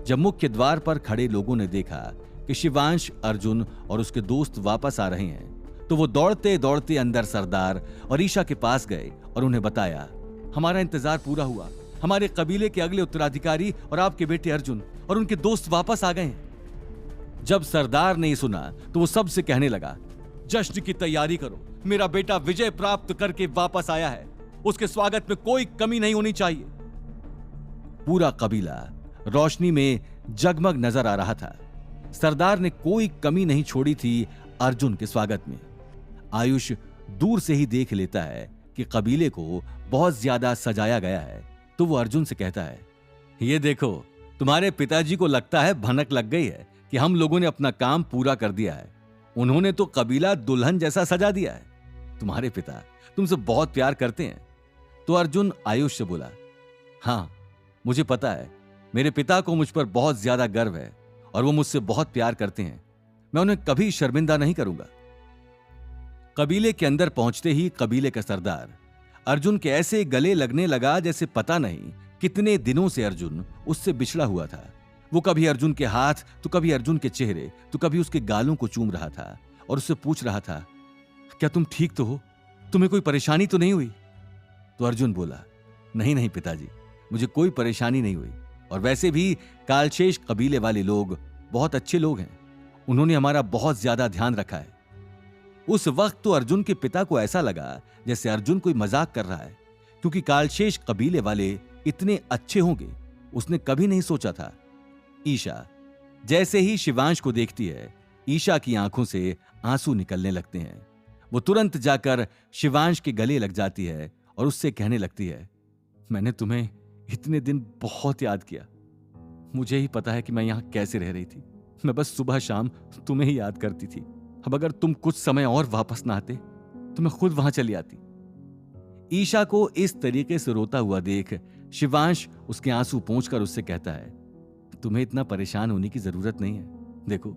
जब मुख्य द्वार पर खड़े लोगों ने देखा कि शिवांश, अर्जुन और उसके दोस्त वापस आ रहे हैं, तो वो दौड़ते दौड़ते अंदर सरदार और ईशा के पास गए और उन्हें बताया, हमारा इंतजार पूरा हुआ। हमारे कबीले के अगले उत्तराधिकारी और आपके बेटे अर्जुन और उनके दोस्त वापस आ गए हैं। जब सरदार ने ये सुना तो वो सबसे कहने लगा, जश्न की तैयारी करो, मेरा बेटा विजय प्राप्त करके वापस आया है, उसके स्वागत में कोई कमी नहीं होनी चाहिए। पूरा कबीला रोशनी में जगमग नजर आ रहा था। सरदार ने कोई कमी नहीं छोड़ी थी अर्जुन के स्वागत में। आयुष दूर से ही देख लेता है कि कबीले को बहुत ज्यादा सजाया गया है, तो वो अर्जुन से कहता है, ये देखो, तुम्हारे पिताजी को लगता है भनक लग गई है कि हम लोगों ने अपना काम पूरा कर दिया है। उन्होंने तो कबीला दुल्हन जैसा सजा दिया है। तुम्हारे पिता तुमसे बहुत प्यार करते हैं। तो अर्जुन आयुष से बोला, हाँ मुझे पता है, मेरे पिता को मुझ पर बहुत ज्यादा गर्व है और वो मुझसे बहुत प्यार करते हैं। मैं उन्हें कभी शर्मिंदा नहीं करूंगा। कबीले के अंदर पहुंचते ही कबीले का सरदार अर्जुन के ऐसे गले लगने लगा जैसे पता नहीं कितने दिनों से अर्जुन उससे बिछड़ा हुआ था। वो कभी अर्जुन के हाथ तो कभी अर्जुन के चेहरे तो कभी उसके गालों को चूम रहा था और उससे पूछ रहा था, क्या तुम ठीक तो हो? तुम्हें कोई परेशानी तो नहीं हुई? तो अर्जुन बोला, नहीं नहीं पिताजी, मुझे कोई परेशानी नहीं हुई, और वैसे भी कालशेष कबीले वाले लोग बहुत अच्छे लोग हैं। उन्होंने हमारा बहुत ज्यादा ध्यान रखा है। उस वक्त तो अर्जुन के पिता को ऐसा लगा जैसे अर्जुन कोई मजाक कर रहा है, क्योंकि कालशेष कबीले वाले इतने अच्छे होंगे उसने कभी नहीं सोचा था। ईशा जैसे ही शिवांश को देखती है, ईशा की आंखों से आंसू निकलने लगते हैं। वो तुरंत जाकर शिवांश के गले लग जाती है और उससे कहने लगती है, मैंने तुम्हें इतने दिन बहुत याद किया। मुझे ही पता है कि मैं यहां कैसे रह रही थी। मैं बस सुबह शाम तुम्हें ही याद करती थी। अब अगर तुम कुछ समय और वापस ना आते तो मैं खुद वहां चली आती। ईशा को इस तरीके से रोता हुआ देख शिवांश उसके आंसू पोंछकर उससे कहता है, तुम्हें इतना परेशान होने की जरूरत नहीं है। देखो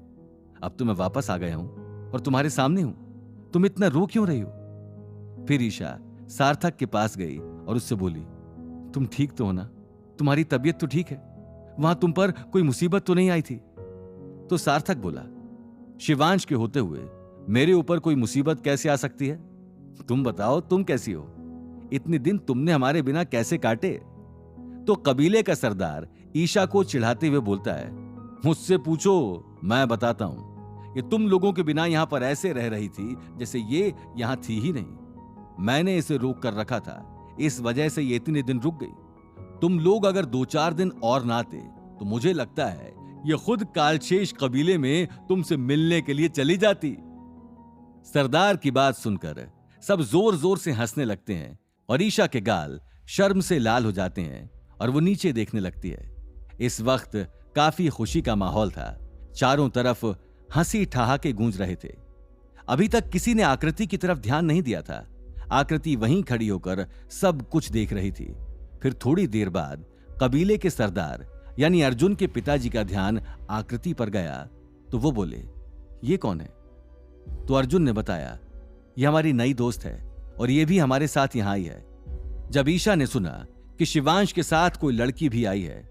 अब तो मैं वापस आ गया हूं और तुम्हारे सामने हूं, तुम इतना रो क्यों रही हो? फिर ईशा सार्थक के पास गई और उससे बोली, तुम ठीक तो हो ना? तुम्हारी तबीयत तो ठीक है? वहां तुम पर कोई मुसीबत तो नहीं आई थी? तो सार्थक बोला, शिवांश के होते हुए मेरे ऊपर कोई मुसीबत कैसे आ सकती है? तुम बताओ, तुम कैसी हो? इतने दिन तुमने हमारे बिना कैसे काटे? तो कबीले का सरदार ईशा को चिढ़ाते हुए बोलता है, मुझसे पूछो, मैं बताता हूं। ये तुम लोगों के बिना यहां पर ऐसे रह रही थी जैसे ये यहां थी ही नहीं। मैंने इसे रोक कर रखा था, इस वजह से ये इतने दिन रुक गई। तुम लोग अगर 2-4 दिन और ना आते तो मुझे लगता है ये खुद कालशेष कबीले में तुमसे मिलने के लिए चली जाती। सरदार की बात सुनकर सब जोर जोर से हंसने लगते हैं और ईशा के गाल शर्म से लाल हो जाते हैं और वो नीचे देखने लगती है। इस वक्त काफी खुशी का माहौल था। चारों तरफ हंसी ठहाके गूंज रहे थे। अभी तक किसी ने आकृति की तरफ ध्यान नहीं दिया था। आकृति वहीं खड़ी होकर सब कुछ देख रही थी। फिर थोड़ी देर बाद कबीले के सरदार यानी अर्जुन के पिताजी का ध्यान आकृति पर गया तो वो बोले, ये कौन है? तो अर्जुन ने बताया, ये हमारी नई दोस्त है और ये भी हमारे साथ यहां आई है। जब ईशा ने सुना कि शिवांश के साथ कोई लड़की भी आई है,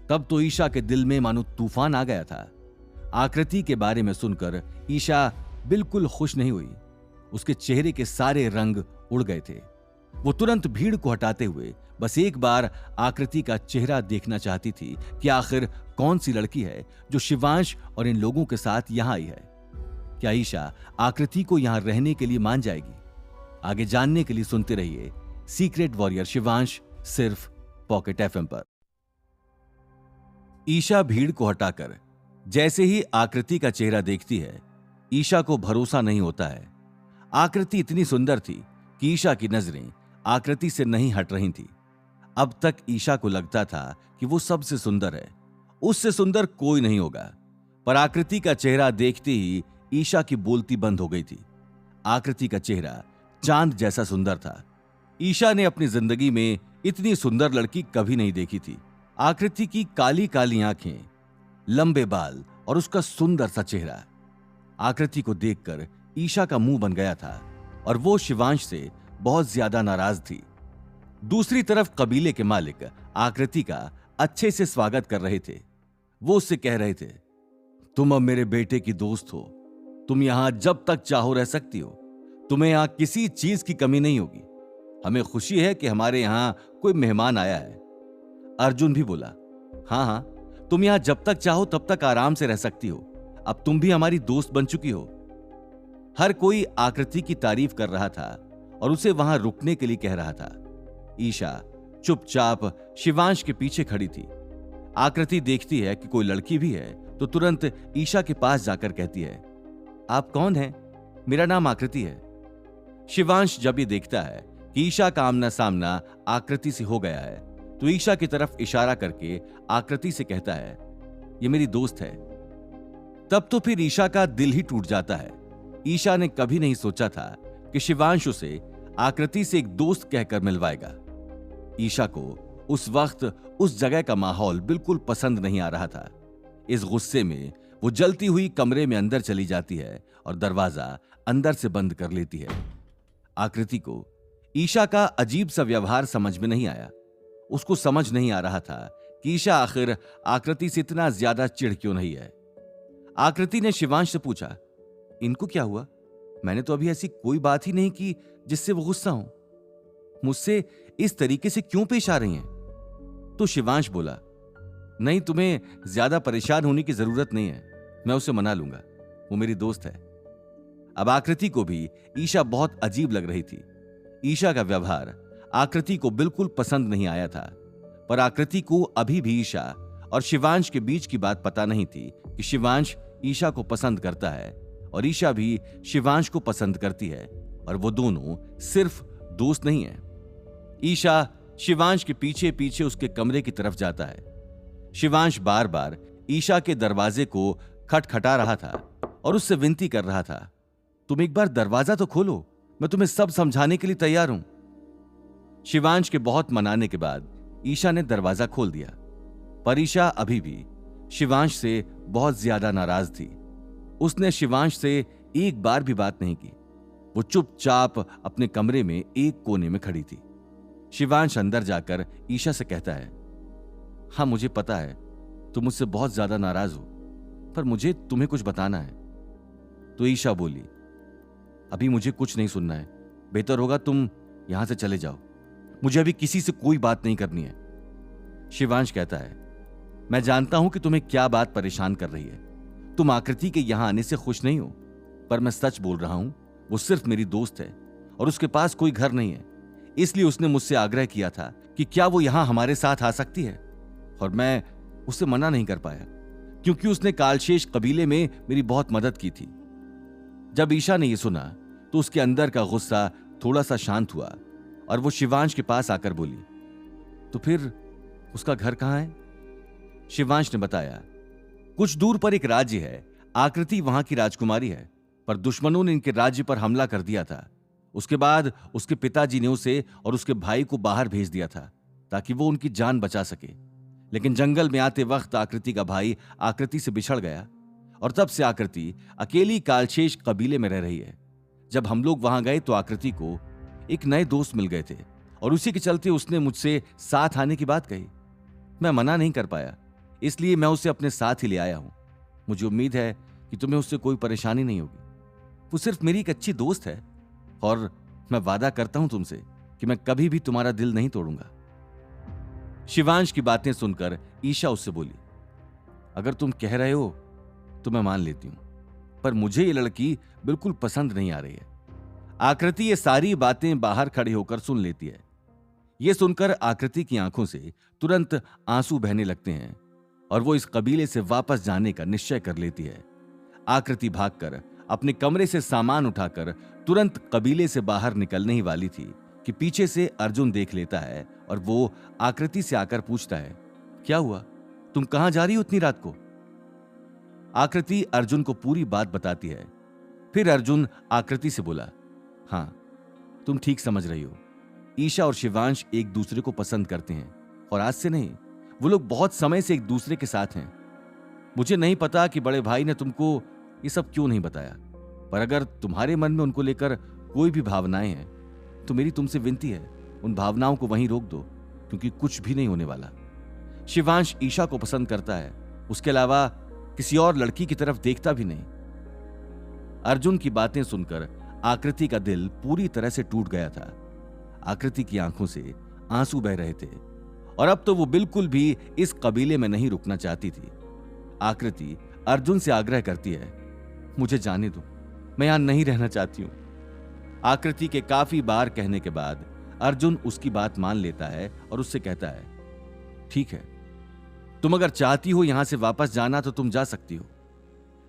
तब तो ईशा के दिल में मानो तूफान आ गया था। आकृति के बारे में सुनकर ईशा बिल्कुल खुश नहीं हुई। उसके चेहरे के सारे रंग उड़ गए थे। वो तुरंत भीड़ को हटाते हुए बस एक बार आकृति का चेहरा देखना चाहती थी कि आखिर कौन सी लड़की है जो शिवांश और इन लोगों के साथ यहां आई है। क्या ईशा आकृति को यहां रहने के लिए मान जाएगी? आगे जानने के लिए सुनते रहिए सीक्रेट वॉरियर शिवांश, सिर्फ पॉकेट एफएम पर। ईशा भीड़ को हटाकर जैसे ही आकृति का चेहरा देखती है, ईशा को भरोसा नहीं होता है। आकृति इतनी सुंदर थी कि ईशा की नजरें आकृति से नहीं हट रही थी। अब तक ईशा को लगता था कि वो सबसे सुंदर है, उससे सुंदर कोई नहीं होगा। पर आकृति का चेहरा देखते ही ईशा की बोलती बंद हो गई थी। आकृति का चेहरा चांद जैसा सुंदर था। ईशा ने अपनी जिंदगी में इतनी सुंदर लड़की कभी नहीं देखी थी। आकृति की काली काली आंखें, लंबे बाल और उसका सुंदर सा चेहरा। आकृति को देखकर ईशा का मुंह बन गया था और वो शिवांश से बहुत ज्यादा नाराज थी। दूसरी तरफ कबीले के मालिक आकृति का अच्छे से स्वागत कर रहे थे। वो उससे कह रहे थे, तुम अब मेरे बेटे की दोस्त हो, तुम यहां जब तक चाहो रह सकती हो, तुम्हें यहां किसी चीज की कमी नहीं होगी। हमें खुशी है कि हमारे यहां कोई मेहमान आया है। अर्जुन भी बोला, हाँ हाँ, तुम यहां जब तक चाहो तब तक आराम से रह सकती हो। अब तुम भी हमारी दोस्त बन चुकी हो। हर कोई आकृति की तारीफ कर रहा था और उसे वहां रुकने के लिए कह रहा था। ईशा चुपचाप शिवांश के पीछे खड़ी थी। आकृति देखती है कि कोई लड़की भी है तो तुरंत ईशा के पास जाकर कहती है, आप कौन हैं? मेरा नाम आकृति है। शिवांश जब ये देखता है कि ईशा का आमना सामना आकृति से हो गया है तो ईशा की तरफ इशारा करके आकृति से कहता है, ये मेरी दोस्त है। तब तो फिर ईशा का दिल ही टूट जाता है। ईशा ने कभी नहीं सोचा था कि शिवांश उसे आकृति से एक दोस्त कहकर मिलवाएगा। ईशा को उस वक्त उस जगह का माहौल बिल्कुल पसंद नहीं आ रहा था। इस गुस्से में वो जलती हुई कमरे में अंदर चली जाती है और दरवाजा अंदर से बंद कर लेती है। आकृति को ईशा का अजीब सा व्यवहार समझ में नहीं आया। उसको समझ नहीं आ रहा था कि ईशा आखिर आकृति से इतना ज्यादा चिढ़ क्यों नहीं है। आकृति ने शिवांश से पूछा, इनको क्या हुआ? मैंने तो अभी ऐसी कोई बात ही नहीं की जिससे वो गुस्सा हो। मुझसे इस तरीके से क्यों पेश आ रही हैं? तो शिवांश बोला, नहीं, तुम्हें ज्यादा परेशान होने की जरूरत नहीं है, मैं उसे मना लूंगा, वो मेरी दोस्त है। अब आकृति को भी ईशा बहुत अजीब लग रही थी। ईशा का व्यवहार आकृति को बिल्कुल पसंद नहीं आया था, पर आकृति को अभी भी ईशा और शिवांश के बीच की बात पता नहीं थी कि शिवांश ईशा को पसंद करता है और ईशा भी शिवांश को पसंद करती है, और वो दोनों सिर्फ दोस्त नहीं है। ईशा शिवांश के पीछे पीछे उसके कमरे की तरफ जाता है। शिवांश बार बार ईशा के दरवाजे को खटखटा रहा था और उससे विनती कर रहा था, तुम एक बार दरवाजा तो खोलो, मैं तुम्हें सब समझाने के लिए तैयार हूं। शिवांश के बहुत मनाने के बाद ईशा ने दरवाजा खोल दिया, पर ईशा अभी भी शिवांश से बहुत ज्यादा नाराज थी। उसने शिवांश से एक बार भी बात नहीं की। वो चुपचाप अपने कमरे में एक कोने में खड़ी थी। शिवांश अंदर जाकर ईशा से कहता है, हाँ मुझे पता है तुम मुझसे बहुत ज्यादा नाराज हो, पर मुझे तुम्हें कुछ बताना है। तो ईशा बोली, अभी मुझे कुछ नहीं सुनना है, बेहतर होगा तुम यहां से चले जाओ, मुझे अभी किसी से कोई बात नहीं करनी है। शिवांश कहता है, मैं जानता हूं कि तुम्हें क्या बात परेशान कर रही है, तुम आकृति के यहां आने से खुश नहीं हो, पर मैं सच बोल रहा हूं, वो सिर्फ मेरी दोस्त है और उसके पास कोई घर नहीं है, इसलिए उसने मुझसे आग्रह किया था कि क्या वो यहां हमारे साथ आ सकती है, और मैं उसे मना नहीं कर पाया क्योंकि उसने कालशेष कबीले में मेरी बहुत मदद की थी। जब ईशा ने यह सुना तो उसके अंदर का गुस्सा थोड़ा सा शांत हुआ और वो शिवांश के पास आकर बोली, तो फिर उसका घर कहां है? शिवांश ने बताया, कुछ दूर पर एक राज्य है, आकृति वहां की राजकुमारी है, पर दुश्मनों ने इनके राज्य पर हमला कर दिया था। उसके बाद उसके पिताजी ने उसे और उसके भाई को बाहर भेज दिया था ताकि वो उनकी जान बचा सके, लेकिन जंगल में आते वक्त आकृति का भाई आकृति से बिछड़ गया और तब से आकृति अकेली कालशेष कबीले में रह रही है। जब हम लोग वहां गए तो आकृति को एक नए दोस्त मिल गए थे और उसी के चलते उसने मुझसे साथ आने की बात कही। मैं मना नहीं कर पाया, इसलिए मैं उसे अपने साथ ही ले आया हूं। मुझे उम्मीद है कि तुम्हें उससे कोई परेशानी नहीं होगी। वो सिर्फ मेरी एक अच्छी दोस्त है और मैं वादा करता हूं तुमसे कि मैं कभी भी तुम्हारा दिल नहीं तोड़ूंगा। शिवांश की बातें सुनकर ईशा उससे बोली, अगर तुम कह रहे हो तो मैं मान लेती हूं, पर मुझे ये लड़की बिल्कुल पसंद नहीं आ रही है। आकृति ये सारी बातें बाहर खड़े होकर सुन लेती है। ये सुनकर आकृति की आंखों से तुरंत आंसू बहने लगते हैं और वो इस कबीले से वापस जाने का निश्चय कर लेती है। आकृति भागकर अपने कमरे से सामान उठाकर तुरंत कबीले से बाहर निकलने ही वाली थी कि पीछे से अर्जुन देख लेता है और वो आकृति से आकर पूछता है, क्या हुआ, तुम कहां जा रही हो इतनी रात को? आकृति अर्जुन को पूरी बात बताती है। फिर अर्जुन आकृति से बोला, हां तुम ठीक समझ रही हो, ईशा और शिवांश एक दूसरे को पसंद करते हैं और आज से नहीं, वो लोग बहुत समय से एक दूसरे के साथ हैं। मुझे नहीं पता कि बड़े भाई ने तुमको ये सब क्यों नहीं बताया, पर अगर तुम्हारे मन में उनको लेकर कोई भी भावनाएं हैं तो मेरी तुमसे विनती है, उन भावनाओं को वहीं रोक दो, क्योंकि कुछ भी नहीं होने वाला। शिवांश ईशा को पसंद करता है, उसके अलावा किसी और लड़की की तरफ देखता भी नहीं। अर्जुन की बातें सुनकर आकृति का दिल पूरी तरह से टूट गया था। आकृति की आंखों से आंसू बह रहे थे और अब तो वो बिल्कुल भी इस कबीले में नहीं रुकना चाहती थी। आकृति अर्जुन से आग्रह करती है, मुझे जाने दो, मैं यहां नहीं रहना चाहती हूं। आकृति के काफी बार कहने के बाद अर्जुन उसकी बात मान लेता है और उससे कहता है, ठीक है, तुम अगर चाहती हो यहां से वापस जाना तो तुम जा सकती हो।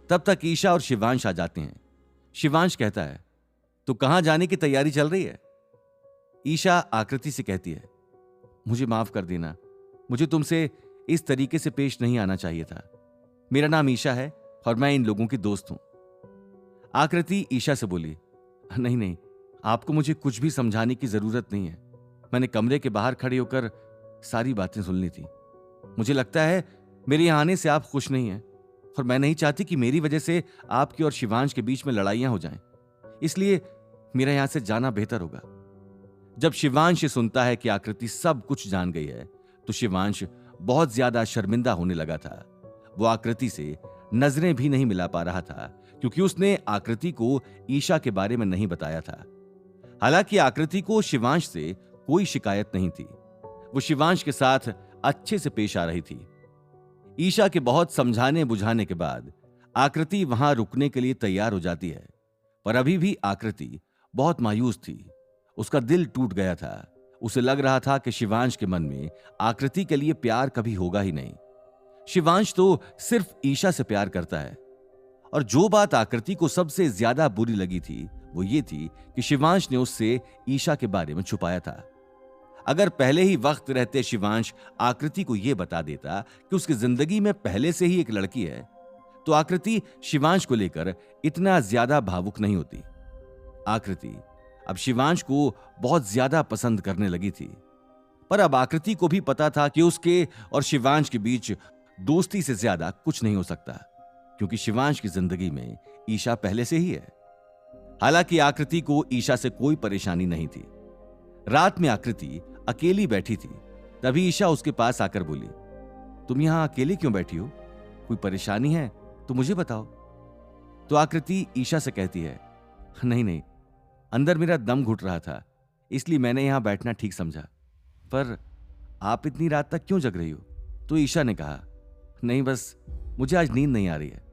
तब तक ईशा और शिवांश आ जाते हैं। शिवांश कहता है, तो कहां जाने की तैयारी चल रही है? ईशा आकृति से कहती है, मुझे माफ कर देना, मुझे तुमसे इस तरीके से पेश नहीं आना चाहिए था। मेरा नाम ईशा है और मैं इन लोगों की दोस्त हूं। आकृति ईशा से बोली, नहीं नहीं, आपको मुझे कुछ भी समझाने की जरूरत नहीं है, मैंने कमरे के बाहर खड़े होकर सारी बातें सुन ली थी। मुझे लगता है मेरे यहाँ आने से आप खुश नहीं हैं, और मैं नहीं चाहती कि मेरी वजह से आपकी और शिवांश के बीच में लड़ाइयां हो जाएं। इसलिए मेरा यहां से जाना बेहतर होगा। जब शिवांश सुनता है कि आकृति सब कुछ जान गई है, तो शिवांश बहुत ज्यादा शर्मिंदा होने लगा था। वो आकृति से नजरें भी नहीं मिला पा रहा था, क्योंकि उसने आकृति को ईशा के बारे में नहीं बताया था। हालांकि आकृति को शिवांश से कोई शिकायत नहीं थी। वो शिवांश के साथ अच्छे से पेश आ रही थी। ईशा के बहुत समझाने बुझाने के बाद आकृति वहां रुकने के लिए तैयार हो जाती है, पर अभी भी आकृति बहुत मायूस थी। उसका दिल टूट गया था। उसे लग रहा था कि शिवांश के मन में आकृति के लिए प्यार कभी होगा ही नहीं। शिवांश तो सिर्फ ईशा से प्यार करता है। और जो बात आकृति को सबसे ज्यादा बुरी लगी थी, वो ये थी कि शिवांश ने उससे ईशा के बारे में छुपाया था। अगर पहले ही वक्त रहते शिवांश आकृति को यह बता देता कि उसकी जिंदगी में पहले से ही एक लड़की है, तो आकृति शिवांश को लेकर इतना ज्यादा भावुक नहीं होती। आकृति अब शिवांश को बहुत ज्यादा पसंद करने लगी थी, पर अब आकृति को भी पता था कि उसके और शिवांश के बीच दोस्ती से ज्यादा कुछ नहीं हो सकता, क्योंकि शिवांश की जिंदगी में ईशा पहले से ही है। हालांकि आकृति को ईशा से कोई परेशानी नहीं थी। रात में आकृति अकेली बैठी थी, तभी ईशा उसके पास आकर बोली, तुम यहां अकेले क्यों बैठी हो? कोई परेशानी है तो मुझे बताओ। तो आकृति ईशा से कहती है, नहीं नहीं, अंदर मेरा दम घुट रहा था, इसलिए मैंने यहां बैठना ठीक समझा। पर आप इतनी रात तक क्यों जग रही हो? तो ईशा ने कहा, नहीं बस मुझे आज नींद नहीं आ रही है।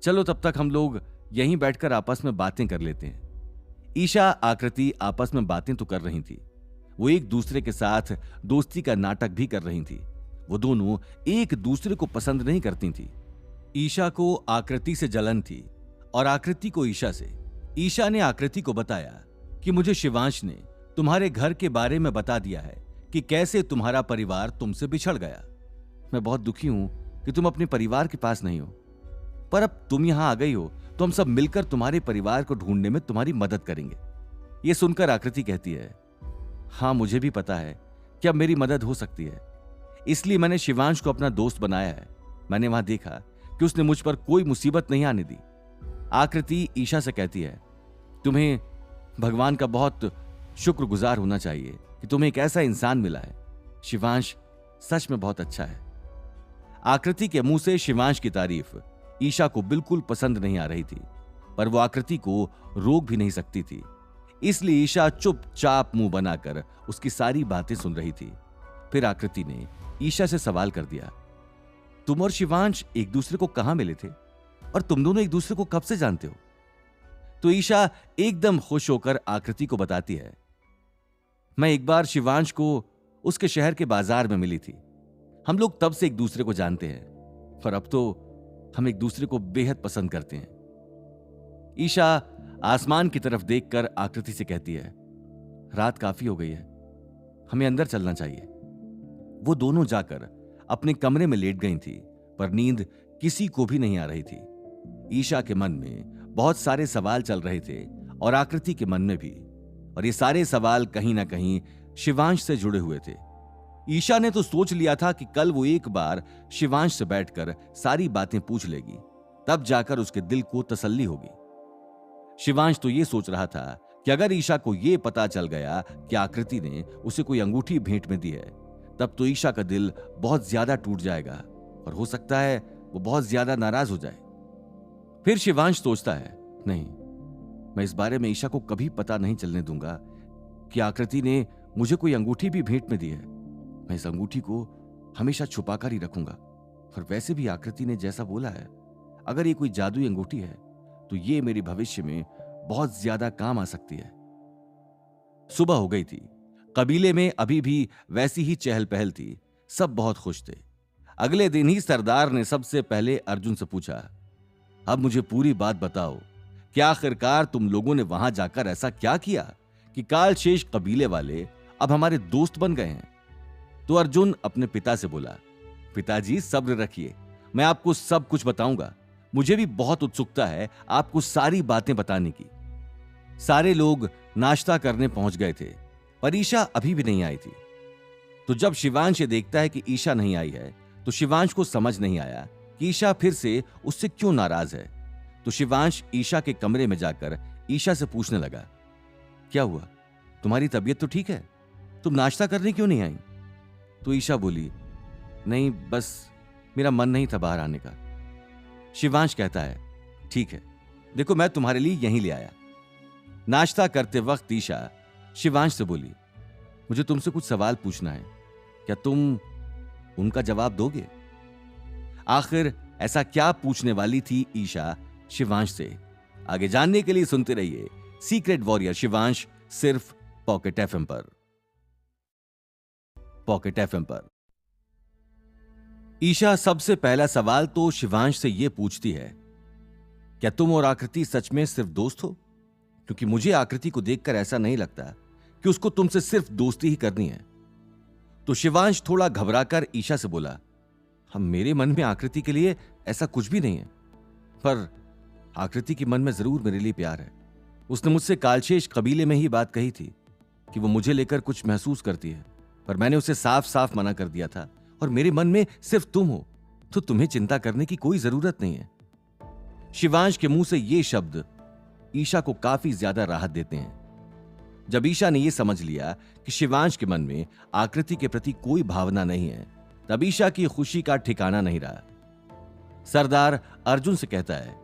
चलो तब तक हम लोग यहीं बैठकर आपस में बातें कर लेते हैं। ईशा आकृति आपस में बातें तो कर रही थी, वो एक दूसरे के साथ दोस्ती का नाटक भी कर रही थी। वो दोनों एक दूसरे को पसंद नहीं करती थी। ईशा को आकृति से जलन थी और आकृति को ईशा से। ईशा ने आकृति को बताया कि मुझे शिवांश ने तुम्हारे घर के बारे में बता दिया है कि कैसे तुम्हारा परिवार तुमसे बिछड़ गया। मैं बहुत दुखी हूं कि तुम अपने परिवार के पास नहीं हो, पर अब तुम यहां आ गई हो तो हम सब मिलकर तुम्हारे परिवार को ढूंढने में तुम्हारी मदद करेंगे। यह सुनकर आकृति कहती है, हाँ मुझे भी पता है कि अब मेरी मदद हो सकती है, इसलिए मैंने शिवांश को अपना दोस्त बनाया है। मैंने वहां देखा कि उसने मुझ पर कोई मुसीबत नहीं आने दी। आकृति ईशा से कहती है, तुम्हें भगवान का बहुत शुक्रगुजार होना चाहिए कि तुम्हें एक ऐसा इंसान मिला है। शिवांश सच में बहुत अच्छा है। आकृति के मुंह से शिवांश की तारीफ ईशा को बिल्कुल पसंद नहीं आ रही थी, पर वो आकृति को रोक भी नहीं सकती थी। इसलिए ईशा चुपचाप मुंह बनाकर उसकी सारी बातें सुन रही थी। फिर आकृति ने ईशा से सवाल कर दिया, तुम और शिवांश एक दूसरे को कहां मिले थे और तुम दोनों एक दूसरे को कब से जानते हो? तो ईशा एकदम खुश होकर आकृति को बताती है, मैं एक बार शिवांश को उसके शहर के बाजार में मिली थी। हम लोग तब से एक दूसरे को जानते हैं, पर अब तो हम एक दूसरे को बेहद पसंद करते हैं। ईशा आसमान की तरफ देखकर आकृति से कहती है, रात काफी हो गई है, हमें अंदर चलना चाहिए। वो दोनों जाकर अपने कमरे में लेट गई थी, पर नींद किसी को भी नहीं आ रही थी। ईशा के मन में बहुत सारे सवाल चल रहे थे और आकृति के मन में भी, और ये सारे सवाल कहीं ना कहीं शिवांश से जुड़े हुए थे। ईशा ने तो सोच लिया था कि कल वो एक बार शिवांश से बैठकर सारी बातें पूछ लेगी, तब जाकर उसके दिल को तसल्ली होगी। शिवांश तो ये सोच रहा था कि अगर ईशा को यह पता चल गया कि आकृति ने उसे कोई अंगूठी भेंट में दी है, तब तो ईशा का दिल बहुत ज्यादा टूट जाएगा और हो सकता है वो बहुत ज्यादा नाराज हो जाए। फिर शिवांश सोचता है, नहीं, मैं इस बारे में ईशा को कभी पता नहीं चलने दूंगा कि आकृति ने मुझे कोई अंगूठी भी भेंट में दी है। मैं इस अंगूठी को हमेशा छुपाकर ही रखूंगा। और वैसे भी आकृति ने जैसा बोला है, अगर ये कोई जादुई अंगूठी है तो ये मेरे भविष्य में बहुत ज्यादा काम आ सकती है। सुबह हो गई थी। कबीले में अभी भी वैसी ही चहल पहल थी। सब बहुत खुश थे। अगले दिन ही सरदार ने सबसे पहले अर्जुन से पूछा, अब मुझे पूरी बात बताओ कि आखिरकार तुम लोगों ने वहां जाकर ऐसा क्या किया कि कालशेष कबीले वाले अब हमारे दोस्त बन गए हैं? तो अर्जुन अपने पिता से बोला, पिताजी सब्र रखिए, मैं आपको सब कुछ बताऊंगा। मुझे भी बहुत उत्सुकता है आपको सारी बातें बताने की। सारे लोग नाश्ता करने पहुंच गए थे। पर ईशा अभी भी नहीं आई थी। तो जब शिवांश ये देखता है कि ईशा नहीं आई है, तो शिवांश को समझ नहीं आया कि ईशा फिर से उससे क्यों नाराज है। तो शिवांश ईशा के कमरे में जाकर ईशा से पूछने लगा, क्या हुआ, तुम्हारी तबीयत तो ठीक है, तुम नाश्ता करने क्यों नहीं आई? तो ईशा बोली, नहीं, बस मेरा मन नहीं था बाहर आने का। शिवांश कहता है, ठीक है, देखो मैं तुम्हारे लिए यहीं ले आया। नाश्ता करते वक्त ईशा शिवांश से बोली, मुझे तुमसे कुछ सवाल पूछना है, क्या तुम उनका जवाब दोगे? आखिर ऐसा क्या पूछने वाली थी ईशा शिवांश से? आगे जानने के लिए सुनते रहिए सीक्रेट वॉरियर शिवांश, सिर्फ पॉकेट एफएम पर। पॉकेट एफएम पर ईशा सबसे पहला सवाल तो शिवांश से यह पूछती है, क्या तुम और आकृति सच में सिर्फ दोस्त हो? क्योंकि मुझे आकृति को देखकर ऐसा नहीं लगता कि उसको तुमसे सिर्फ दोस्ती ही करनी है। तो शिवांश थोड़ा घबराकर ईशा से बोला, हम मेरे मन में आकृति के लिए ऐसा कुछ भी नहीं है, पर आकृति के मन में जरूर मेरे लिए प्यार है। उसने मुझसे कालशेष कबीले में ही बात कही थी कि वो मुझे लेकर कुछ महसूस करती है, पर मैंने उसे साफ साफ मना कर दिया था, और मेरे मन में सिर्फ तुम हो, तो तुम्हें चिंता करने की कोई जरूरत नहीं है। शिवांश के मुंह से ये शब्द ईशा को काफी ज्यादा राहत देते हैं। जब ईशा ने यह समझ लिया कि शिवांश के मन में आकृति के प्रति कोई भावना नहीं है, तब ईशा की खुशी का ठिकाना नहीं रहा। सरदार अर्जुन से कहता है,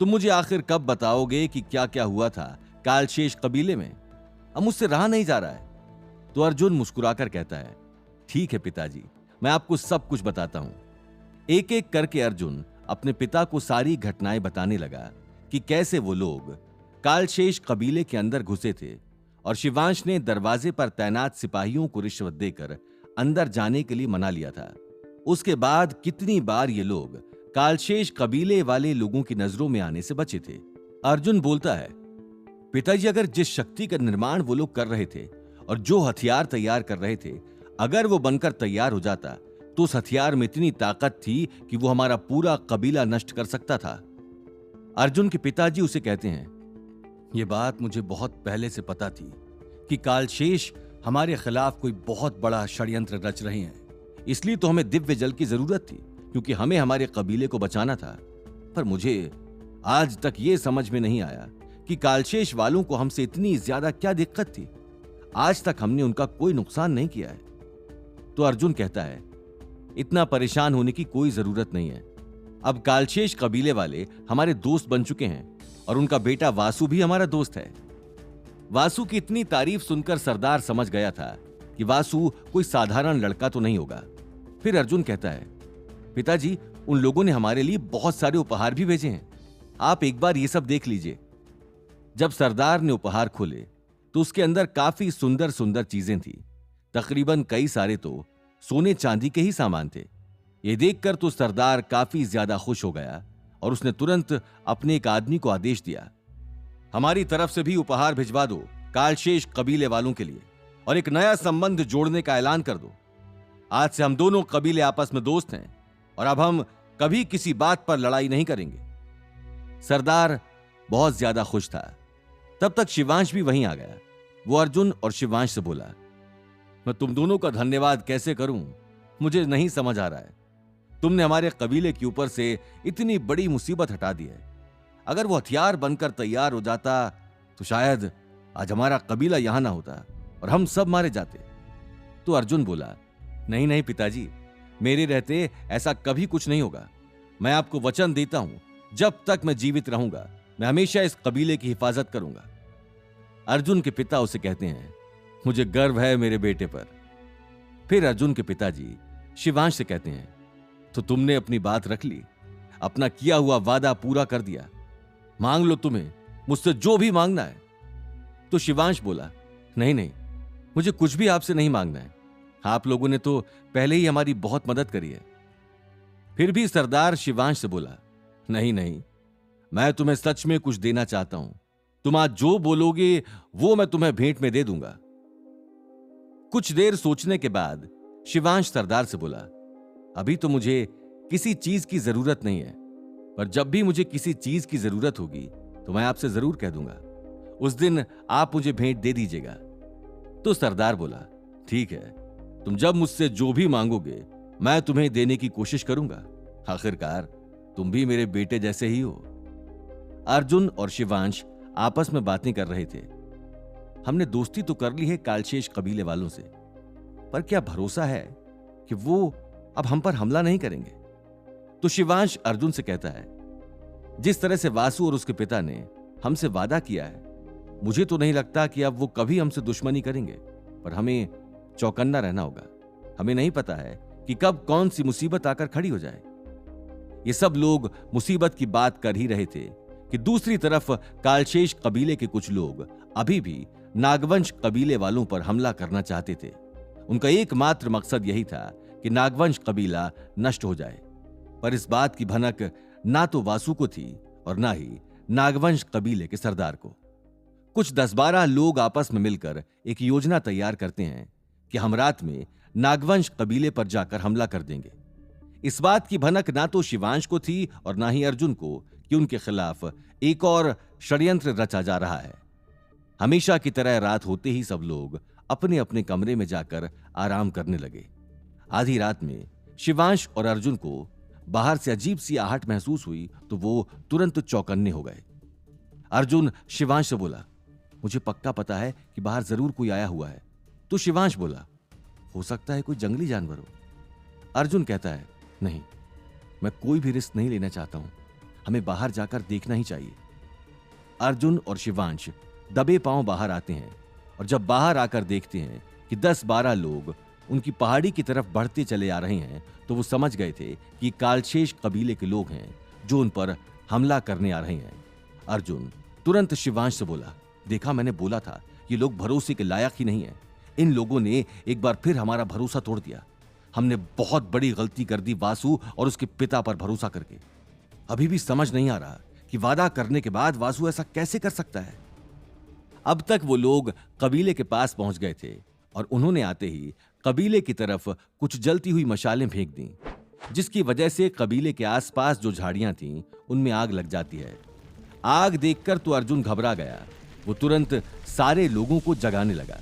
तुम मुझे आखिर कब बताओगे कि क्या क्या हुआ था कालशेष कबीले में? अब मुझसे रहा नहीं जा रहा है। तो अर्जुन मुस्कुराकर कहता है, ठीक है पिताजी, मैं आपको सब कुछ बताता हूं। एक एक करके अर्जुन अपने पिता को सारी घटनाएं बताने लगा कि कैसे वो लोग कालशेष कबीले के अंदर घुसे थे और शिवांश ने दरवाजे पर तैनात सिपाहियों को रिश्वत देकर अंदर जाने के लिए मना लिया था। उसके बाद कितनी बार ये लोग कालशेष कबीले वाले लोगों की नजरों में आने से बचे थे। अर्जुन बोलता है, पिताजी, अगर जिस शक्ति का निर्माण वो लोग कर रहे थे और जो हथियार तैयार कर रहे थे, अगर वो बनकर तैयार हो जाता तो उस हथियार में इतनी ताकत थी कि वो हमारा पूरा कबीला नष्ट कर सकता था। अर्जुन के पिताजी उसे कहते हैं, ये बात मुझे बहुत पहले से पता थी कि कालशेष हमारे खिलाफ कोई बहुत बड़ा षड्यंत्र रच रहे हैं, इसलिए तो हमें दिव्य जल की जरूरत थी, क्योंकि हमें हमारे कबीले को बचाना था। पर मुझे आज तक ये समझ में नहीं आया कि कालशेष वालों को हमसे इतनी ज्यादा क्या दिक्कत थी। आज तक हमने उनका कोई नुकसान नहीं किया है। तो अर्जुन कहता है, इतना परेशान होने की कोई जरूरत नहीं है। अब कालशेष कबीले वाले हमारे दोस्त बन चुके हैं और उनका बेटा वासु भी हमारा दोस्त है। वासु की इतनी तारीफ सुनकर सरदार समझ गया था कि वासु कोई साधारण लड़का तो नहीं होगा। फिर अर्जुन कहता है, पिताजी, उन लोगों ने हमारे लिए बहुत सारे उपहार भी भेजे हैं, आप एक बार ये सब देख लीजिए। जब सरदार ने उपहार खोले तो उसके अंदर काफी सुंदर सुंदर चीजें थी। तकरीबन कई सारे तो सोने चांदी के ही सामान थे। ये देखकर तो सरदार काफी ज्यादा खुश हो गया और उसने तुरंत अपने एक आदमी को आदेश दिया, हमारी तरफ से भी उपहार भिजवा दो कालशेष कबीले वालों के लिए, और एक नया संबंध जोड़ने का ऐलान कर दो। आज से हम दोनों कबीले आपस में दोस्त हैं और अब हम कभी किसी बात पर लड़ाई नहीं करेंगे। सरदार बहुत ज्यादा खुश था। तब तक शिवांश भी वहीं आ गया। वो अर्जुन और शिवांश से बोला, मैं तुम दोनों का धन्यवाद कैसे करूं, मुझे नहीं समझ आ रहा है। तुमने हमारे कबीले के ऊपर से इतनी बड़ी मुसीबत हटा दी है। अगर वो हथियार बनकर तैयार हो जाता तो शायद आज हमारा कबीला यहां ना होता और हम सब मारे जाते। तो अर्जुन बोला, नहीं नहीं पिताजी, मेरे रहते ऐसा कभी कुछ नहीं होगा। मैं आपको वचन देता हूं, जब तक मैं जीवित रहूंगा मैं हमेशा इस कबीले की हिफाजत करूंगा। अर्जुन के पिता उसे कहते हैं, मुझे गर्व है मेरे बेटे पर। फिर अर्जुन के पिताजी शिवांश से कहते हैं, तो तुमने अपनी बात रख ली, अपना किया हुआ वादा पूरा कर दिया। मांग लो तुम्हें मुझसे जो भी मांगना है। तो शिवांश बोला, नहीं नहीं, मुझे कुछ भी आपसे नहीं मांगना है। आप लोगों ने तो पहले ही हमारी बहुत मदद करी है। फिर भी सरदार शिवांश से बोला, नहीं नहीं, मैं तुम्हें सच में कुछ देना चाहता हूं। तुम आज जो बोलोगे वो मैं तुम्हें भेंट में दे दूंगा। कुछ देर सोचने के बाद शिवांश सरदार से बोला, अभी तो मुझे किसी चीज की जरूरत नहीं है, पर जब भी मुझे किसी चीज की जरूरत होगी तो मैं आपसे जरूर कह दूंगा। उस दिन आप मुझे भेंट दे दीजिएगा। तो सरदार बोला, ठीक है, तुम जब मुझसे जो भी मांगोगे मैं तुम्हें देने की कोशिश करूंगा। आखिरकार तुम भी मेरे बेटे जैसे ही हो। अर्जुन और शिवांश आपस में बातें कर रहे थे। हमने दोस्ती तो कर ली है कालशेष कबीले वालों से, पर क्या भरोसा है कि वो अब हम पर हमला नहीं करेंगे? तो शिवांश अर्जुन से कहता है, जिस तरह से वासु और उसके पिता ने हमसे वादा किया है, मुझे तो नहीं लगता कि अब वो कभी हमसे दुश्मनी करेंगे, पर हमें चौकन्ना रहना होगा। हमें नहीं पता है कि कब कौन सी मुसीबत आकर खड़ी हो जाए। ये सब लोग मुसीबत की बात कर ही रहे थे कि दूसरी तरफ कालशेष कबीले के कुछ लोग अभी भी नागवंश कबीले वालों पर हमला करना चाहते थे। उनका एकमात्र मकसद यही था कि नागवंश कबीला नष्ट हो जाए, पर इस बात की भनक ना तो वासु को थी और ना ही नागवंश कबीले के सरदार को। कुछ 10-12 लोग आपस में मिलकर एक योजना तैयार करते हैं कि हम रात में नागवंश कबीले पर जाकर हमला कर देंगे। इस बात की भनक ना तो शिवांश को थी और ना ही अर्जुन को कि उनके खिलाफ एक और षड्यंत्र रचा जा रहा है। हमेशा की तरह रात होते ही सब लोग अपने अपने कमरे में जाकर आराम करने लगे। आधी रात में शिवांश और अर्जुन को बाहर से अजीब सी आहट महसूस हुई तो वो तुरंत चौकन्ने हो गए। अर्जुन शिवांश से बोला, मुझे पक्का पता है कि बाहर जरूर कोई आया हुआ है। तो शिवांश बोला, हो सकता है कोई जंगली जानवर हो। अर्जुन कहता है, नहीं, मैं कोई भी रिस्क नहीं लेना चाहता हूं, हमें बाहर जाकर देखना ही चाहिए। अर्जुन और शिवांश दबे पांव बाहर आते हैं और जब बाहर आकर देखते हैं कि 10-12 लोग उनकी पहाड़ी की तरफ बढ़ते चले आ रहे हैं तो वो समझ गए थे कि कालशेष कबीले के लोग हैं जो उन पर हमला करने आ रहे हैं। अर्जुन तुरंत शिवांश से बोला, देखा, मैंने बोला था ये लोग भरोसे के लायक ही नहीं है। इन लोगों ने एक बार फिर हमारा भरोसा तोड़ दिया। हमने बहुत बड़ी गलती कर दी वासु और उसके पिता पर भरोसा करके। अभी भी समझ नहीं आ रहा कि वादा करने के बाद वासु ऐसा कैसे कर सकता है। अब तक वो लोग कबीले के पास पहुंच गए थे और उन्होंने आते ही कबीले की तरफ कुछ जलती हुई मशालें फेंक दी, जिसकी वजह से कबीले के आसपास जो झाड़ियां थीं उनमें आग लग जाती है। आग देखकर तो अर्जुन घबरा गया। वो तुरंत सारे लोगों को जगाने लगा।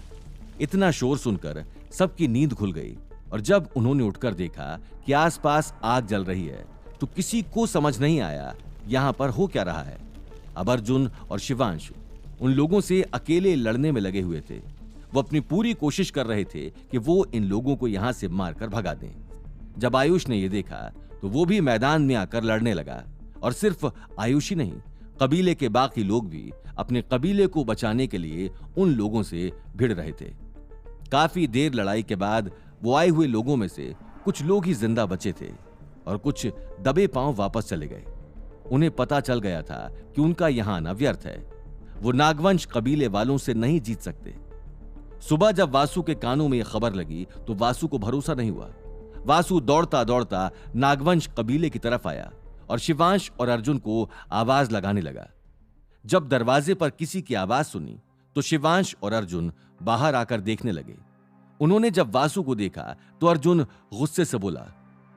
इतना शोर सुनकर सबकी नींद खुल गई और जब उन्होंने उठकर देखा कि आसपास आग जल रही है तो किसी को समझ नहीं आया यहां पर हो क्या रहा है। अब अर्जुन और शिवांश उन लोगों से अकेले लड़ने में लगे हुए थे। वो अपनी पूरी कोशिश कर रहे थे कि वो इन लोगों को यहां से मारकर भगा दें। जब आयुष ने यह देखा तो वो भी मैदान में आकर लड़ने लगा और सिर्फ आयुष ही नहीं, कबीले के बाकी लोग भी अपने कबीले को बचाने के लिए उन लोगों से भिड़ रहे थे। काफी देर लड़ाई के बाद वो आए हुए लोगों में से कुछ लोग ही जिंदा बचे थे और कुछ दबे पांव वापस चले गए। उन्हें पता चल गया था कि उनका यहां आना व्यर्थ है। वो नागवंश कबीले वालों से नहीं जीत सकते। सुबह जब वासु के कानों में यह खबर लगी तो वासु को भरोसा नहीं हुआ। वासु दौड़ता दौड़ता नागवंश कबीले की तरफ आया और शिवांश और अर्जुन को आवाज लगाने लगा। जब दरवाजे पर किसी की आवाज सुनी तो शिवांश और अर्जुन बाहर आकर देखने लगे। उन्होंने जब वासु को देखा तो अर्जुन गुस्से से बोला,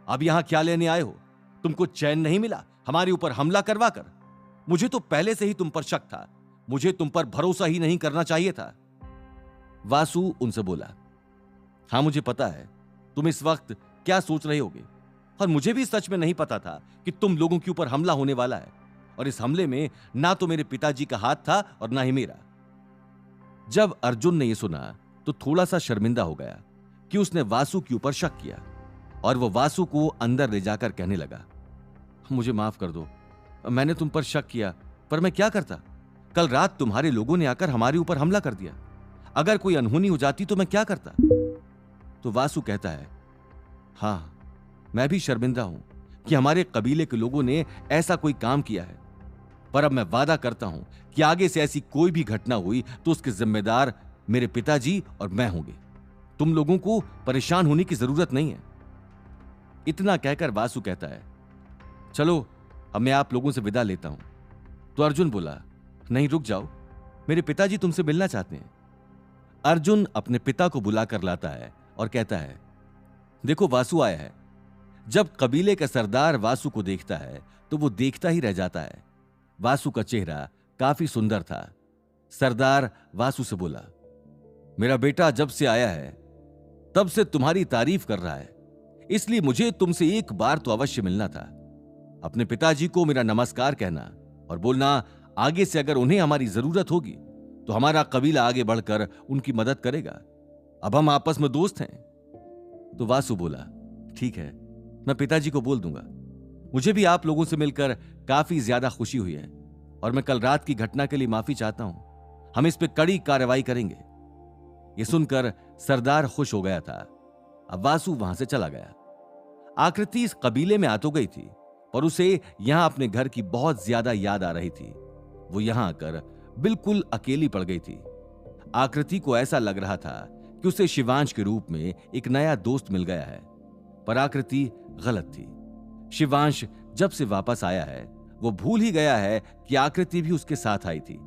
अब यहां क्या लेने आए हो? तुमको चैन नहीं मिला हमारे ऊपर हमला करवा कर? मुझे तो पहले से ही तुम पर शक था। मुझे तुम पर भरोसा ही नहीं करना चाहिए था। वासु उनसे बोला, हां, मुझे पता है तुम इस वक्त क्या सोच रहे होगे और मुझे भी सच में नहीं पता था कि तुम लोगों के ऊपर हमला होने वाला है और इस हमले में ना तो मेरे पिताजी का हाथ था और ना ही मेरा। जब अर्जुन ने यह सुना तो थोड़ा सा शर्मिंदा हो गया कि उसने वासु के ऊपर शक किया और वो वासु को अंदर ले जाकर कहने लगा, मुझे माफ कर दो, मैंने तुम पर शक किया, पर मैं क्या करता? कल रात तुम्हारे लोगों ने आकर हमारे ऊपर हमला कर दिया। अगर कोई अनहोनी हो जाती तो मैं क्या करता? तो वासु कहता है, हां, मैं भी शर्मिंदा हूं कि हमारे कबीले के लोगों ने ऐसा कोई काम किया है, पर अब मैं वादा करता हूं कि आगे से ऐसी कोई भी घटना हुई तो उसके जिम्मेदार मेरे पिताजी और मैं होंगे। तुम लोगों को परेशान होने की जरूरत नहीं है। इतना कहकर वासु कहता है, चलो अब मैं आप लोगों से विदा लेता हूं। तो अर्जुन बोला, नहीं, रुक जाओ, मेरे पिताजी तुमसे मिलना चाहते हैं। अर्जुन अपने पिता को बुलाकर लाता है और कहता है, देखो, वासु आया है। जब कबीले का सरदार वासु को देखता है तो वो देखता ही रह जाता है। वासु का चेहरा काफी सुंदर था। सरदार वासु से बोला, मेरा बेटा जब से आया है तब से तुम्हारी तारीफ कर रहा है, इसलिए मुझे तुमसे एक बार तो अवश्य मिलना था। अपने पिताजी को मेरा नमस्कार कहना और बोलना आगे से अगर उन्हें हमारी जरूरत होगी तो हमारा कबीला आगे बढ़कर उनकी मदद करेगा। अब हम आपस में दोस्त हैं। तो वासु बोला, ठीक है, मैं पिताजी को बोल दूंगा। मुझे भी आप लोगों से मिलकर काफी ज्यादा खुशी हुई है और मैं कल रात की घटना के लिए माफी चाहता हूं। हम इस पे कड़ी कार्रवाई करेंगे। यह सुनकर सरदार खुश हो गया था। अब वासु वहां से चला गया। आकृति इस कबीले में आ तो गई थी, पर उसे यहां अपने घर की बहुत ज्यादा याद आ रही थी। वो यहां आकर बिल्कुल अकेली पड़ गई थी। आकृति को ऐसा लग रहा था कि उसे शिवांश के रूप में एक नया दोस्त मिल गया है, पर आकृति गलत थी। शिवांश जब से वापस आया है वो भूल ही गया है कि आकृति भी उसके साथ आई थी।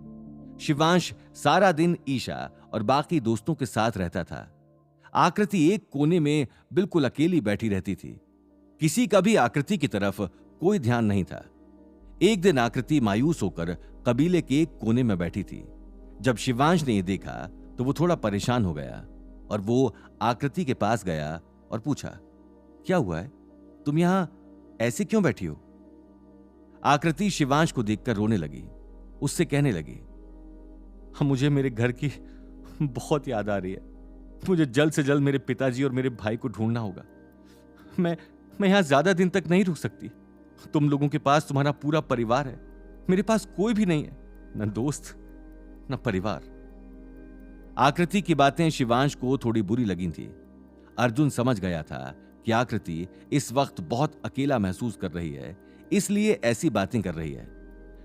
शिवांश सारा दिन ईशा और बाकी दोस्तों के साथ रहता था। आकृति एक कोने में बिल्कुल अकेली बैठी रहती थी। किसी का भी आकृति की तरफ कोई ध्यान नहीं था। एक दिन आकृति मायूस होकर कबीले के एक कोने में बैठी थी। जब शिवांश ने यह देखा तो वो थोड़ा परेशान हो गया और वो आकृति के पास गया और पूछा, क्या हुआ है? तुम यहां ऐसे क्यों बैठी हो? आकृति शिवांश को देखकर रोने लगी। उससे कहने लगी, मुझे मेरे घर की बहुत याद आ रही है। मुझे जल्द से जल्द मेरे पिताजी और मेरे भाई को ढूंढना होगा। मैं यहां ज्यादा दिन तक नहीं रुक सकती। तुम लोगों के पास तुम्हारा पूरा परिवार है, मेरे पास कोई भी नहीं है, न दोस्त न परिवार। आकृति की बातें शिवांश को थोड़ी बुरी लगी थी। अर्जुन समझ गया था कि आकृति इस वक्त बहुत अकेला महसूस कर रही है, इसलिए ऐसी बातें कर रही है।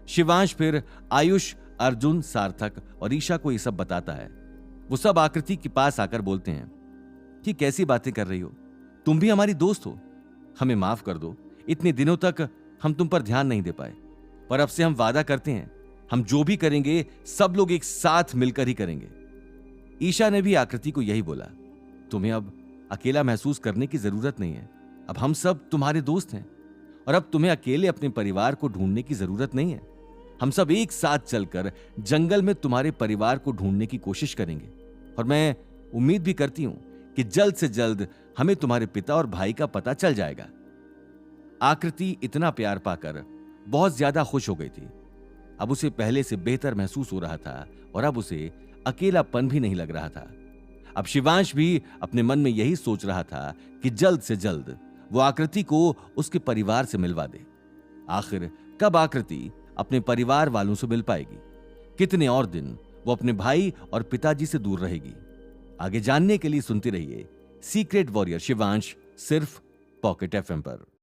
शिवांश फिर आयुष, अर्जुन, सार्थक और ईशा को ये सब बताता है। वो सब आकृति के पास आकर बोलते हैं कि कैसी बातें कर रही हो, तुम भी हमारी दोस्त हो, हमें माफ कर दो। इतने दिनों तक हम तुम पर ध्यान नहीं दे पाए, पर अब से हम वादा करते हैं हम जो भी करेंगे सब लोग एक साथ मिलकर ही करेंगे। ईशा ने भी आकृति को यही बोला, तुम्हें अब अकेला महसूस करने की जरूरत नहीं है। अब हम सब तुम्हारे दोस्त हैं और अब तुम्हें अकेले अपने परिवार को ढूंढने की जरूरत नहीं है। हम सब एक साथ चलकर जंगल में तुम्हारे परिवार को ढूंढने की कोशिश करेंगे और मैं उम्मीद भी करती हूं कि जल्द से जल्द हमें तुम्हारे पिता और भाई का पता चल जाएगा। आकृति इतना प्यार पाकर बहुत ज्यादा खुश हो गई थी। अब उसे पहले से बेहतर महसूस हो रहा था और अब उसे अकेलापन भी नहीं लग रहा था। अब शिवांश भी अपने मन में यही सोच रहा था कि जल्द से जल्द वो आकृति को उसके परिवार से मिलवा दे। आखिर कब आकृति अपने परिवार वालों से मिल पाएगी? कितने और दिन वो अपने भाई और पिताजी से दूर रहेगी? आगे जानने के लिए सुनते रहिए सीक्रेट वॉरियर शिवांश, सिर्फ पॉकेट एफएम पर।